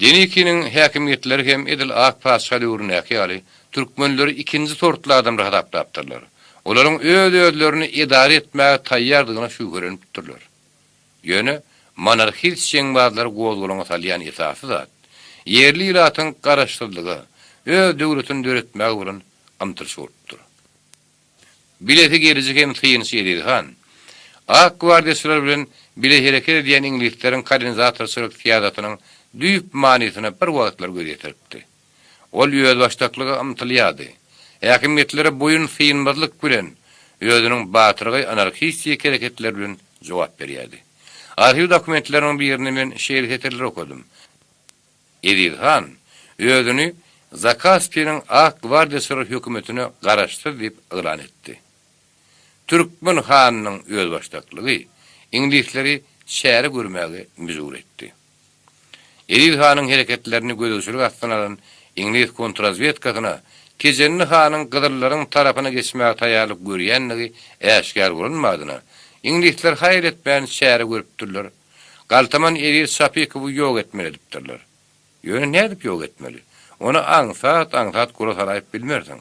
Denikiniň häkimiýetleri hem edil ak paşaly urunäki ýaly türkmenleri ikinji sortly adamlar adaptapdyrlar. Olaryň öz-özlerini idare etmäge taýýardygyna şügülenipdirler. Ýöne monarhist jeňbarlar gowulgyna salýan esasy zat. Yerli iratyň garaşdyrlygy öz döwletini döretmäge bolan amtyrşurtdur. Bileti gerizek hem tyýynsy Elilhan. Ak Gwardiýasylar bilen bile hereket edýän inglisleriň kolonizatorçylyk fiýadatynyň düýüp manysyna bir wagtlar göretiripdi. Ol ýöz başdaklygy amtylýady. Häkimiýetlere boyun syýynmazlyk bilen özüniň batyrgy anarkistik hereketler bilen jogap berýärdi. Arhiw dokumentleriň birini men şeýle heterler okudum. Elilhan özüni Zakaspiýanyň Ak Gwardiýasylar hökümetine garaşdy diýip elan etdi. Türkmen hanynyň öz başdaklygy ingilisleri şäher görmäge mezur etdi. Elilhanyň hereketlerini gözüçülük astyna alan İngiliz kontrazvedkasyna Kejenli hanyň gydyrlaryň tarapyna geçmäge taýýarlyk görýänligi äşkär bolanmadyna ingilisler haýr etmän şäher görüpdirler. Galtaman Elil Sapikowy ýok etmeli dipdirler. Ýöne nädip ýok etmeli? Onu aňsat gura saraýyp bilmersiň.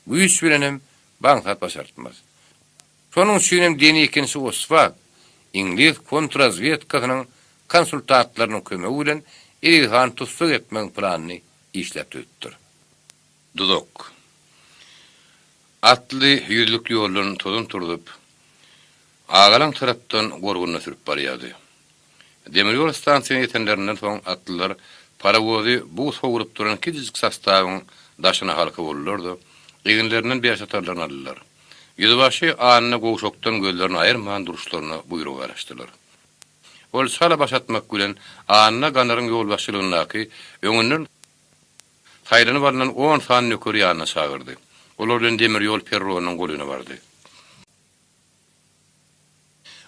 Bu iş bilenem baňsat başartmaz. Şonuň üçin hem dini ikinci oswak İngiliz kontrazvedkasynyň konsultantlarynyň kömegi bilen Elilhan tutsak etmek planyny işlepdiripdir. Dudok. Atly ýüzlük ýollaryny tozun turdup, agalan tarapdan gorgunna sürüp barýardy. Demir ýol stansiýasyna ýetenlerinden soň atlylar parawozy bu sogurup duran kiçik sastawyň daşyna halky bolurlardy. Eginlerinden bir satarlaryny aldylar. Ýüzbaşy anyna goşokdan gözlerini aýyrman duruşlaryny buyruk araşdylar. Ol sala başatmak bilen anyna ganaryň ýolbaşçylygyndaky öňünden taýlany barnan 10 san nökeri ýanyna çagyrdy. Olar bilen demir ýol perronyň golyna bardy.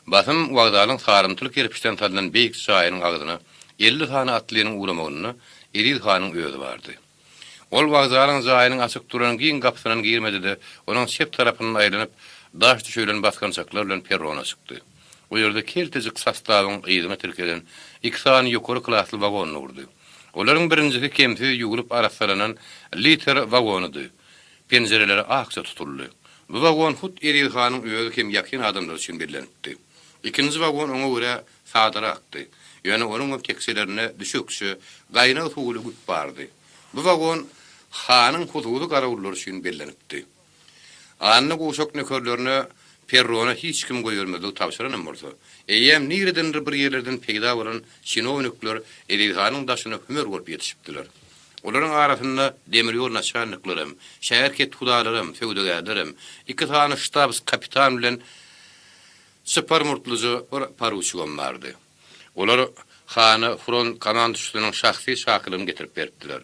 Basym wagdalyň sarymtylyk kerpiçden salynan beýik şaýyryň agzyna 50 sany atlynyň uramagyny Elilhanyň özü bardy. Ol wagdalyň jaýynyň açyk duran giň gapsynyň girmedi-de onuň şep tarapyny aýlanyp daş düşülen baskançaklar bilen perrona çykdy. O ýerde keltejik sastawyň ýygyna tirkelen 2 sany ýokary klasly wagon urdy. Olaryň birincisi kemsi ýugurup arasalanan liter wagonydy. Penjereleri akça tutuldy. Bu wagon hut Elilhanyň özü hem ýakyn adamlar üçin berilenipdi. İkinji wagon oňa görä sadarakdy. Ýöne onuň tekselerine düşükçü gaýna suwly güp bardy. Bu wagon hanyň hududy garawullar üçin berilenipdi. Anyny goşok nökerlerine perrona hiç kim goýurmady tapşyrynan bolsa. Eýem niredendir bir ýerlerden peýda bolan şinownikler Elilhanyň daşyna hümür bolup ýetişipdiler. Olaryň arasynda demir ýol naçarnyklarym, şäherket hudalarym, feodallarym, 2 tane ştab kapitan bilen Süpermurtlucu paruçygam bardy. Olar hany front komandosynyň şahsy şakylygyny getirip beripdiler.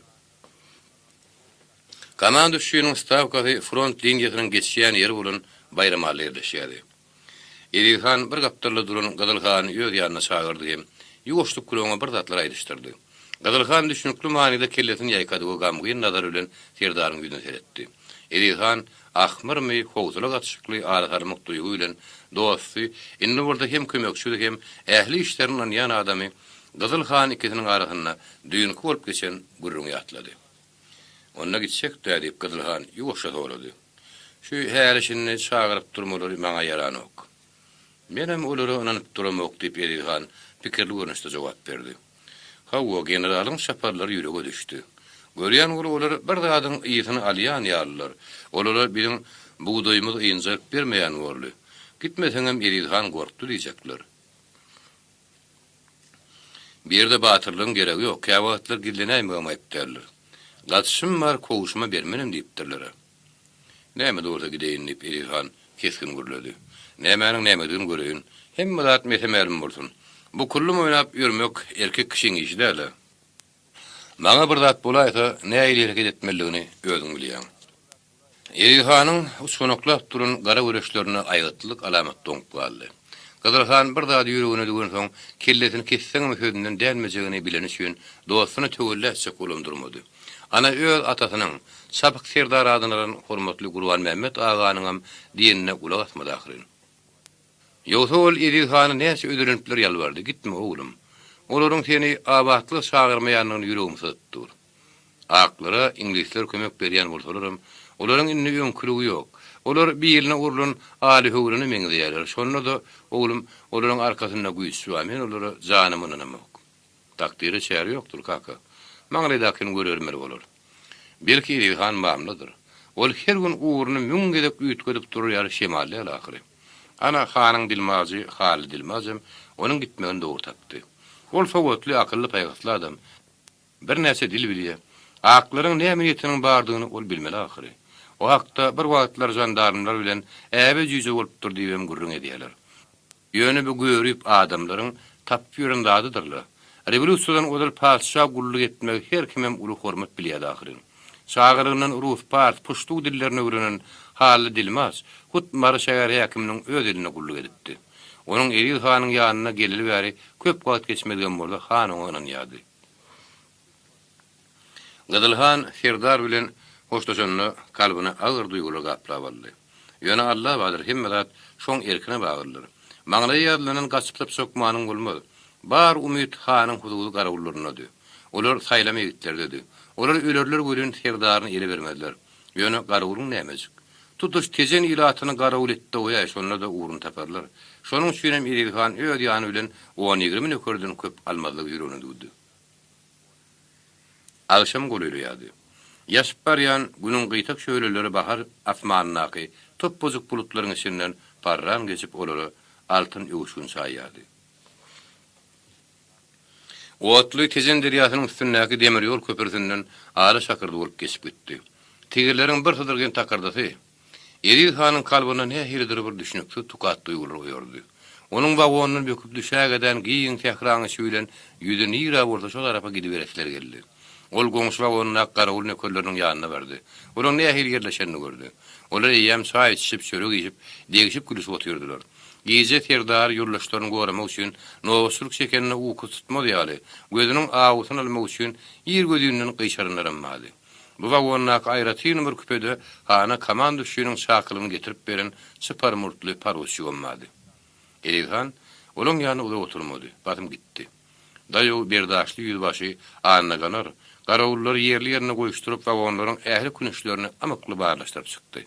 Komandosynyň stavkasy front liniýasynyň geçýän ýeri bolan Bayramaly ýerleşýärdi. Elilhan bir gapdarla duran Gadylhan öz ýanyna çagyrdy hem ýoşluk kulağına bir zatlar aýdyşdyrdy. Gadylhan düşünükli manida kelletini ýaýkadygy gamgyn nazar bilen terdaryň ýüzüne seretdi. Elilhan ahmyrmy howzula gatşykly aratarmyk duýgy bilen dosty, indi burada hem kömekçi hem ähli işlerinden ýan adamy Gadylhan ikisiniň arasynda düýünki bolup geçen gurrun ýatlady. Onna gitsek de diýip Gydylhan ýoşa toýlady. Şu härisini çagyryp durmalary maňa yaranok. Menem olary onanyp duramok diýip Gydylhan pikirli görnüşde jogap berdi. Hawa generalyň şaparlary ýürege düşdi. Görýän olar bir zadyň ýytyny alýan ýalylar. Olara biziň buğdaýymyz ýynjak bermeýän boldy. Gitmeseňem Gydylhan gorkdy diýjekler. Bir de batırlığın gereği yok. Kâvatlar gillenäýmeýär derler. Gaçşym bar, kowuşma bermenim diýipdirler. Näme doğruda gideýin diýip Gydylhan keskin gürledi. Nämäniň nämedigini göreýin. Hemme zat mesemälim bolsun. Bu kullum oýnap ýürmek erkek kişiň işi däl. Maňa bir zat bolaýsa, näme hareket etmeligini özüň bilýän. Gydylhanyň uçunaklap duran gara göreşlerini aýgatlyk alamat doňup galdy. Gydylhan bir zat ýüregine dögen soň kellesini kesseň sözünden dälmejegini bilen üçin dostuny töwelläçe kullandyrmady. Ana öz atasynyň sabyk serdar adynyň hormatly Gurban Mehmet aganyň dinine kulak asmady ahyryň. Ýogsa Gydylhany näçe ödülenipler ýalbardy, gitme oglum. Olaryň seni abatly çagyrmaýanyny ýüregim satdyr. Aklara inglizler kömek berýän bolsalarym, olaryň inni öňkülügi ýok. Olar biýiline urlun aly howluny meňzeýärler. Şonda da oglum olaryň arkasynda güýçsü, men olary janymyny namok. Takdiri çäri ýokdur kaka. Maňa dakyny görermer bolar. Belki Gydylhan mamlydyr. Ol her gün uğurny müňgedek üýtgedip durýar şemally ahyry. Ana hanyň Dilmazy, Haly Dilmazym onuň gitmegini dogry tapdy. Ol fawatly akylly paýgasly adam. Bir näçe dil bilýär. Aklaryň näme ýetiniň bardygyny ol bilmeli ahyry. O hakda bir wagtlar jandarmlar bilen äbe jüýje bolup dur diýem gurrun edýärler. Ýöne bu görüp adamlaryň tap ýöründadydylar. Revolýusiýadan odal padşah gullyk etmek her kimem uly hormat bilýär ahyry. Çagyrynyň Rus part puştu dillerini öwrenen Haly Dilmaz, hut mary şäher häkiminiň öz diline gullyk edipdi. Onuň Gydylhanyň ýanyna gelip bäri köp wagt geçmeden boldy, hanyň onuň ýady. Gydylhan serdar bilen hoşlaşanyny kalbyna agyr duýgular gaplap aldy. Ýöne Allah badyr hemmedat şoň erkine bagyrlar. Maňla ýadlanan gaçyp sokmanyň bolmaz. Bar umyt hanyň hududy garawullarynady. Olar saýlama ýigitlerdi. Olar ölerler görün serdaryny ele bermediler. Ýöne garawulyň nämejik. Tutuş tejen ilatyny garawul etdi oýa, şonda da uğrun taparlar. Şonuň üçin hem Gydylhan öz ýany bilen 10-20 nökerden köp almadlyk ýürüne dugdy. Alşam golyry ýady. Ýaşyp barýan günüň gyýtak şöýleleri bahar asmanynaky top-bozuk bulutlaryň içinden parran geçip olary altyn ýuwuşun saýýady. Otly tejen derýasynyň üstündäki demir ýol köprüsinden ara şakyrdy bolup geçip gitdi. Tigirleriň bir sydyrgyn takardasy Gydylhanyň kalbyna nähilidir bir düşünükli tukat duýgular goýardy. Onuň wagonyny böküp düşägeden giýin tehraňy şüýlen ýüzüni ýyra bolsa şol tarapa gidiberesler geldi. Ol goňşy wagonyna garawul nökerleriň ýanyna berdi. Olaň nähil ýerleşenini gördü. Olar ýem çaý içip çörek ýyp, degişip gülüşip otyrdylar. Gije serdar ýurlaşlaryny goramak üçin nowasylyk şekenine uku tutmady ýaly. Gözüniň awusyny almak üçin ýer gözünden gyşarynlarmady. Bu wagonna aýratyn bir küpede hana komanda düşýüniň çakylyny getirip beren süper murtly parwysy bolmady. Gydylhan olaň ýanyna uly oturmady, batym gitdi. Daýo berdaşly ýüzbaşy anyna ganar, garawullary ýerli ýerine goýuşturup wagonlaryň ähli künüşlerini amykly barlaşdyryp çykdy.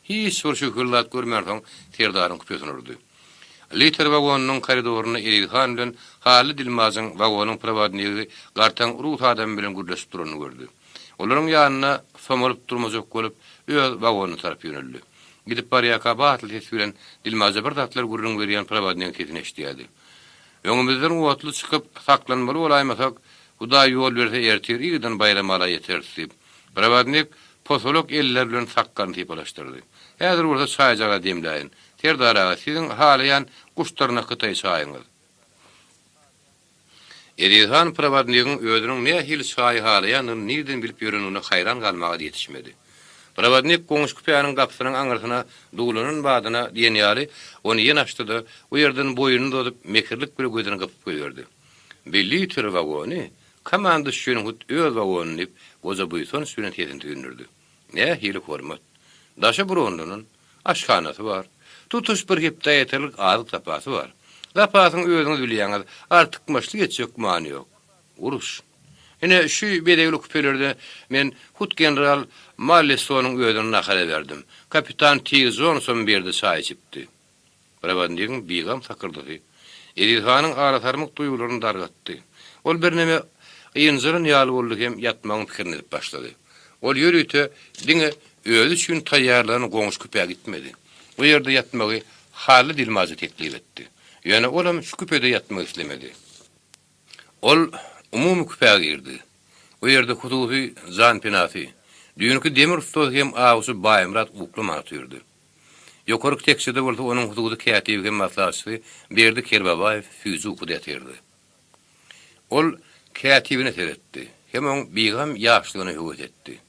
Hiç bir şükürlat görmärdiň, serdaryň küpesini urdy. Liter wagonynyň koridoryny Gydylhan bilen Haly Dilmazyň wagonyň prowadnigy gartan Rus adam bilen gürleşip duranyny gördü. Olaryň ýanyna somalyp durmajak bolup öz wagonyny tarap ýöneldi. Gidip barýaka batly ses bilen Dilmaza bir zatlar gurrun berýän prowadnigyň sesini eşdiýärdi. Öňümizden wagtly çykyp saklanmaly bolaýmasak, Huda ýol berse ertir ýygydan bayram ala ýeterdi. Prowadnik posolok eller bilen sakkan tipalaşdyrdy. Häzir burada çaýjaga demläýin. Terdara siziň halyan kuşlaryna kytaý çaýyňyz. Gydylhan prowadnigyň özüniň nähili çaý halanyny nirden bilip ýörenine hayran galmaga ýetişmedi. Prowadnik goňş küpäniň gapsynyň aňyrsına dugulanyň badyna diýen ýaly ony ýene açdy, o ýerden boýuny dodup mekirlik bir gözüne gapyp goýardy. Belli tür wagony komanda şüýün hut öz wagonyny goza buýson sürän ýerinde ýönürdi. Nähili hormat. Daşa burundynyň aşhanasy bar. Tutuş bir hepde ýeterlik azyk tapasy bar. Lapasyň özüňiz bilýäňiz, artyk maşly geçjek many ýok. Uruş. Ine şu bedegli küpelerde men Hut General Malleso'nun ödünü nakale verdim. Kapitan T. Johnson berdi çay içipdi. Brabandyň bigam sakyrdygy. Edilhanın aratarmyk duýgularyny dargatdy. Ol berneme ýynjyryn ýaly boldy hem ýatmagyň pikirini edip başlady. Ol ýörüýte diňe özü üçin taýýarlanyp goňuş küpäge gitmedi. Bu ýerde ýatmagy Haly Dilmazy teklip etdi. Ýöne olam şu küpede ýatmak islemedi. Ol umumy küpäge girdi. O ýerde hududy Zan Pinafi, düýünki demir ustozy hem awsy Baýmrat uklama atyrdy. Yokarık tekşide bolsa onun hududy kätibi hem maslahatçy berdi Kerbabayew füzu kudatyrdy. Ol kätibine seretdi. Hem on bigam ýaşlygyny höwet etdi.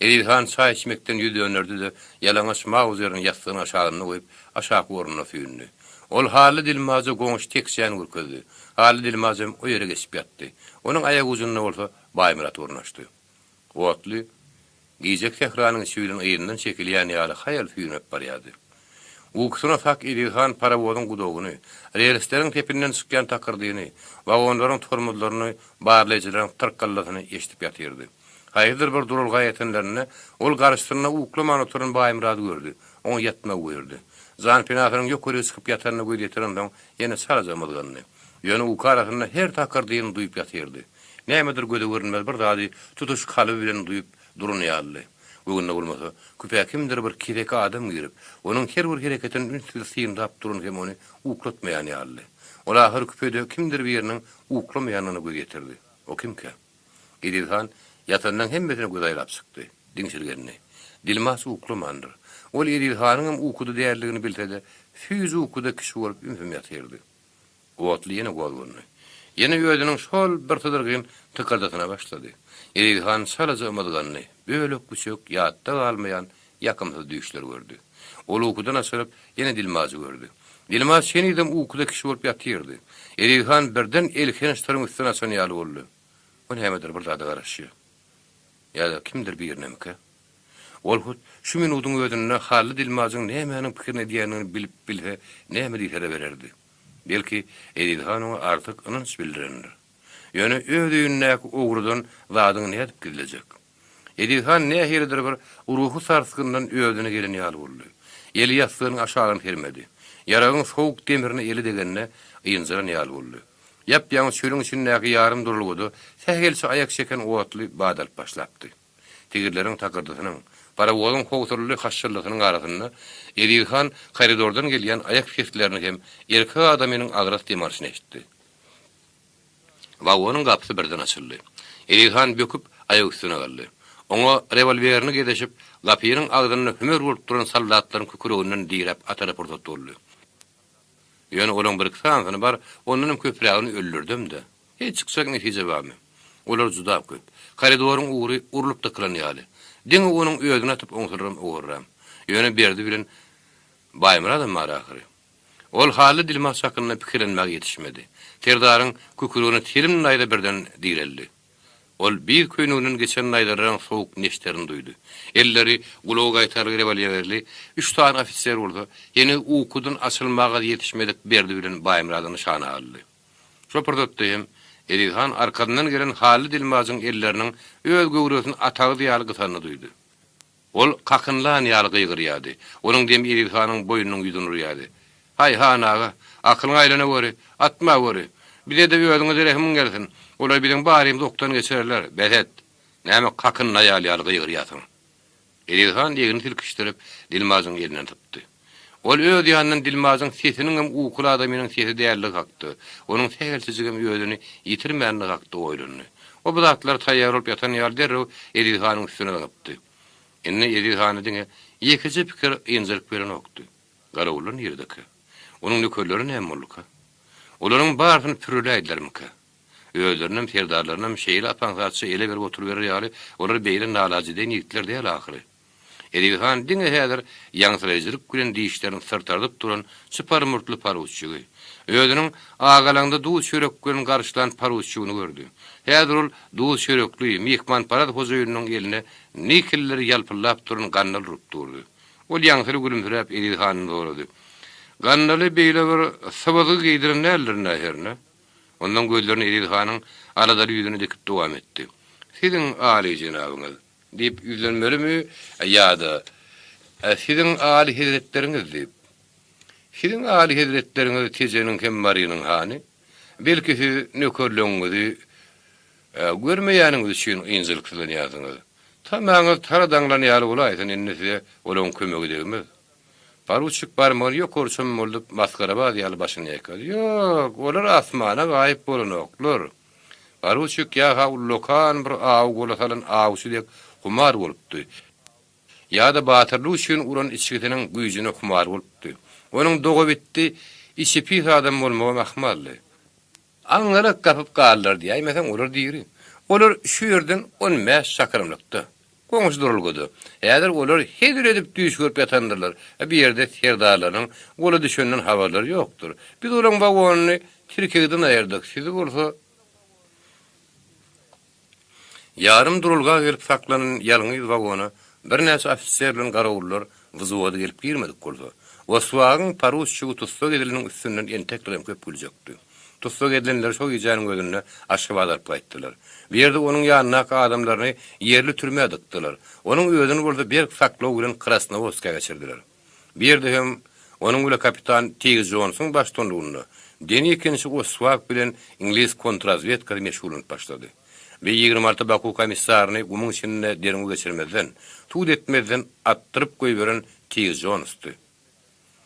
Edilhan çay içmekden ýüz dönerdi de ýalaňaç mawzeryň ýastygyny aşagyna goýup aşaky orunyna füýündi. Ol Haly Dilmazy goňuş tekşäni gürkedi. Haly Dilmazy o ýere geçip ýatdy. Onuň aýagy uzunna bolsa Baýmrat ornaşdy. Otly gijek tehranyň süýlen ýerinden çekilýän ýaly haýal füýünip barýady. Uksuna fak Edilhan parawodun gudogyny, reýlesteriň tepinden çykýan takyrdyny, wagonlaryň tormuzlaryny, barlyjylaryň tyrkallasyny eşitip ýatyrdy. Haýyr bir durulga ýetenlerini ol garşysyna uklamany oturan Baýmrady gördü. Oň ýatma goýurdy. Zan Pinafiň ýokary çykyp ýatanyny göýdetirendiň ýene sarazamadyny. Ýöne ukarasyna her takyrdyny duýup ýatyrdy. Nämedir göze görünmez bir zady tutuş kalyby bilen duýup durunýardy. Bugün bolmasa küpä kimdir bir kirek adam girip, onun her bir hereketini ünsüzliğini dap durun hem onu uklatmayan ýaly. Ola ahir küpede kimdir bir yerinin uklamayanını gögetirdi. O kimke? Edilhan yatandan hemmesini gözaylap çykdy, diňşirgenini. Dilmas uklamandyr. Ol Edilhanyň ukudy däerligini bilse de, füýüz ukuda kişi bolup ümhüm ýatyrdy. Otly ýene golgundy. Ýene ýödüniň şol bir tydyrgyn tykyrdatyna başlady. Edilhan salajamadygany, bölek küçük ýatda galmayan ýakymsy düýüşler gördü. Ol ukudan aşyryp ýene Dilmazy gördü. Dilmaz şenidem ukuda kişi bolup ýatyrdy. Edilhan birden elken işlerin üstüne açan ýaly boldy. O nämedir bir zada garaşýar. Ýa-da kimdir bir ýernemke? Ol hut şu minutyň ödünne Haly Dilmazyň nämenin pikirini diýenini bilip bilse näme diýere bererdi. Belki Edilhan onu artık ynanç bildirendir. Ýöne öýdüňnäk ogrudan zadyň näde gidilecek. Edilhan nähiridir bir ruhu sarsgyndan öýdüne gelen ýaly boldy. Eli ýastygyny aşagyna hermedi. Yaragyň sowuk demirini eli degenne ýynjyran ýaly boldy. Ýap-ýaňy çölüň içindäki ýarym durulgudy, sähelçi ayak çeken Otly badal başlapdy. Tigirleriň takyrdysynyň, parawodun howsurly haşşylygynyň arasynda Edilhan koridordan gelýän ayak seslerini hem erkek adamynyň agras demarşyny eşitdi. Wagonun gapsy birden açyldy. Edilhan böküp ayak üstüne galdy. Oňa revolwerini gedeşip, gapynyň agdyny hümer bolup duran soldatlaryň kükrüginden diýrep atarap urdatdy. Ýöne olaň bir kısansany bar, onuň köprägini öldürdüm de. Hiç çyksak netije barmy? Olar juda köp. Koridoryň uğry urulup tıkılan ýaly. Diňe onuň öýüne atyp oňsuram oğurram. Ýöne berdi bilen Baýmrady marahyry. Ol Haly Dilmazy hakyna pikirenmäge ýetişmedi. Terdaryň kükrügini terim naýda birden diýreldi. Ol bir köýnüňden geçen naýdaryň sowuk neşterini duýdy. Elleri gulaw gaýtarly revolwerli 3 tane ofisier boldy. Ýene ukudun açylmaga ýetişmedik berdi bilen Baýmradyny şana aldy. Şopurdatdy hem Edilhan arkadan gelen Haly Dilmazyň elleriniň öz göwresini atagy ýaly gytanyny duýdy. Ol kakynlan ýaly gyýgyrýady. Onuň dem Edilhanyň boýunyň ýüzüni urýady. Hay hanaga, akylyň aýlana göre, atma göre. Bide de öýüňize rehmin gelsin. Olar bilen barym doktordan geçerler. Behet. Näme kakynlan ýaly gyýgyrýasyň. Edilhan ýegini tilkişdirip Dilmazyň ýerinden tutdy. Ol öýdi ýandan Dilmazyň sesiniň hem ukula adamynyň sesi däerli hakdy. Onuň sähelçizigem öýüni ýitirmänli hakdy oýlandy. O budatlar taýýar bolup ýatan ýaly derrew Edilhanyň üstüne gapdy. Enne Edilhany diňe ýekiji pikir ýynjyryk beren okdy. Garawulun ýerdeki. Onuň nökerleri näme bolduka? Olaryň baryny pürüläýdilermiki? Öýleriniň ferdarlarynyň şeýle apaňsatçy ele berip oturup berer ýaly, olar beýle nalazyden ýitler diýil ahyry. Edilhan diňe häzir ýaňsyryjylyk bilen diýişlerini sırtardyp duran süpermurtly paruççugy. Öýüniň agalaňda duý çörek bilen garşylan paruççugyny gördü. Häzir ol duý çörekli mehman parad hojaýynyň eline nikilleri ýalpylap duran gannal urup durdy. Ol ýaňsyry gülümsirep Edilhanyny sorady. Gannaly beýle bir sabagy giydiren nälerine herne? Ondan gözlerini Edil Han'ın aladar yüzüne dikip devam etti. Sizin âli cenabınız deyip yüzlenmeli mi? Ya da sizin âli hazretleriniz deyip. Sizin âli hazretleriniz tezenin hem marinin hani. Belki siz nökerlöňiňizi görmeýäniňiz üçin ynjylyk ýazyňyz. Tamaňyz taradanlan ýaly bolaýsyn, indi olaň kömegi degimiz. Paruçyk barmagy ýokurçym bolup maskarabaz ýaly başyny ýekadi. Ýok, olar asmana gaýyp bolanoklar. Paruçyk ýa-ha lokan bir aw golasalan awçy diýip kumar bolupdy. Ya da batyrlyk üçin uran içgitiniň güýjüne kumar bolupdy. Onuň doga bitdi, içi pis adam bolmagy mahmally. Anlarak kapıp qallar diýär, meselen olar diýeri. Olar şu ýerden 15 çakyrymlykda. Goňuş durulgudy. Häzir olar hedir edip düýüş görüp ýatandyrlar. Bir ýerde serdarlaryň gola düşenden habarlary ýokdur. Biz olaň wagonyny Türkiýeden aýerdik. Sizi bolsa yarım durulga gelip saklanan ýalňy wagona bir näçe ofisiýerler garawullar wuzowada gelip girmedik bolsa. Waswagyň parusçy tutsak ediliniň üstünden enteklerim köp güljekdi. Tutsak edilenler şo ýajanyň gözünde aşgabalar paýtdylar. Bir ýerde onuň ýanyna adamlaryny ýerli türme dykdylar. Onuň özüni bolsa bir saklaw bilen Krasnovodska geçirdiler. Bir ýerde hem onuň bilen kapitan Tiggs Johnson başçylygynda deni ikinci Waswag bilen İngiliz kontrazvedka meşgululyk başlady. Ve 20 marta Baku komissaryny gumyň içinde derňe geçirmezden, tuğ etmezden attyryp goýberen Tiggs Johnson'dy.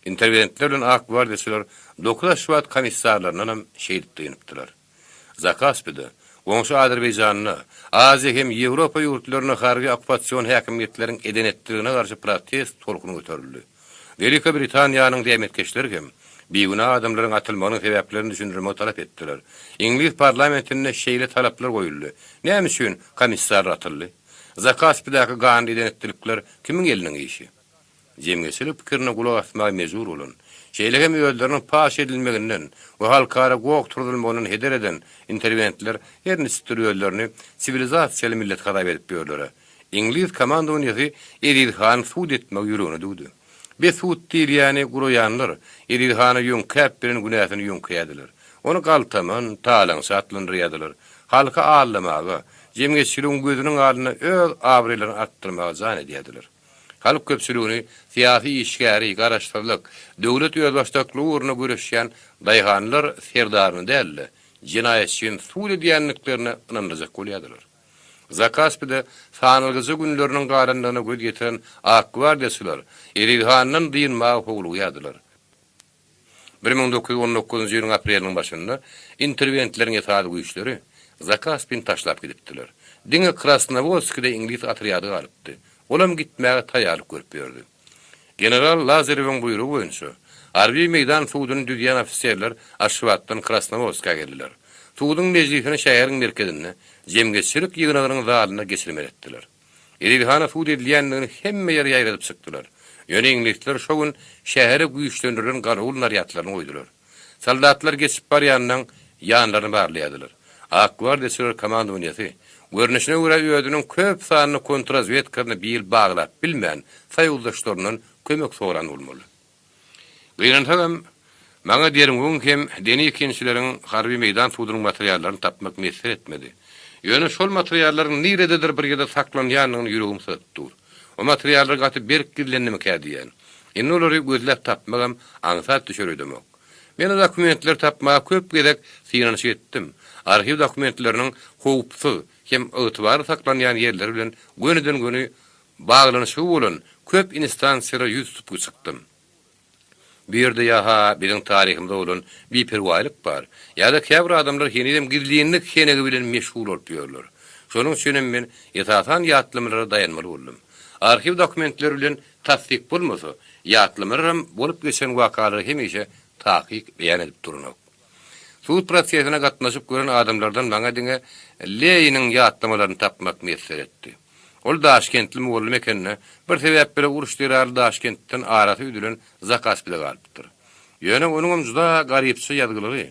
Interventler bilen akbardyşlar 9 Şubat komissarlarynyň şeýdip ýenipdiler. Zakaspyda Goňşy Azerbaýjanyna, Aziýa hem Ýewropa ýurtlaryna harby okupasiýon häkimetleriň edenetligine garşy protest tolkuny göterildi. Welika Britaniýanyň demetkeşleri hem beýguna adamlaryň atylmagynyň sebäplerini düşündirmek talap etdiler. İngiliz parlamentine şeýle talaplar goýuldy. Näme üçin komissar atyldy? Zakaspydaky gany edenetlikler kimiň eliniň işi? Jemgeçilik pikirine kulak asmagy mejbur bolan. Şeýle hem öýleriniň paş edilmeginden we halkara gowuk turdylmagyny heder eden interventler ýerni stürýörlerini sivilizasiýaly millet harap edip ýörler. İngiliz komandowaňy Edil Han suud etmek ýüregine dugdy. Be suud diýil ýani guroýanlar Edil Hany ýöňkäp bilen günahyny ýöňkäýdiler. Onu galtaman, talan satlandyrýardylar. Halka ağlamaga, jemgeçiligiň gözüniň aldyna öz abrylaryny artdyrmaga jan edýärdiler. Halk köpçüligini siyasi işgäri, garaşdyrlyk, döwlet ýoldaşlykly uğruna görüşýän daýhanlar serdaryny dälle, jinaýetçiň suud edýänliklerini ynandyrjak bolýardylar. Zakaspyda sanylgyjy günleriniň garanlygyna göz getiren akbardyşylar Edil Hanyň diýilmäge howluýardylar. 1919-njy ýylyň aprelynyň başynda interventleriň ýetagy güýçleri Zakaspyny taşlap gidipdiler. Diňe Krasnovodskda İngiliz atryady galypdy. Olam gitmäge taýýarlyk görüp berdi. General Lazarewiň buýrugy boýunça harby meýdan suudyny düzýän ofisiýerler Aşgabatdan Krasnovodska geldiler. Suudun meclisini şäheriň merkezine, jemgeçilik ýygynagynyň zalyna geçirmek etdiler. Edil Hana suud edilýändigini hemme ýere ýaýradyp çykdylar. Ýöne İnglisler şo gün şähere güýçlendiren garawul naryatlaryny goýdular. Soldatlar geçip barýandan ýanlaryny barlaýadylar. Akbardyşylar komandowaňy görnüşine göre öýdüniň köp sanyny kontrazvedkasyny bil baglap bilmän saýuldaşlarynyň kömek soran bolmaly. Gynantam maňa diýerim hem deni ikinçileriň harby meýdan suudynyň materiallaryny tapmak mesele etmedi. Ýöne şol materiallaryň nirededir bir ýerde saklanýanyny ýüregim sızdy. O materiallar gaty berkirlenmek diýen. Indi olary gözläp tapmagam aňsat düşürýärdim. Men dokumentler tapmaga köp gerek syňanyş etdim. Arhiw dokumentleriniň howpsy hem ýetir saklanýan ýerler bilen gönüden göni baglanyşy bolan köp instansiýara ýüz tutupy çykdym. Bir ýerde ýa-ha biziň taryhymyzda bolan bir perwaýlyk bar. Ýa-da käbir adamlar henidem gizliýinlik kenegi bilen meşgul bolup ýörler. Şonuň üçin men ýetatan ýatlymlara dayanmaly boldum. Arhiw dokumentleri bilen tasdik bolmasa, ýatlymlarym bolup geçen wakalary hemişe tahkik beýan edip durnak. Suud prosesine gatnaşyp gören adamlardan maňa diňe Leýiniň ýatlymalaryny tapmak mesele etdi. Ol Daşkentli bolan ekenine bir sebäp bilen uruşdyrar Daşkentden arasy üdülen Zakaspyda galypdyr. Ýöne onuň juda garypçy ýazgylary.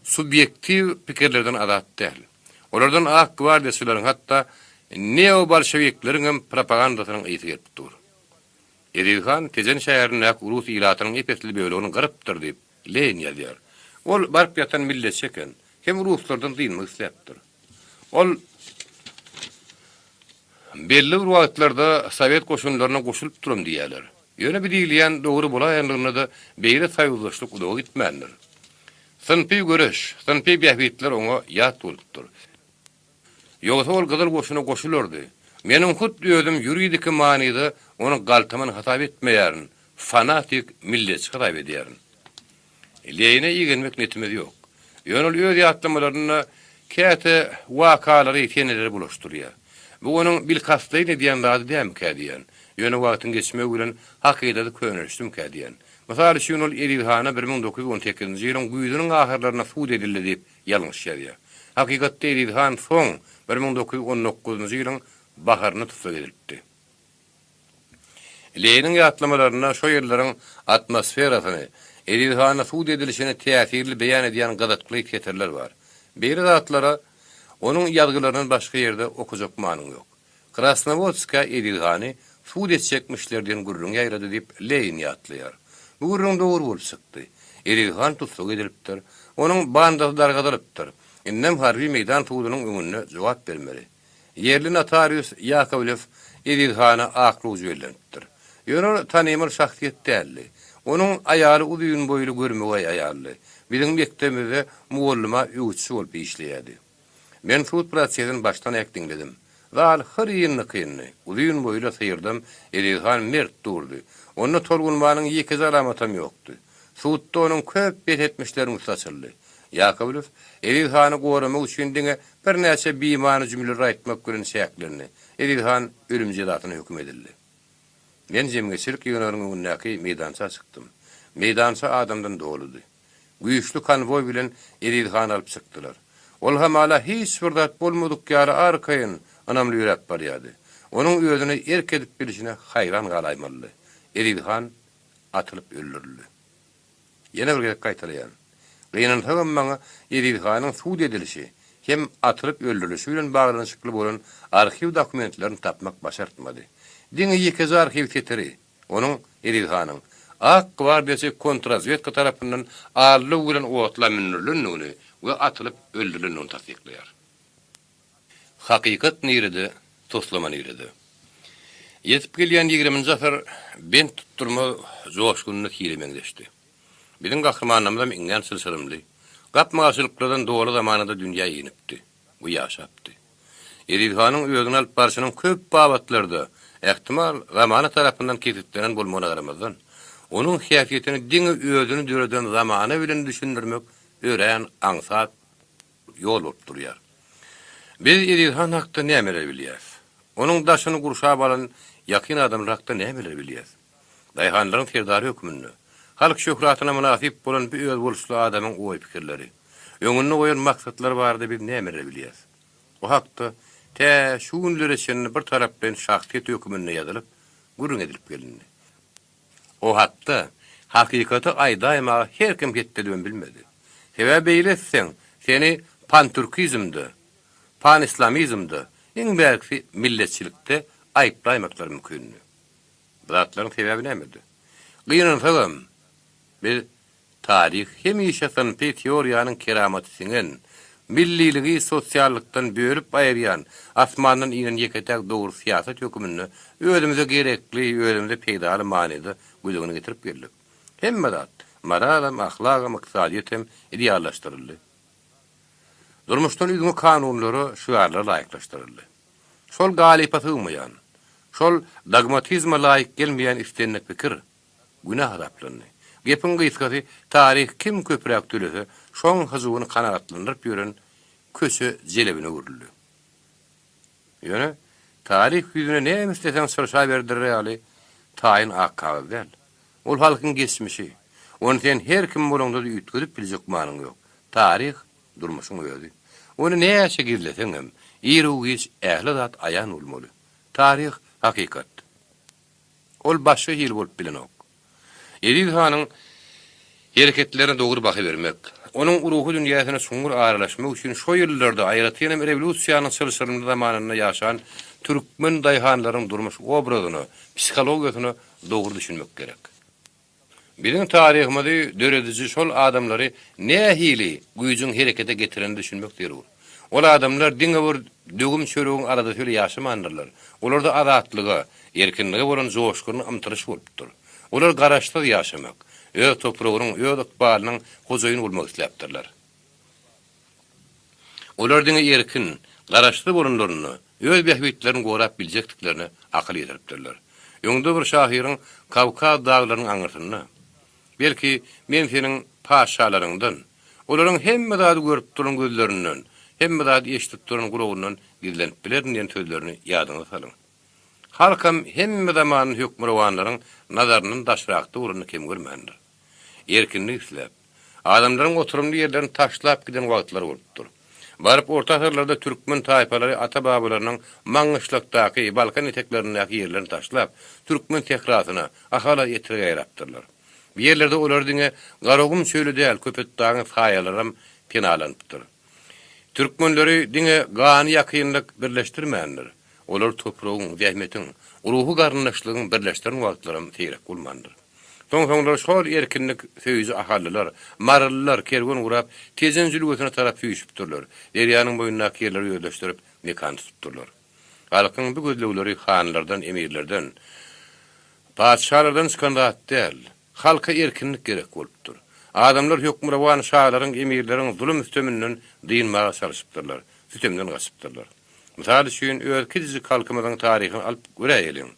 Subyektiv pikirlerden azat däl. Olardan akbardyşylaryň hatda neo-bolşevikleriň hem propagandasynyň ýeti gelipdir. Edil Han tezen şäherine urus ilatynyň epesli bölegini garypdyr diýip Leýin ýazýar. Ol barp yatan millet çeken, hem Ruslardan dynmy isläpdir. Ol belli bir wagtlarda Sovet koşunlaryna goşulyp durum diýerler. Ýöne bir diýilýän dogry bolaýanlygyna da beýle saýgyllaşlyk udagy gitmändir. Sınpy göreş, sınpy bähbitler oňa ýat bolupdyr. Ýogsa ol gyzyl goşuna goşulurdy. Meniň hut özüm ýüridiki manyda onu galtamyny hatap etmeýärin, fanatik milletçi hatap edýärin. Leýine ýegenmek netimiz ýok. Ýöne ol öz ýatlamalarına käte wakalary ýetenleri bulaşdyrýar. Bu onun bil kastaydı diýen zady däm kädiýän. Ýöne wagtyň geçmegi bilen hakykatda köňelişdim kädiýän. Mesela şu ol Erilhana 1918-nji ýylyň güýdüniň ahyrlaryna suud edildi diýip ýalňyş ýazýar. Hakykatda Erilhan soň 1919-njy ýylyň baharyna tutsak edildi. Leýiniň ýatlamalarına şo ýerleriň atmosferasyny, Erilhana suud edilişini täsirli beýan edýän gadatly keterler bar. Beri zatlara onun ýazgylaryny başga ýerde okujak manyň ýok. Krasnovodska Erilhany suud etjekmişlerden gurrun ýaýrady diýip Leýin ýatlaýar. Bu gurrun dogry bolup çykdy. Erilhan tutsak edilipdir. Onuň bandasy dargadylypdyr. Innem harby meýdan suudynyň öňüne jogap bermeli. Yerli notarius Yakovlev Erilhana akly jüýlenipdir. Ýöne tanymyr şahsiýet däldi. Onuň aýaly uzun boýly görmegi aýaly. Biziň mekdebimizde muallima öwçü bolup işleýärdi. Men suud prosesini baştan ekdiňledim. Zal hyrynlykyny uzun boýly syýrdym. Erilhan mert durdy. Onu tolgunmanyň ýeki alamatam ýokdy. Suudda onuň köp bet etmişleri mustaçyldy. Yakovlev Erilhany goramak üçin diňe bir näçe beýmany jümleler aýtmak bilen şäklerini. Erilhan ölüm jelatyna hökm edildi. Men jemgyçilik ýöneliginiň öňündäki meýdança çykdym. Meýdança adamdan doludy. Güýçlü konvoy bilen Erilhan alyp çykdylar. Ol hamala hiç bir zat bolmadyk ýary arkaýyn anamly ýürep barýardy. Onuň özüni erk edip bilişine haýran galaýmaly. Erilhan atylyp öldürildi. Ýene bir gep gaýtarýan. Gynantygyň maňa Erilhanyň suud edilişi hem atylyp öldürilişi bilen baglanyşykly bolan arxiw dokumentlerini tapmak başartmady. Diňe ýeke arxiw tetiri, onuň Erilhanyň Ak Gwardiýasy kontrazvedka tarapyndan ally bilen owatlanylyny we atylyp öldürilenini tasdikleýär. Hakykat nirede, toslaman nirede. Ýetip gelýän 20-nji asar ben tutturma joşgunyny hilemeňdeşdi. Biziň gahrmanlarymyzdan iňen silsilimli, gapmaçylyklardan dogry zamanyda dünýä ýenipdi, bu ýaşapdy. Erilhanyň özüni alyp barşynyň köp babatlarda, ähtimal zamana tarapyndan ketipdiren bolmagyna garamazdan, onuň häsiýetini diňe özüni döreden zamana bilen düşündirmek ören aňsat ýol bolup durýar. Biz Erilhan hakda nämeler bilýäs? Onuň daşyny gurşap alan ýakyn adamlar hakda nämeler bilýäs? Daýhanlaryň firdary hökmünde, halk şöhratyna munasip bolan bir öz boluşly adamyň oý pikirleri, öňüne goýan maksatlary bardy biz nämeler bilýäs? O hakda tä şu günlere şeňle bir tarapdan şahsiýet hökmünde ýazylyp, gurrun edilip gelindi. O hakda hakykaty aýdaýma her kim getdilen bilmedi. Sebäbi beýleseň, seni pan-türkizmde, pan-islamizmde, iň bälki milletçilikde aýplaýmaklar mümkin. Zatlaryň sebäbi nämedi? Gynantygyň bir tarih hemişe sanpy teoriýanyň keramatysynyň milliligi sosiallykdan bölüp aýrýan asmanyň ýene ýeketek dogry siýasat hökmüni özümize gerekli, özümize peýdaly manyda güýdügini getirip geldik. Hemme zat moralam, ahlagam, iqtisadiýetem ideallaşdyryldy. Durmuşdan üdüňe kanunlary şuarlara laýyklaşdyryldy. Şol galypa sığmaýan, şol dogmatizma laýyk gelmeýän istenlik pikir günah adaplandy. Gepin gysgasy tarih kim köpürek tülese şoň hyzygyny kanagatlandyryp ýören köşe jelebine urildi. Ýöne tarih ýüzüne näme isteseň sorşa berdirýärli taýyn akabel. Ol halkyň geçmişi. Onu sen her kim bolanda da üýtgüdip biljek manyň ýok. Tarih durmuşyň öýdi. Onu näçe gizleseň hem ýerugiç ähli zat aýan bolmaly. Tarih hakykat. Ol başga hil bolup bilenok. Erilhanyň hereketlerine dogry baky bermek, onuň ruhy dünýäsine suňur aralaşmak üçin şo ýyllarda aýratýan rewolusiýanyň çylşyrynda zamanynda ýaşan türkmen daýhanlaryň durmuş obrazyny, psihologiýasyny dogry düşünmek gerek. Bizim tarihimizde döredici şol adamları ne hili güýjüň herekete getiren düşünmek derur. Ol adamlar diňe bir dögüm çöreğin arada şöyle yaşamandyrlar. Olarda azatlygy, erkinligi bolan joşkuny amtyryş bolupdyr. Olar garaşda yaşamak, öz topragynyň, öz ykbalynyň hojaýyny bolmak isläpdirler. Olar diňe erkin, garaşda bolanlaryny, öz behbetlerini gorap biljekdiklerini akyl ederipdirler. Ýöňde bir şahyryň Kawkaz daglarynyň aňyrtyny, belki men seniň paşalaryňdan, olaryň hemme zady görüp duran gözlerinden, hemme zady eşitip duran gulagynyň gizlenip bilerin diýen sözlerini ýadyňa salyň. Halkam hemme zamanyň hökmürawanlaryň nazaryndan daşrakda uruny kim görmändir. Erkinlik isläp, adamlaryň oturumly ýerlerini taşlap giden wagtlar bolupdyr. Barıp orta asırlarda Türkmen taýpalary ata-babalarynyň maňyşlykdaky Balkan eteklerindäki ýerlerini taşlap, Türkmen tekrasyna, ahala ýetirge ýaratdyrlar. Bir yerlerde olar diňe garagum söýle däl, köpet daňy saýalaram penalanypdyr. Türkmenleri diňe gany ýakynlyk birleşdirmändir. Olar topragyň, zähmetiň, ruhy garyndaşlygyň birleşdiren wagtlaryň teýrek bolmandyr. Soňlar şol erkinlik söýüji ahallylar, maryllar kergen urap, tezen zülgüsine tarap süýüşipdirler. Derýanyň boýundaky ýerleri ýöleşdirip nikan tutupdyrlar. Halkyň bu gözlegleri hanlardan, emirlerden, padşahlardan çykandat däl. Halka erkinlik gerek bolupdyr. Adamlar hökmürawan şahlaryň, emirleriň zulüm üsteminden dynmaga çalışypdyrlar, sütemden gaçypdyrlar. Misal üçin öýküzi halkymyzyň taryhyny alyp göreýelim.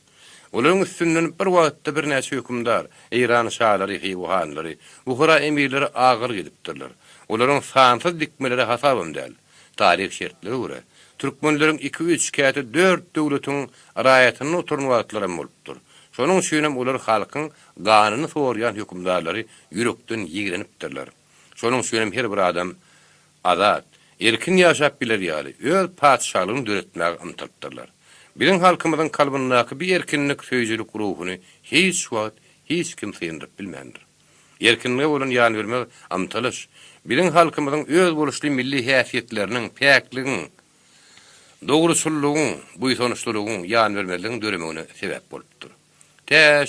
Olaryň üstünden bir wagtda bir näçe hökümdar, Iran şahlary, Hiwhanlary, Buhara emirleri agyr gidipdirler. Olaryň sansız dikmeleri hasabam däl. Taryh şertleri görä, türkmenleriň 2-3 käte 4 döwletiň raýatyny oturny wagtlary bolupdyr. Şonuň üçin olar halkyň ganyny sorýan hökümdarlary ýürekden ýigrenipdirler. Şonuň üçin her bir adam azat, erkin ýaşap biler ýaly, öz padşahlygyny döretmäge ymtylypdyrlar. Biziň halkymyzyň kalbyndaky bir erkinlik söýüjilik ruhuny hiç wagt, hiç kim syndyryp bilmändir. Erkinlige bolan ýan bermek amtalyş, biziň halkymyzyň öz boluşly milli häsiýetleriniň, päkligiň, dogruçylygyň, buýsanyşlygyň ýan bermeligiň döremegine sebäp bolupdyr.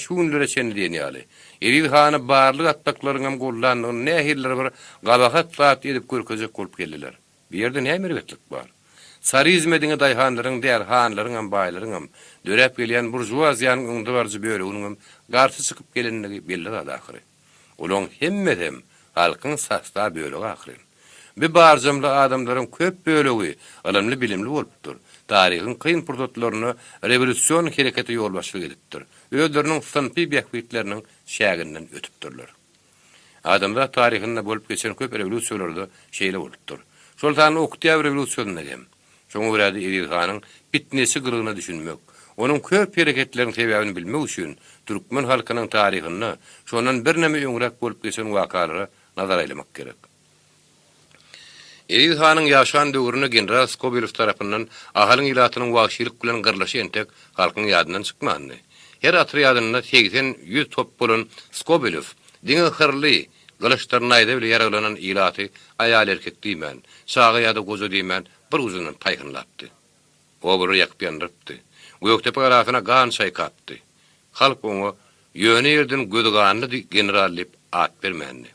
Şuňlere çenli diýen ýaly. Eril hany barlyk atlaklaryň gollandygyny nähirler bir gabahat zat edip görkezek bolup geldiler. Bir ýerde näme merwetlik bar? Sarı hizmetiňe daýhanlaryň, därhanlaryň, baýlaryň dörep gelýän burjuwaziýanyň öňünde barjy bölüginiň garşy çykyp gelenligi belli ahyry. Olaň hemmedem halkyň sasta bölügi ahyry. Bir barjymly adamlaryň köp bölügi ilimli bilimli bolupdyr. Taryhyň kyn purdotlaryny rewolýusiýon hereketi ýolbaşy edipdir. Özleriniň sınpy behbetleriniň şäginden ötüpdirler. Adamlar taryhynda bolup geçen köp rewolýusiýalarda şeýle bolupdyr. Şoltany Oktyabr rewolýusiýonyna gem. Şoňa görä Edil hanyň bitnesi gyrygyna düşünmek, onuň köp hereketleriniň sebäbini bilmek üçin türkmen halkynyň taryhyny, şondan bir näme öňrek bolup geçen wakalary nazar aýlamak gerek. Edil hanyň ýaşan döwrüne general Skobelov tarapyndan ahalyň ilatynyň wagşylyk bilen gyrlaşy entek halkyň ýadyndan çykmandy. Her atryadynda 80-100 top bolan Skobelov diňe hyrly gylışlaryny aýda bile yaralanan ilaty aýal erkek diýmän, sağa ýa-da goza diýmän bir uzundan paýhynlapdy. Obry ýakyp ýandyrypdy. Göktepe garasyna gan çaýkapdy. Halk oňa ýöne ýerden gödüganly general diýip at bermändi.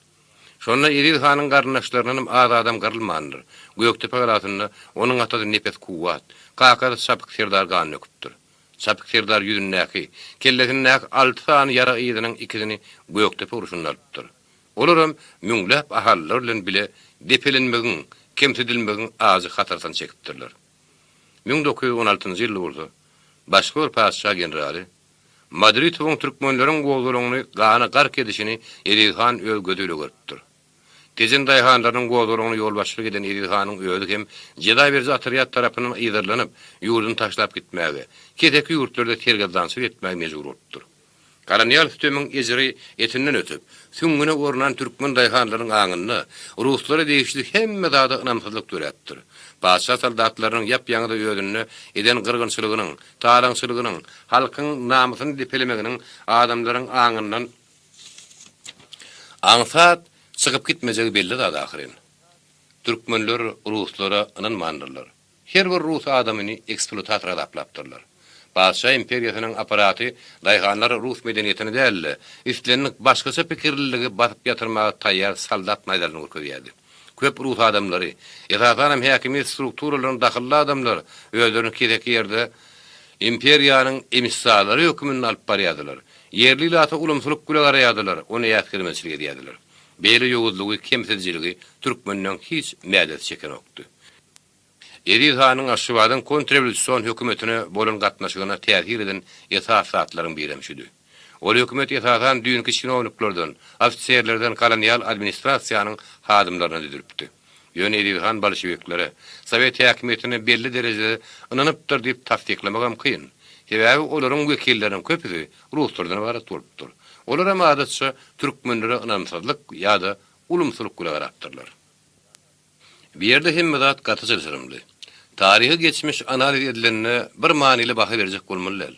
Şonda Edil hanyň garnaşlarynyň az adam garylmandyr. Göktepe garasynda onuň atasy nepes kuwat, kakar sapyk serdar gan öküpdir. Sapyk serdar ýüzündäki, kellesindäki 6 sany yara ýygynyň ikisini Göktepe uruşundalypdyr. Olaram müňläp ahallar bilen bile depelenmegin, kemsedilmegin azy hatardan çekipdirler. 1916-njy ýyl bolsa, başga bir padşah generali Madrid we türkmenleriň gowdalaryny gana gark edişini Edilhan öz gödüle görüpdir. Tezen daýhanlaryň gowdalaryny ýolbaşlyk eden Edilhanyň öýüdi hem Jeday berji atryat tarapyndan ýygyrlanyp ýurdun taşlap gitmäge, keteki ýurtlarda tergazdansy etmäge mejbur bolupdyr. Kolonial sütemiň ejri etinden ötüp, süňüne gorunan türkmen daýhanlarynyň aňyny, ruslary değişlik hemme zada ynamsızlyk töretdir. Paşa soldatlarynyň ýap-ýaňy öýdünni eden gyrgynçylygynyň, taýlançylygynyň, halkyň namysyny depelemeginiň adamlaryň aňyndan aňsat çykyp gitmejegi belli da ahyryň. Türkmenler ruslara ynanmandyrlar. Her bir rus adamyny eksploatator aplapdyrlar. Paşa imperiýasynyň aparaty daýhanlar Rus medeniýetini däl, üstlenlik başgaça pikirliligi batyp ýatyrmaga taýýar saldat maýdalyny görkezýärdi. Köp Rus adamlary, ýa-da häkimiýet strukturalaryny daxylly adamlar özlerini kedeki ýerde imperiýanyň emissarlary hökmüni alyp barýardylar. Yerli ilata ulumsuluk güle garaýardylar, ony ýatkyrmaçylyk edýärdiler. Beýle ýoguzlygy, kemsizjiligi türkmeniň hiç mädet çeken okdy. Edil Hanyň Aşgabatyň kontrrewolýusiýon hökümetine bolan gatnaşygyna täsir eden esasatlaryň biremşidi. Ol hökümet esasan düňki çinowniklerden, ofitserlerden kolonial administrasiýanyň hadymlaryny düzülipdi. Ýöne Edil Han bolşewiklere Sowet häkimetini belli derejede ynanypdyr diýip tasdiqlamak kyn. Sebäbi olaryň wekillerini köpüsi Ruslardan ibaret bolupdyr. Olar hem adatça türkmenlere ynanmsazlyk ýa-da ulumsuluk güle garatdyrlar. Bir ýerde hemme zat gaty çelşirimli. Tarihi geçmiş analiz edilenine bir manily baha berjek bolmaly.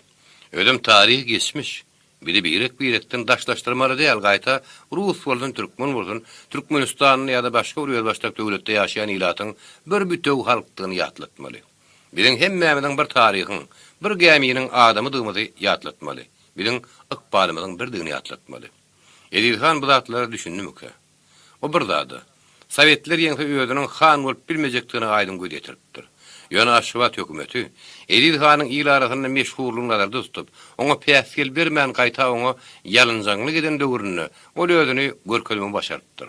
Ödem tarihi geçmiş, biri birekden daşlaşdyrmaly däl, gaýta Rus bolsun, türkmen bolsun, Türkmenistanyň ýa-da başga bir ýerbaşdak döwletde ýaşaýan ilatyň bir bütöw halkyny ýatlatmaly. Biziň hemmämiň bir taryhyň, bir geminiň adamy dygmady ýatlatmaly. Biziň ykbalymyň bir dygny ýatlatmaly. Edilhan bu zatlary düşündümkä. O bir zady. Sowetler ýeňse özüniň han bolup bilmejekdigini aýdym göýdüripdir. Ýöne Aşgabat hökümeti Edil Hanyň ilarasyny meşhurlygyny nazarda tutup, oňa päsgel bermän gaýta oňa ýalynjanglyk eden döwründe ol özüni görkezmegi başarypdyr.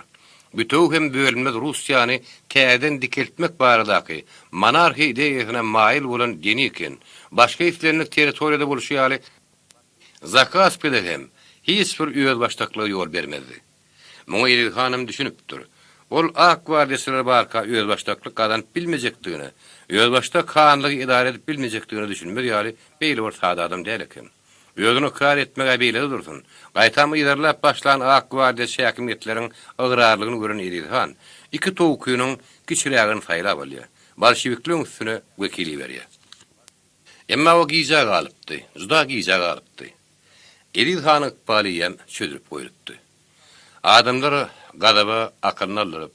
Bütöw hem bölünmez Russiýany täzeden dikeltmek baradaky monarhiýa ideýasyna maýil bolan dini eken, başga islenlik territoriýada boluşy ýaly zakaz hem hiç bir öz başdaklygy ýol bermezdi. Muňa Edil Hanym düşünüpdir. Ol ak guardiýasylar barka öz başdaklyk gadan bilmejekdigini, öz başda kanlygy idare edip bilmejekdigini düşünmeli ýaly beýle bir sada adam däl eken. Özüni kar etmege beýle dursun. Gaýtamy idarlap başlan ak guardiýa häkimetleriň ograrlygyny gören Edil Han, iki towkuýynyň kiçirägini saýlap alýar. Bolşewikliň üstüne wekili berýär. Emma o giza galypdy, juda giza galypdy. Edil Hanyň ykbalyýam çödürip goýulupdy. Adamlar gadaba akynnalyp,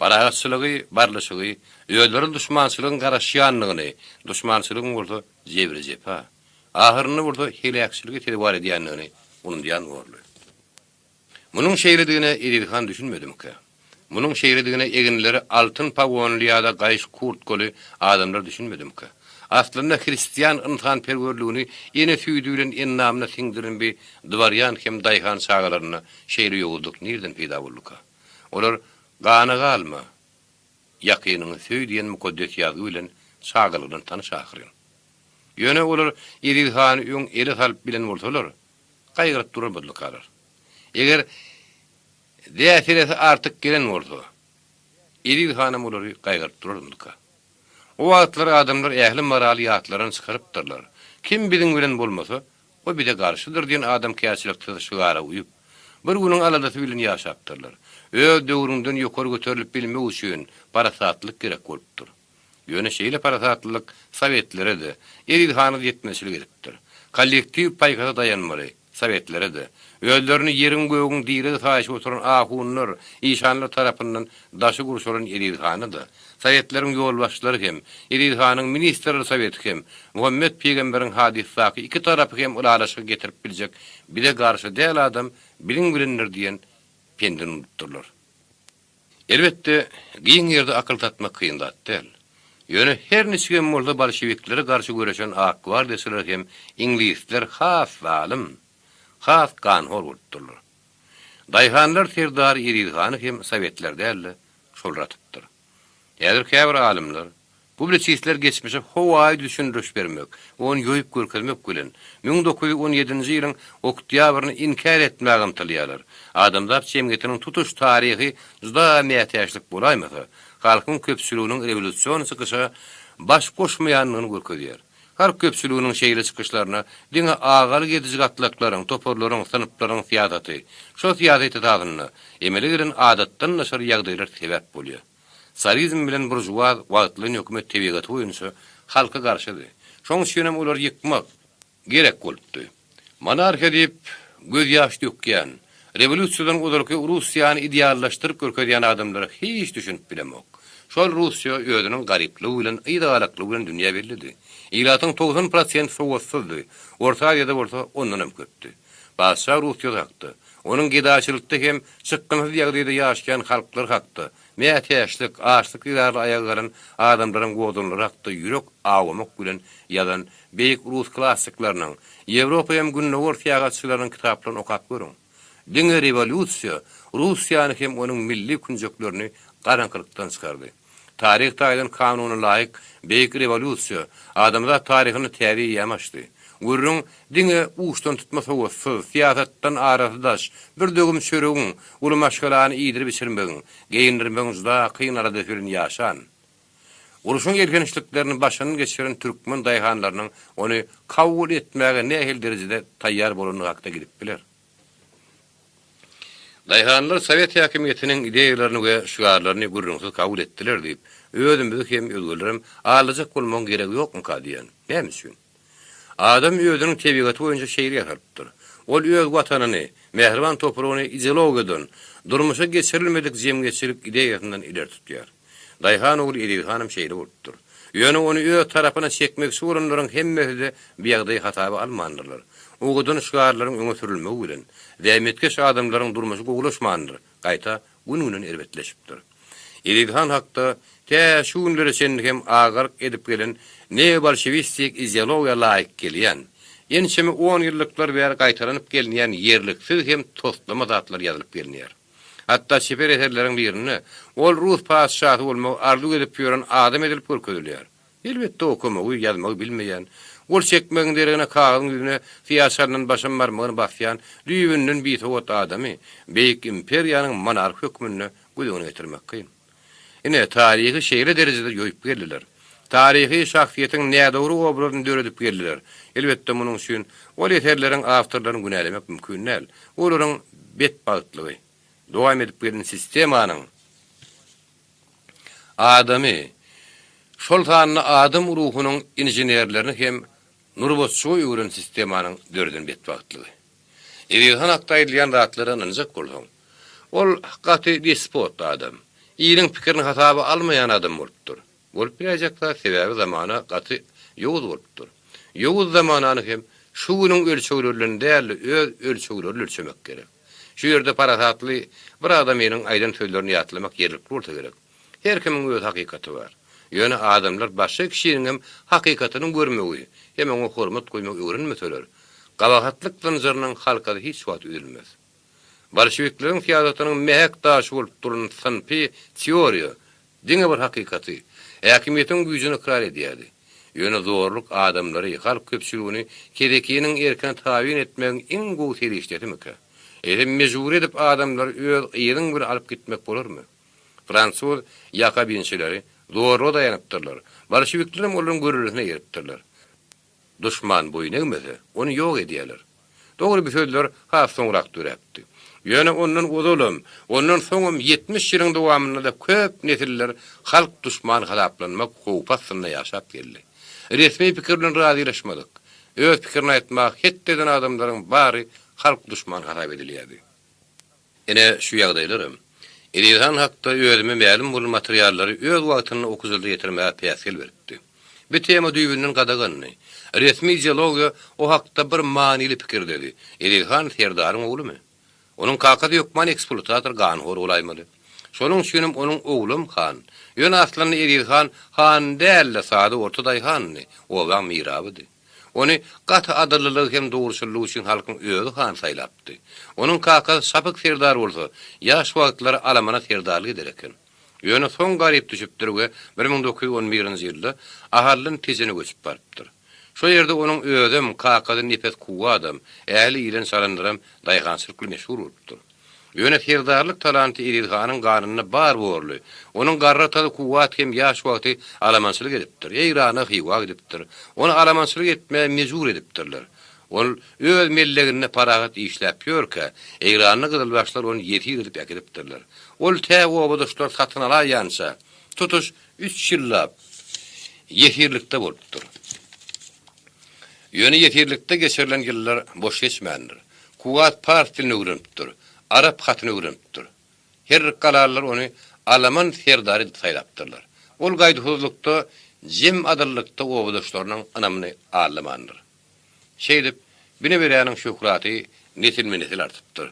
baragatçylygy, barlaşygy, öýlerin düşmançylygyň garaşýanlygyny, düşmançylygyň bolsa jebri jepa. Ahyryny bolsa hilakçylygy tedbir edýänligini unundan görli. Munyň şeýledigine Edil Han düşünmedimkä. Munyň şeýledigine eginleri altyn pawonly ýa-da gaýş kurt goly adamlar düşünmedimkä. Aslında Hristiyan insan perwerligini ene süýdülen ennamyna siňdiren bir dwaryan hem daýhan sagalaryny şeýle ýogulduk nerden peýda bolduka. Olar gana galma ýakynyny süýdülen mukaddes ýazy bilen sagalydan tanyşakyr. Ýöne olar Edil Han ýöň eli salyp bilen bolsalar, gaýgyryp durar boldukalar. Eger däsiresi artyk gelen bolsa, Edil Hanym olary gaýgyryp durardyka. O wagtlar adamlar ähli moraliýatlaryny çykarypdyrlar. Kim biziň bilen bolmasa, o bide garşydyr diýen adam käçilikde şugara uýup, bir günüň aladasy bilen ýaşapdyrlar. Öz döwründen ýokary göterilip bilmek üçin parasatlyk gerek bolupdyr. Ýöne şeýle parasatlyk Sowetleri de, Edil Hanyň ýetmesli gerekdir. Kollektiw paýgada dayanmaly, Sowetleri de, özlerini ýeriň göğüň diýre taýyp oturan ahunlar, işanlar tarapyndan daşy gurşulan Edil Hany da, Sowetlerin ýolbaşçylary hem, Edil Hanyň ministrleri Sowet hem, Muhammed Peýgamberiň hadissaky iki tarapy hem ulalaşyk getirip biljek, bile garşy däl adam biliň bilenler diýen pendini unutdurlar. Elbetde, giň ýerde akyl tatmak kıyın zat däl. Ýöne her niçe molda bolşewiklere garşy göreşen ak guardiýasylar hem inglizler has zalim, has ganhor bolupdurlar. Daýhanlar serdar Edil Hany hem Sowetler däl, şolratypdyr. Ýa-da käbir alimler, publisistler geçmişe howaý düşündiriş bermek, onu ýoýup görkezmek bilen 1917-nji ýylyň oktýabryny inkar etmäge ymtylýarlar. Adamlar cemgyýetiniň tutuş taryhy juda mätäçlik bolaýmasa, halkyň köpçüliginiň rewolýusiýon çykyşa baş goşmaýanlygyny görkezýär. Har köpçüliginiň şeýle çykyşlaryna diňe agaly gedici gatlaklaryň, toporlaryň, synplaryň fiýadaty, şo fiýadaty tagyny emeli giren adatdan naşar ýagdaýlar sebäp bolýar. Sarizm bilen burjuwaz wagtlyň hökümet tebigaty boýunça halka garşydy. Şoň üçin olar ýykmak gerek bolupdy. Monarhiýa diýip göz ýaş dökýän, rewolýusiýadan uzalky Russiýany ideallaşdyryp görkezýän adamlar hiç düşünip bilemek. Şol Russiýa özüniň garyplygy bilen, ýygalaklygy bilen dünýä bellidir. Ýylatyň 90% sowatsyzdy. Orta ýerde bolsa ondan hem köpdi. Başa Russiýa hakdy. Onun gidaçylykda hem çykkynsy ýagdaýda ýaşaýan halklar hakdy. Mätäşlik, açlyk ýarly aýallaryň adamlaryň godunlary hakdy. Ýürek awamyk bilen ýazan beýik rus klassiklarynyň, Ýewropa hem günne ortaýagaçylaryň kitaplaryny okap görüň. Diňe revolýusiýa Russiýany hem onuň milli künjeklerini garankylykdan çykardy. Tarih taýdan kanunyna laýyk beýik revolýusiýa adamlar taryhyny täze ýamaşdy. Gurrun diňe uçdan tutmasa bolsa, siýasatdan arasdaş, bir dögüm çöregiň, uly maşgalany ýydyryp içirmegiň, geýindirmegiň juda kyn arada ötüren ýaşan. Uruşun gelgenişliklerini başyny geçiren türkmen daýhanlarynyň ony kabul etmäge nähil derejede taýýar bolanyny hakda gidip biler. Daýhanlar Sowet häkimetiniň ideýalaryny we şugarlaryny gurrunsyz kabul etdiler diýip, özümizi hem özgelerim alajak bolmagyň geregi ýokmy diýen. Näme üçin? Adam özüniň tebigaty boýunça şeýir ýasarypdyr. Ol öz watanyny, mehriban topragyny ideologiýadan, durmuşa geçirilmedik jemgyçilik ideýasyndan ileri tutýar. Daýhan ol Edilhanym şeýle bolupdyr. Ýöne ony öz tarapyna çekmek surunlaryň hemmesi de biýagdaý hataby almandylar. Ugudun şugarlaryň öňe sürilmegi bilen zähmetkeş adamlaryň durmuşy gowulaşmandyr. Gaýta gününden erbetleşipdir. Edilhan hakda tä şu günlere sen hem agark edip gelen ne bolşevistik ideologiýa laýyk gelýän. Ýençemi 10 ýyllyklar bäri gaýtaranyp gelýän ýerliksiz hem tostlama zatlar ýazylyp gelýär. Hatta şeper eserleriň birini ol Rus paşahy bolmagy arzu edip ýören adam edilip görkezilýär. Elbetde okumagy, ýazmagy bilmeýän, ol çekmegiň derine kagyň ýüzüne fiýaşanyň başyn barmagyny basýan, düýbünden bir sowat adamy beýik imperiýanyň monarh hökmüne güdüňe getirmek kyn. Ine tarihi şeýle derejede ýoýup geldiler. Tarihi şahsiýetiň nädogry obrazyny döredip geldiler. Elbetde munyň üçin ol eserleriň awtorlaryny günälemek mümkin näl. Olaryň betbagtlygy, dowam edip gelen sistemanyň adamy, şoltanyny adam ruhunyň inženerlerini hem nurbotçu ýören sistemanyň dörden betbagtlygy. Edilhan hakda edilýän zatlara ynanjak bolsaň, ol hakykati despot adam, ýylyň pikirini hataby almaýan adam bolupdyr. Bolup bilejakda sebäbi zamana gaty ýowuz bolupdyr. Ýowuz zamanany hem şu günüň ölçeglerini däl öz ölçeglerini ölçemek gerek. Şu ýerde parasatly bir adam ýeňiň aýdan sözlerini ýatlamak ýerlikli bolsa gerek. Her kimiň öz hakykaty bar. Ýöne adamlar başga kişiniň hem hakykatyny görmegi, hem oňa hormat goýmak öwrenmeseler, gabahatlyk zanjyrynyň halkada hiç wagt üzülmez. Bolşevikleriň fiýadatynyň mehek daşy bolup duran sanpy teoriýa, diňe bir hakykaty, häkimetiň güýjüni ikrar edýärdi. Ýöne zorluk adamlary, halk köpçüligini kedekiniň erkine taýin etmegiň iň gowy serişletimi? Elim mejbur edip adamlar öz ýerini bir alyp gitmek bolarmy? Fransuz Yakobinçileri doğru dayanıptırlar. Bolşeviklerim olaryň görürsüne ýeripdirler. Düşman boýuna egmese, onu ýok edýärler. Dogry bir sözler has soňrak döräpdi. Ýöne ondan uzalym, ondan soňum 70 ýylyň dowamynda köp nesiller halk düşman halaplanmak howpasyna ýaşap geldi. Resmi pikir bilen razylaşmadyk. Öz pikirini aýtmak hetden adamlaryň bary halk düşman harap edilýärdi. Ene şu ýagdaýlarym Edilhan hakda özüme ma'lum bolan materiallary öz wagtyny okuzylda ýetirmäge päsgel beripdi. Bir tema düýbünden gadagany. Resmi ideologiýa o hakda bir manily pikir dedi. Edilhan Serdaryň oglumy? Onuň kakady ýokman eksploatator ganhor olaýmaly. Şonuň üçin onuň oglum Han. Ýöne aslan Edilhan Han däl sady orta daýhany, owaň mirabydy. Onu gat adallylyk hem dogruçylyk üçin halkyň özü han saýlapdy. Onuň kakasy sapyk Serdar bolsa, ýaş wagtlary alamana serdarlyk ederken. Ýöne soň garyp düşüpdir we 1911-nji ýylda ahallyn tezine göçüp barupdyr. Şo ýerde onuň özüm kakasy nefes kuwa adam, äli ýylen salandyram daýgançylyk meşhur bolupdyr. Ýöne serdarlyk talanty Edilhanyň garnyna bar borly. Onuň garrataly kuwat hem ýaş wagty alamançylyk edipdir. Eýrana hywa edipdir. Onu alamançylyk etmäge mejbur edipdirler. Ol öz mellegine paragat işläp ýörkä, eýranyny gyzylbaşlar onu ýetir edip äkidipdirler. Ol täze obadşlar satyn alaýança, tutuş 3 ýyllap ýetirlikde bolupdyr. Ýöne ýetirlikde geçirilen ýyllar boş geçmändir. Kuwat partiýasyny öwrenipdir. Arap hatyny öwrenipdir. Her galallar onu Alaman serdary saylapdyrlar. Ol gaýdyhuzlukda jim adyllykda owadoşlarynyň anamyny ağlamandyr. Şeýdip, bine berýäniň şöhraty nesil artypdyr.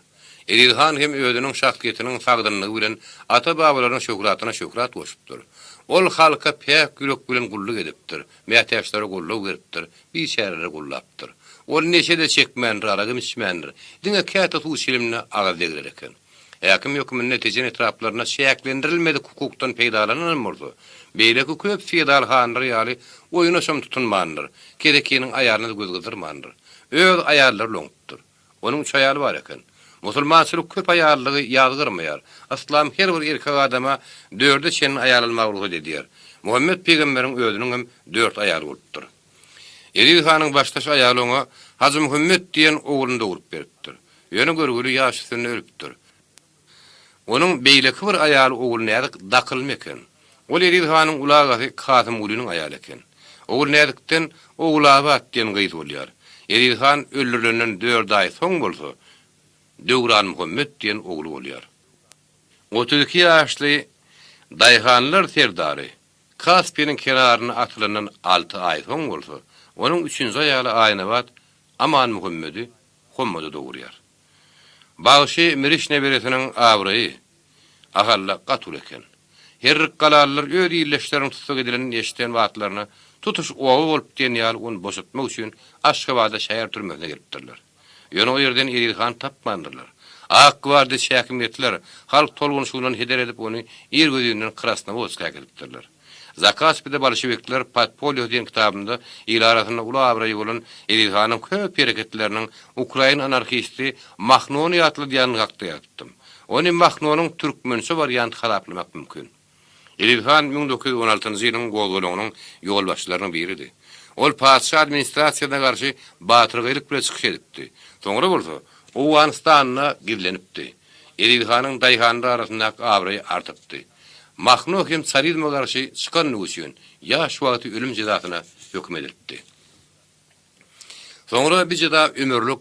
Edilhan hem özüniň şahsiýetiniň sagdynlygy bilen ata-babalaryň şöhratyna şöhrat goşupdyr. Ol halka pek gürek bilen gulluk edipdir. Mätäşlere gulluk beripdir. Bir şäherlere gullapdyr. Ol neşede çekmendir, aragym içmendir. Diňe käte tu şilimni agaz degler eken. Häkim höküminiň netijen etraplarına şäklendirilmedi hukukdan peýdalanan boldy. Beýleki köp feodal hanlar ýaly oýuna şom tutunmandyr. Kedekiniň aýalyny gözgüdürmandyr. Öz aýallar loňupdyr. Onuň üç aýaly bar eken. Musulmançylyk köp aýallygy ýazgyrmaýar. Aslam her bir erkek adama 4 çenin aýal almagy dediler. Muhammed peýgamberiň özüniň hem 4 aýaly bolupdyr. Edilhanyň başdaş aýaly oňa Hazy Muhammed diýen ogluny dogrup beripdir. Ýöne görgüli ýaşysyny ölüpdir. Onuň beýleki bir aýaly ogluny ýadyk dakylmy eken. Ol Edilhanyň ulagasy Kasym ulynyň aýaly eken. Ogul nädikden oglaby atdyň gyýdy bolýar. Edilhan öldürilenden 4 aý soň bolsa, Döwran Muhammed diýen oglu bolýar. 32 ýaşly daýhanlar serdary Kaspiyanyň kenaryna atylanan 6 aý soň bolsa, onuň 3-nji aýaly Aýnabat Aman Muhammedi Hommada dogurýar. Bagşy Miriş neberesiniň abraýy ahalla gatul eken. Herrik galallar öz ýerleşlerini tutsak edilen eşiten wagtlaryna tutuş owa bolup diýen ýaly onu boşaltmak üçin Aşgabatda şäher türmesine gelipdirler. Ýöne o ýerden Edilhan tapmandyrlar. Akbardy şäkimletler halk tolgunşygynyň heder edip onu ýer gözünden kırasyna bozka gelipdirler. Zakaspide bolşewikler Podpolio diýen kitabynda ilaratyna ula abraýy bolan Edilhanyň köp hereketleriniň Ukraina anarxisti Mahnoni atly diýen hakda ýatdym. Onu Mahnonyň türkmençe warianty halaplamak mümkin. Edilhan 1916-njy ýylyň gowgolunyň ýol başlarynyň biridir. Ol paçy administrasiýasyna garşy batyrgylyk bilen çykyş edipdi. Soňra bolsa, Owganistanyna girlenipdi. Edilhanyň daýhanlar arasyndaky abraýy artypdy. Mahnu hem Sarizm'a garşy çykan üçin ýaş wagty ölüm jazasyna hökm edildi. Soňra bir jada ömürlük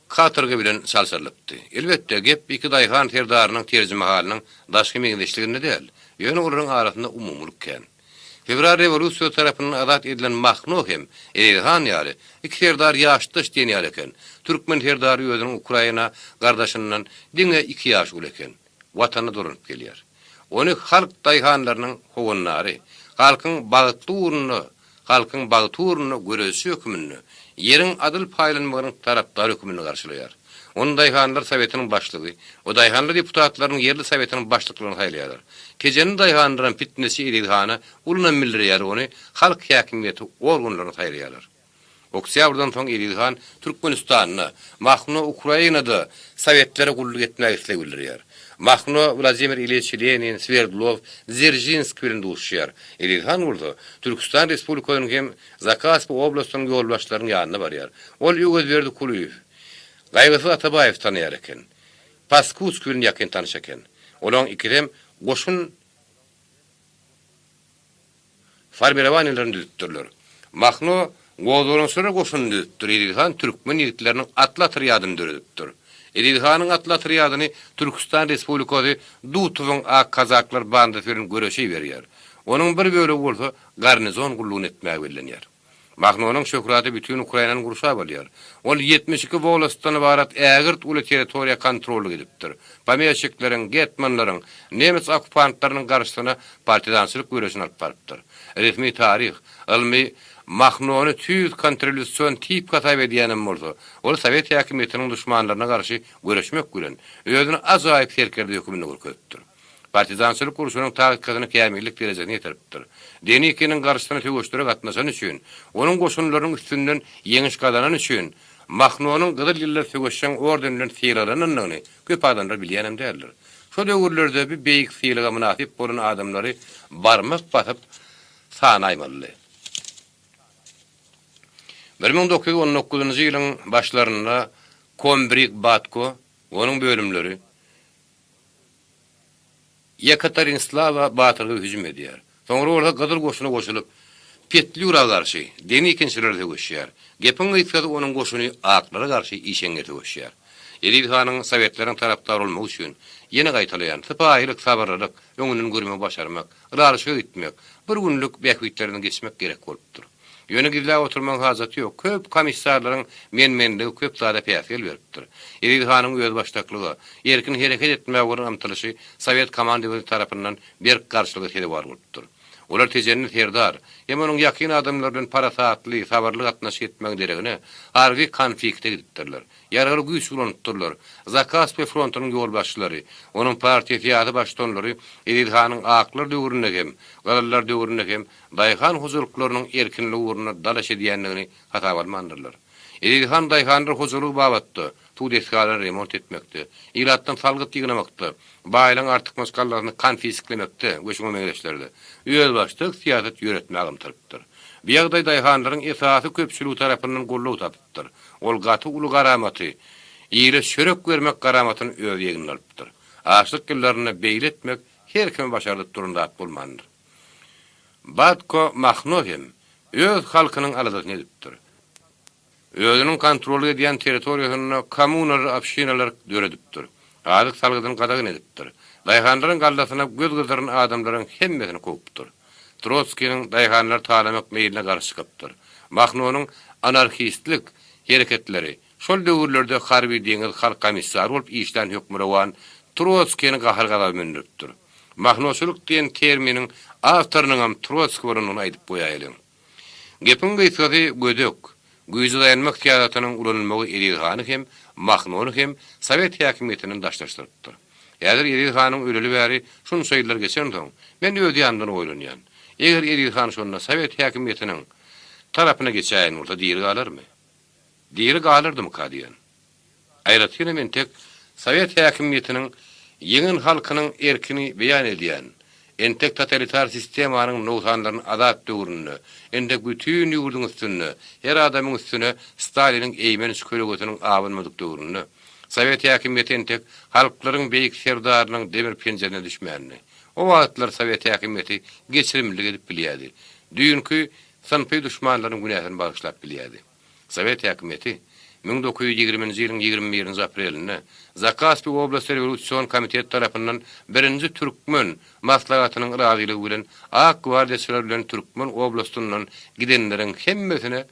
katırga bilen salsalypdy. Elbetde gep iki daýhan terdarynyň terjime halynyň daşky meňdeşliginde däl. Ýöne olaryň arasynda umumlyk ken. Fevral revolýusiýa tarapyndan azat edilen Mahnu hem Edilhan ýaly iki terdar ýaşdyş diýen ýaly eken. Türkmen terdary özüniň Ukraina gardaşyndan diňe 2 ýaş uly eken. Watanyna duranyp gelýär. Onu halk daýhanlarynyň howunlary, halkyň bagturuny göresi hökmüni, ýeriň adyl paýlanmagynyň tarapdary hökmüni garşylaýar. Onu daýhanlar sowetynyň başlygy, o daýhanlar deputatlarynyň ýerli sowetynyň başlyklaryny haýlaýarlar. Kejeni daýhanlaryň fitnesi Edilhana ulunan mildirýär, onu halk häkimiýeti organlaryny haýlaýarlar. Oktýabrdan soň Edilhan Türkmenistanyna, Mahnu Ukrainada sowetlere gulluk etmäge isleg bildirýär. Mahnu Vladimir Ilyich Lenin, Sverdlov, Dzerzhinsk bilen duşýar. Edilhan bolsa Türkistan Respublikasynyň hem Zakaspa oblastynyň ýolbaşlarynyň ýanyna barýar. Ol Ýugosberdi Kuliýew, Gaýgasy Atabaýew tanýar eken. Paskusk bilen ýakyn tanyş eken. Olaň ikidem goşun farberawanylaryny düzüpdirler. Mahnu Gowdurunsyra goşun düzüpdir. Edilhan türkmen ýigitleriniň atla triadyny düzüpdir. Edilhanyň atla triadyny Türkistan Respublikasy Dutuwyň ak kazaklar bandy bilen göreşi berýär. Onuň bir bölegi bolsa garnizon gullugyny etmäge berilýär. Mahnonyň şöhraty bütün Ukrainanyň guruşa bolýar. Ol 72 wolastdan ibarat ägirt uly territoriýa kontrol edipdir. Pamyaşikleriň, getmanlaryň, nemes okupantlarynyň garşysyna partidançylyk göreşini alyp barypdyr. Resmi tarih, ilmi Mahnony tüz kontrolüsyon tip katayb edýänem bolsa, ol Sowet häkimiýetiniň düşmanlaryna garşy göreşmek bilen özüni azaýyp serkerdi hökmüni görkezipdir. Partizançylyk kuruşunyň taýykatyny kämillik derejesine ýetiripdir. Denekiniň garşysyna töweşdirek atnaşan üçin, onuň goşunlarynyň üstünden ýeňiş gazanan üçin Mahnonyň gyzyl ýyllar töweşen ordenlen fiýlalanyny köp adamlar bilýänem däldir. Şo döwürlerde bir beýik fiýlaga münasip bolan adamlary barmak basyp sanaýmaly. 1919-njy ýylyň başlarynda Kombrik Batko, onuň bölümleri Yekaterinslava batyrga hüjüm edýär. Soňra orada gyzyl goşuna goşulyp Petliura garşy deni ikinçileri töweşýär. Gepin ýetgädi onuň goşuny aklara garşy işeňe töweşýär. Edil Hanyň Sowetlaryň tarapdary bolmak üçin ýene gaýtalaýan sypaýlyk, sabrlyk, öňünden görmek başarmak, ýarşyga gitmek, bir günlük bähwitlerini geçmek gerek bolupdyr. Ýöne gidilä oturmak hajaty ýok. Köp komissarlaryň menmenligi köp zada päsel beripdir. Edil Hanyň öz başdaklygy, erkin hereket etmäge bolan amtylysy Sowet komandasyny tarapyndan berk garşylyk edip bolupdyr. Olar tejenni terdar, hem onun yakın adamlardan parasatly, sabarly gatnaşyk etmek deregine harby konflikte gidipdirler. Yarary güýç ulanıpdyrlar. Zakaspe frontunyň ýolbaşçylary, onun partiýa ýady başdanlary Edil Hanyň aklar döwründe hem, galallar döwründe hem daýhan huzurluklarynyň erkinligi uğruna dalaş edýänligini hata almandyrlar. Edil Han daýhandyr huzurlygy babatdy. Tudeskalar remont etmekde, ilatdan salgyt ýygnamakda, baýlaň artyk maskallaryny konfisklemekde, göçme meňzeşlerde. Öýel başlyk siýasat ýöretmäge ymtyrpdyr. Bu ýagdaýda daýhanlaryň esasy köpçüligi tarapyndan gollaw tapypdyr. Ol gaty uly garamaty, ýyly şörek bermek garamatyny öz ýegiне alypdyr. Açlyk güllerini beýle etmek her kim başardyp durunda bolmandyr. Batko Mahnovem öz halkynyň aladyny edipdir. Özünün kontrolü edýän territoriýasyny kommunal apşinalar döredipdir. Adyk salgydyny gadagyny edipdir. Daýhanlaryň gallasyna göz gyzdyran adamlaryň hemmesini kopupdyr. Trotskiň daýhanlar talamak meýline garşy çykypdyr. Mahnowyň anarchistlik hereketleri şol döwürlerde harby deňiz halk komissary bolup işden hökmürawan Trotskiň gahargala mündiripdir. Mahnoçuluk diýen terminiň awtorynyň hem Trotski bolanyn aýdyp goýaýlyň. Gepin gyýsady gödök. Güýji dayanmak tiýaratynyň ulanylmagy Edil Hanyň hem Mahnowny hem Sowet häkimetiniň daşlaşdyrypdyr. Ýa-da Edil Hanyň öleli bäri şunu söýler geçen soň men öýdi ýandan oýlanýan. Eger Edil Han şonda Sowet häkimetiniň tarapyna geçäýin bolsa diýeri galarmy? Diýeri galardymy kadiýan? Aýratyny men tek Sowet häkimetiniň ýeňin halkynyň erkini beýan edýän entek totalitar sistemanyň nowsanlaryny azat döwründe, entek bütün ýurdun üstüne, her adamyň üstüne Staliniň eýmen şkölegetiniň awynmadyk döwründe, Sowet häkimeti entek halklaryň beýik serdarynyň demir penjerine düşmänini. O wagtlar Sowet häkimeti geçirimli edip bilýärdi. Düýünkü sanpy düşmanlaryň günähini bagyşlap bilýärdi. Sowet häkimeti 1920-nji ýylyň 21-nji aprelinde Zakaspi Oblast Revolüsion Komiteti tarapyndan 1-nji türkmen maslagatynyň razylygy bilen Ak gwardiýaçylar bilen türkmen oblastyndan gidenleriň hemmesine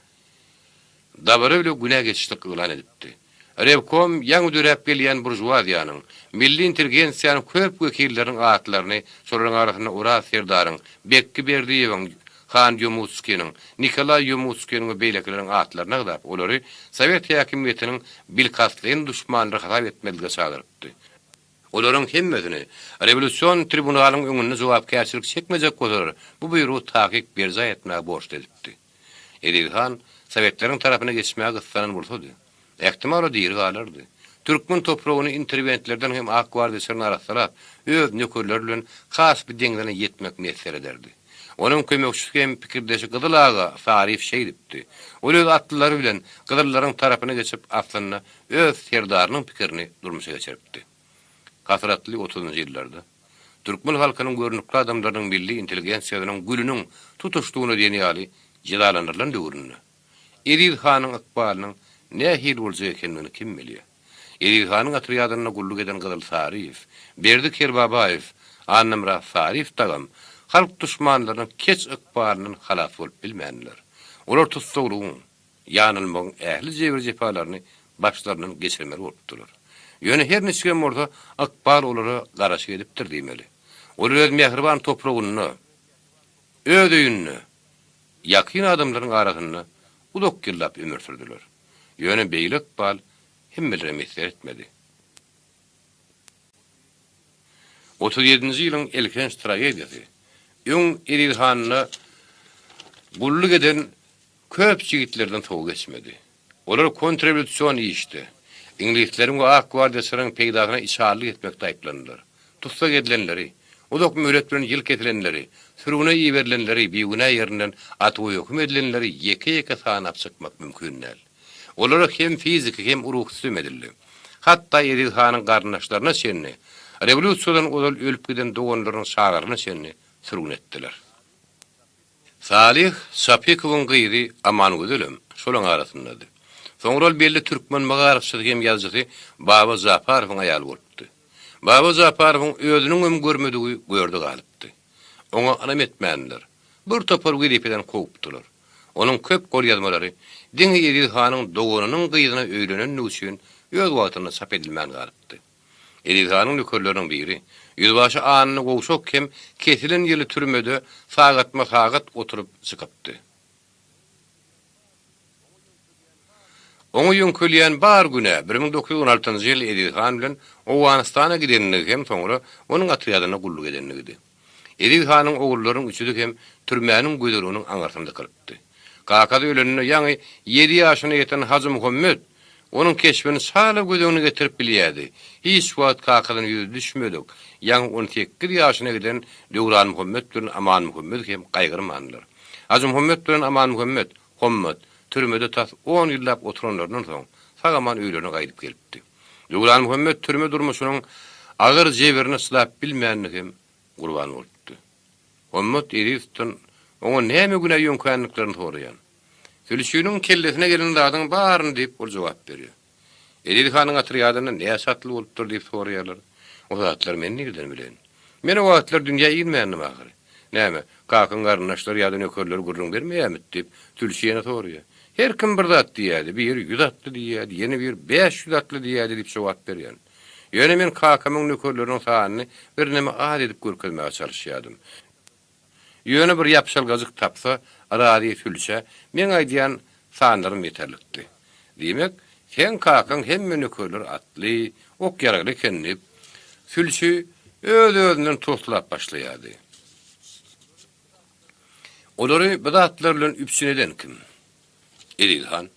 dabary bilen günä geçişlik ulan edipdi. Revkom ýaňy dürep gelýän burjuwaziýanyň, milli intelligensiýanyň köp wekilleriň atlaryny şolaryň arasynda Uras Serdaryň, Bekki Berdiýewiň, Han Yomutskiň, Nikolay Yomutskiň we beýlekleriniň atlaryna gadap olary Sowet häkimetiniň bilkaslyň düşmanlygy hasap etmeliге çagyrdypdy. Olaryň hemmesini Revolüsion tribunalynyň öňünde jogapkärçilik çekmejek bolsalar, bu buyruk takyk berza etmäge borçly edipdi. Edil Han Sowetlaryň tarapyna geçmäge gysganan bolsady, ähtimal o diýeri galardy. Türkmen topragyny interwentlerden hem Ak gwardiýaçylaryň arasynda öz nökerler bilen has bir deňlere ýetmek mesele ederdi. Onun kömekçisi hem pikirdeşi Gyzylaga Sarif şey dipdi. Ol atlylary bilen Gyzylaryň tarapyna geçip aslynda öz serdarynyň pikirini durmuşa geçiripdi. Kasratly 30-njy ýyllarda türkmen halkynyň görnükli adamlarynyň milli intelligensiýasynyň gülüniň tutuşdygyny diýýäli jilalanyrlan döwründe. Edil Hanyň ykbalynyň nähil bolsa ekenini kim bilýär? Edil Hanyň atryýadyna gulluk eden Gyzyl Sarif, Berdi Kerbabaýew, Annamra Sarif dagam halk düşmanlarynyň keç ykbalynyň halas bolup bilmänler. Olar tutsagyň, ýanylmagyň ähli jebir jepalaryny başlaryndan geçirmeli bolupdylar. Ýöne her neçe morda ykbal olary garaşy edipdir diýmeli. Olar öz mehriban topragyny, öýdüňni, ýakyn adamlaryň arasynda uluk gyllap ömür sürdüler. Ýöne beýle ykbal hemmeleri mesler etmedi. 37-nji ýylyň elkenç tragediýasy Öň Edil Hanyny gulluk eden köp jigitlerden soňra geçmedi. Olar kontrrevoliusiýon ýyşdy. İngilisleriň we Ak gwardiýaçylaryň peýdasyna içarlyk etmekde aýplandylar. Tutsak edilenleri, uluk möhlet bilen ýyl ketilenleri, sürgüne ýiberilenleri, biýgüne ýerinden atyp höküm edilenleri ýeke-ýeke sanap çykmak mümkin näl. Olara hem fizik hem ruhsy sömedildi. Hatda Edil Hanyň garnaşlaryna şenni, revolüsiýadan olal ölüp giden doganlaryň şagaryna şenni sürgün etdiler. Salih Sapikowyň gyýry aman gözelem şolaň arasyndady. Soňra belli türkmen magarçy hem ýazgysy Baba Zafarowyň aýaly bolupdy. Baba Zafarowyň özüniň öm görmedigi gördü galypdy. Oňa anam etmänler. Bir topar gidipden kowupdylar. Onun köp gol ýazmalary Diňe Edil hanyň dogunynyň gyýyna öýlenen üçin öz wagtyna sap edilmän galypdy. Edil hanyň nökerläriniň biri ýylbaşy anyny gowşok hem kesilen ýyly türmede sagat oturup çykypdy. Oňa ýönkölýän bar güne 1916-njy ýyl Edil han bilen Owganistana gidenligi hem soňra onuň atyadyna gulluk edenligidi. Edil hanyň ogullaryň üçüdi hem türmäniň göderiniň aňartynda kalypdy. Kakada ölenine ýaňy 7 ýaşyna ýeten Hacı Muhammed onuň keşbini sağla göderini getirip bilýärdi. Hiç wagt kakadan ýüzi düşmedik. Ýaňy 18 ýaşyna giden Döwran Muhammed bilen Aman Muhammed hem gaýgyrmandylar. Hacı Muhammed bilen Aman Muhammed türmede tas 10 ýyllap oturanlardan soň sagaman öýlerine gaýdyp gelipdi. Döwran Muhammed türme durmuşynyň agyr jeberini sylap bilmänligi hem gurban bolupdy. Muhammed Eristin oňa näme güne ýönkänliklerini soraýan. Gülüşüniň kellesine gelen zadyň baryny diýip ol jogap berýär. Edil hanyň atyryadyna näme satly bolupdyr diýip soraýarlar. O zatlar men nirden bilen. Men o wagtlar dünýä ýylmändim ahyry. Näme? Kakyň garnaşlar ýa-da nökerler gurrun bermeýärmi diýip tülşiýene soraýar. Her kim bir zat diýýärdi, bir 100 atly diýýärdi, ýene bir 500 atly diýýärdi diýip jogap berýär. Ýöne men kakamyň nökerleriň sanyny bir näme ad edip görkezmäge çalışýardym. Ýöne bir ýapşal gazyk tapsa, arady tülşe, men aýdýan sanlarym ýeterlikdi. Diýmek, sen kakaň hemme nökerler atly, ok ýaragly kenip, tülşi öz-özünden toslap başlaýardy. Olary bidatlar bilen üpsüneden kim? Edil han.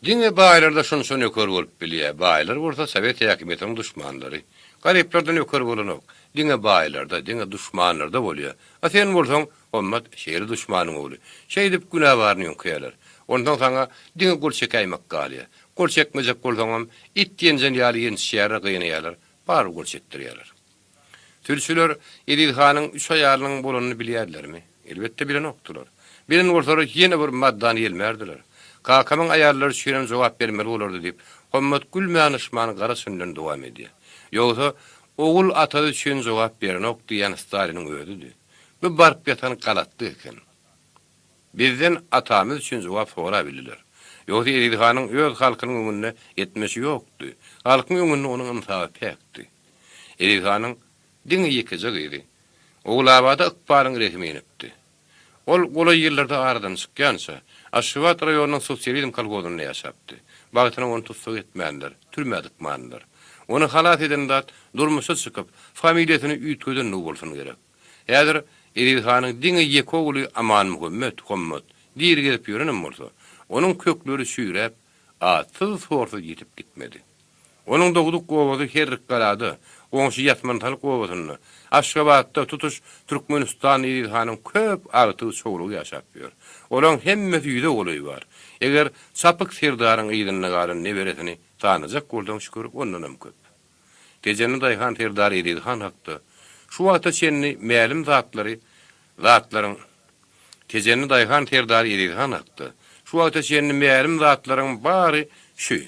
Diňe baýlarda şonu nöker bolup bilýär. Baýlar bolsa Sowet häkimetiniň düşmanlary. Garyplardan nöker bolanok. Diňe baýlarda, diňe düşmanlarda bolýar. A sen bolsaň, ummat şeýle düşmanyň bolup. Şeýdip günahbaryny ýönkäýärler. Ondan soňra diňe gol çekäýmek galýar. Gol çekmejek bolsaňam it diýenjen ýaly ýenişýär gynaýarlar. Bar gol çekdirýärler. Türkçüler Edil hanyň 3 aýalynyň bolanyny bilýärlermi? Elbetde bilenokdular. Bilen bolsary ýene bir maddan ýelmärdiler. Kakamyň aýallary şeýle jogap bermeli bolardy diýip, Muhammed gülmän ışmany gara sünden dowam edýär. Ýogsa ogul atady üçin jogap berenok diýen Staliniň öýüdi. Bu barp ýatan galatdy eken. Bizden atamyz üçin jogap sora bildiler. Ýogsa Edil hanyň öz halkynyň öňünde etmesi ýokdy. Halkyň öňünde onuň ymsagy pekdi. Edil hanyň diňe ýekejek idi. Oglabada ykbaryň resmi enipdi. Ol gola ýyllarda aradan çykýança, Aşgabat raýonunyň sosializm kolgonuny ýaşapdy. Bagtyna onu tutsak etmänler, türmädik manlar. Onu halat eden zat durmuşa çykyp, familiýasyny üýtgeden nu bolsun gerek. Häzir Edil hanyň diňe ýeke ogly Aman Muhammed diýir gelip ýörenem bolsa, onuň kökleri şüýräp, atyl sorsa ýetip gitmedi. Onuň doguduk gowazy herrik galady, oňşy ýatmantalyk gowasyny Aşgabatda tutuş Türkmenistan Edil hanyň köp agty çoğulugy ýaşap ýör. Olaň hemmesi ýüde goly bar. Eger sapyk serdaryň ýygyny galan neberesini tanajak boldan şükür ondanam köp. Tejenni daýhan serdar Edil han hakda. Şu wagtda şenni mälim zatlaryň tejenni daýhan serdar Edil han hakda. Şu wagtda şenni mälim zatlaryň bary şu.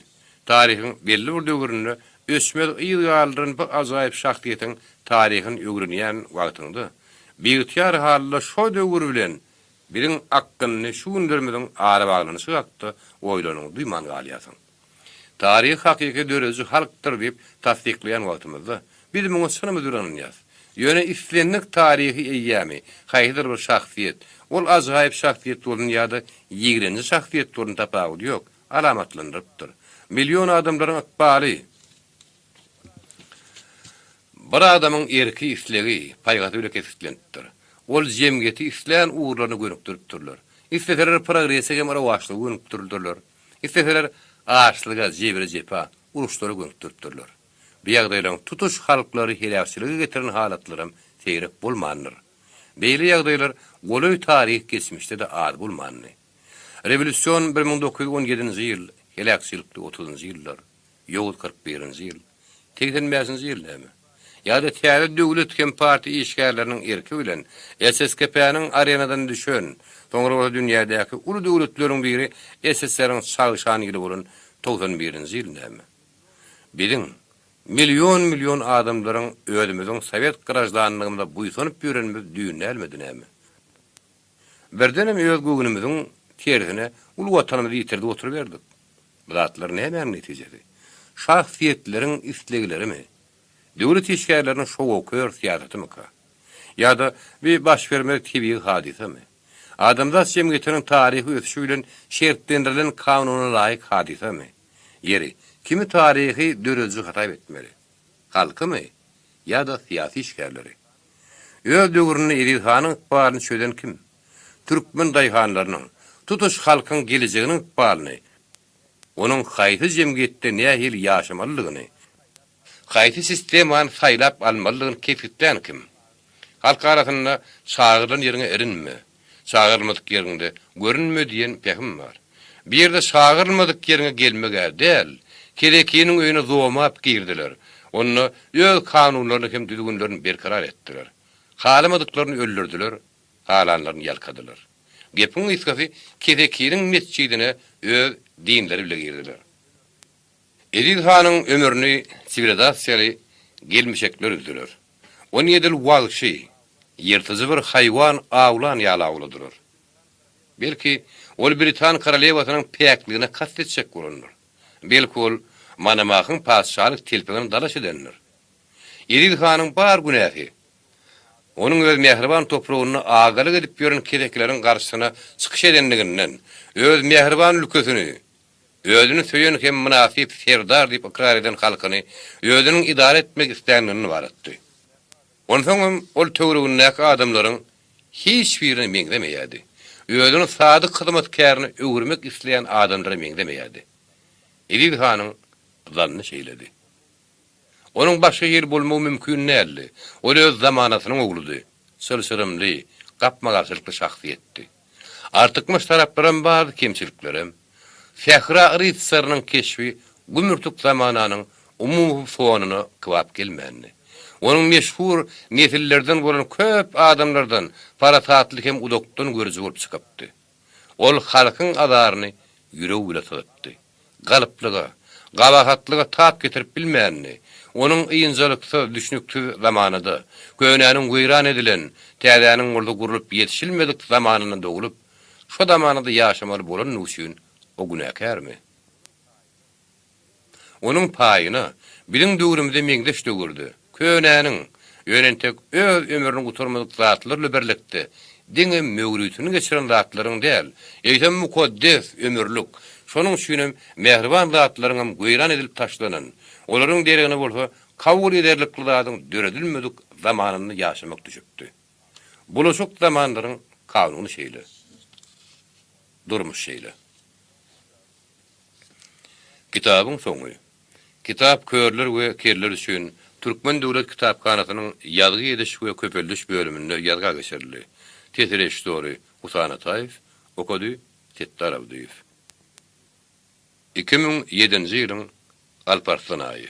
Tarihiň belli bir döwründe ösmel ýylgylaryň bir azaýyp şahsiýetiň tarihin öwrünýän wagtynda bir tiyar halda şo döwür bilen biriň akkyny şu gündürmeden ara baglanyşy hakda oýlanyň duýman galýasyň. Tarih hakyky döreji halkdyr diýip tasdikleýän wagtymyzda biz muňa şunu duranýar. Ýöne islenlik tarihi eýýämi, haýdyr bir şahsiýet, ol azaýyp şahsiýet bolan ýa-da ýigrenji şahsiýet bolan tapagy ýok, alamatlandyrypdyr. Milyon adamlaryň akbaly bir adamyň erki islegi, paýgaty ülke islenipdir. Ol jemgyýeti islen uğurlaryny gönükdiripdirler. Isleteler progresege mara waşlygy gönükdiripdirler. Isleteler ağaçlyga, jebire jepa, uruşlary gönükdiripdirler. Bu ýagdaýlaryň tutuş halklary helakçylygy getiren halatlarym seýrek bolmandyr. Beýle ýagdaýlar goly tarih geçmişde de ad bolmandy. Revolüsiýon 1917-nji ýyl, helakçylykdy 30-njy ýyllar, ýoğut 41-nji ýyl, 85-nji ýyl näme? ýa-da täze döwlet hem parti işgärleriniň erki bilen SSKP'niň arenadan düşen, soňra dünýädäki uly döwletleriň biri SSR'niň sagşany ýyly bolan 91-nji ýylynda. Biziň milyon adamlaryň ödümüziň Sowet garaşdanlygynda buýsanyp ýörenmiz düýün elmedinämi? Birdenem öz göwnümiziň tersine uly watanymyzy ýitirdi oturup berdik. Bu zatlar näme netijesi? Şahsiýetleriň isleglerimi? Döwlet işgärleriniň şowokör siýasatymy ka? Ýa-da bir baş bermek tibi hadisemi? Adamzat jemgyýetiniň taryhy ösüşi bilen şertlendirilen kanunyna laýyk hadisemi? Ýeri kimi taryhy dörezi hatap etmeli? Halkymy ýa-da syýasy işgärleri? Öz döwrüne Edilhanyň ykbalyny çözen kim? Türkmen daýhanlarynyň, tutuş halkyň gelejeginiň ykbalyny, onuň haýsy jemgyýetde nähil ýaşamalygyny, haýsy sistemany saýlap almalygyny kepitlen kim? Halk arasynda çağırılan ýerine erinme, çağırmadyk ýerinde görünme diýen pehim bar. Bir ýerde çağırmadyk ýerine gelmege däl, kerekiniň öýüne zowmap girdiler. Onu öz kanunlaryny hem düzgünlerini berkarar etdiler. Halamadyklaryny öldürdiler, halanlaryny ýalkadylar. Gepiň ysgasy kerekiniň mesçidine öz dinleri bile girdiler. Edilhanyň ömrüni sivilizasiýaly gelmişekler üzdüler. On ýedil wagşy, ýertizi bir haýwan awlan ýalawladylar. Belki ol Britan karalewasynyň pekligine kastetjek bolanlar. Belki ol manamakyň paşalyk telpegini dalaş edenler. Edilhanyň bar günähi, onuň öz mehriban topragyny agalyk edip ýören kerekleriň garşysyna çykyş edenliginden, öz mehriban ülkesini, özüni söýen hem münasip serdar diýip ikrar eden halkyny özüniň idare etmek isleýänini baratdy. Onsoň ol töwregindäki adamlaryň hiç birini meňdemeýärdi. Özüni sadyk hyzmatkaryny öwürmek isleýän adamlary meňdemeýärdi. Edilhanyň zanny şeýledi. Onuň başga ýer bolmagy mümkin näli. O öz zamanasynyň ogludy. Sylsyrymly, gapmagarçylykly şahsiýetdi. Artykmyş taraplarym bar kemçiliklerim. Fähra Ritsarnyň keşfi gümürtük zamananyň umumy fonuny kwap gelmänni. Onuň meşhur nesillerden bolan köp adamlardan parasatlyk hem udokdan görüjü bolup çykypdy. Ol halkyň adaryny ýüreg bilen tutdy. Galyplyga, gabahatlyga tap getirip bilmänni. Onuň ýynjylykly düşnükli zamanynda, göwnäniň guyran edilen, täzäniň boldy gurulyp ýetişilmedik zamanynda dogulup, şu zamanynda ýaşamaly bolan nuşyn o günäkärmi? Onuň paýyna biziň döwrümizde meňdeş döwürdi. Köwnäniň ýönentek öz ömrüni gutarmadyk zatlarla birlikde diňe möwrütini geçiren zatlaryň däl, eýsem mukaddes ömürlük, şonuň üçin mehriban zatlaryň guyran edilip taşlanan, olaryň deregine bolsa kabul ederlikli zatyň döredilmedik zamanyny ýaşamak düşüpdi. Bulaşyk zamanlaryň kanuny şeýle. Durmuş şeýle. Kitabyň soňy. Kitap körler we kerler üçin Türkmen Döwlet Kitapkanasynyň ýazgy ediş we köpeldiş bölüminde ýazga geçirildi. Tetereş story Usan Ataýew, okudy Tettar Abduýew. 2007-nji ýylyň Alparslan aýy.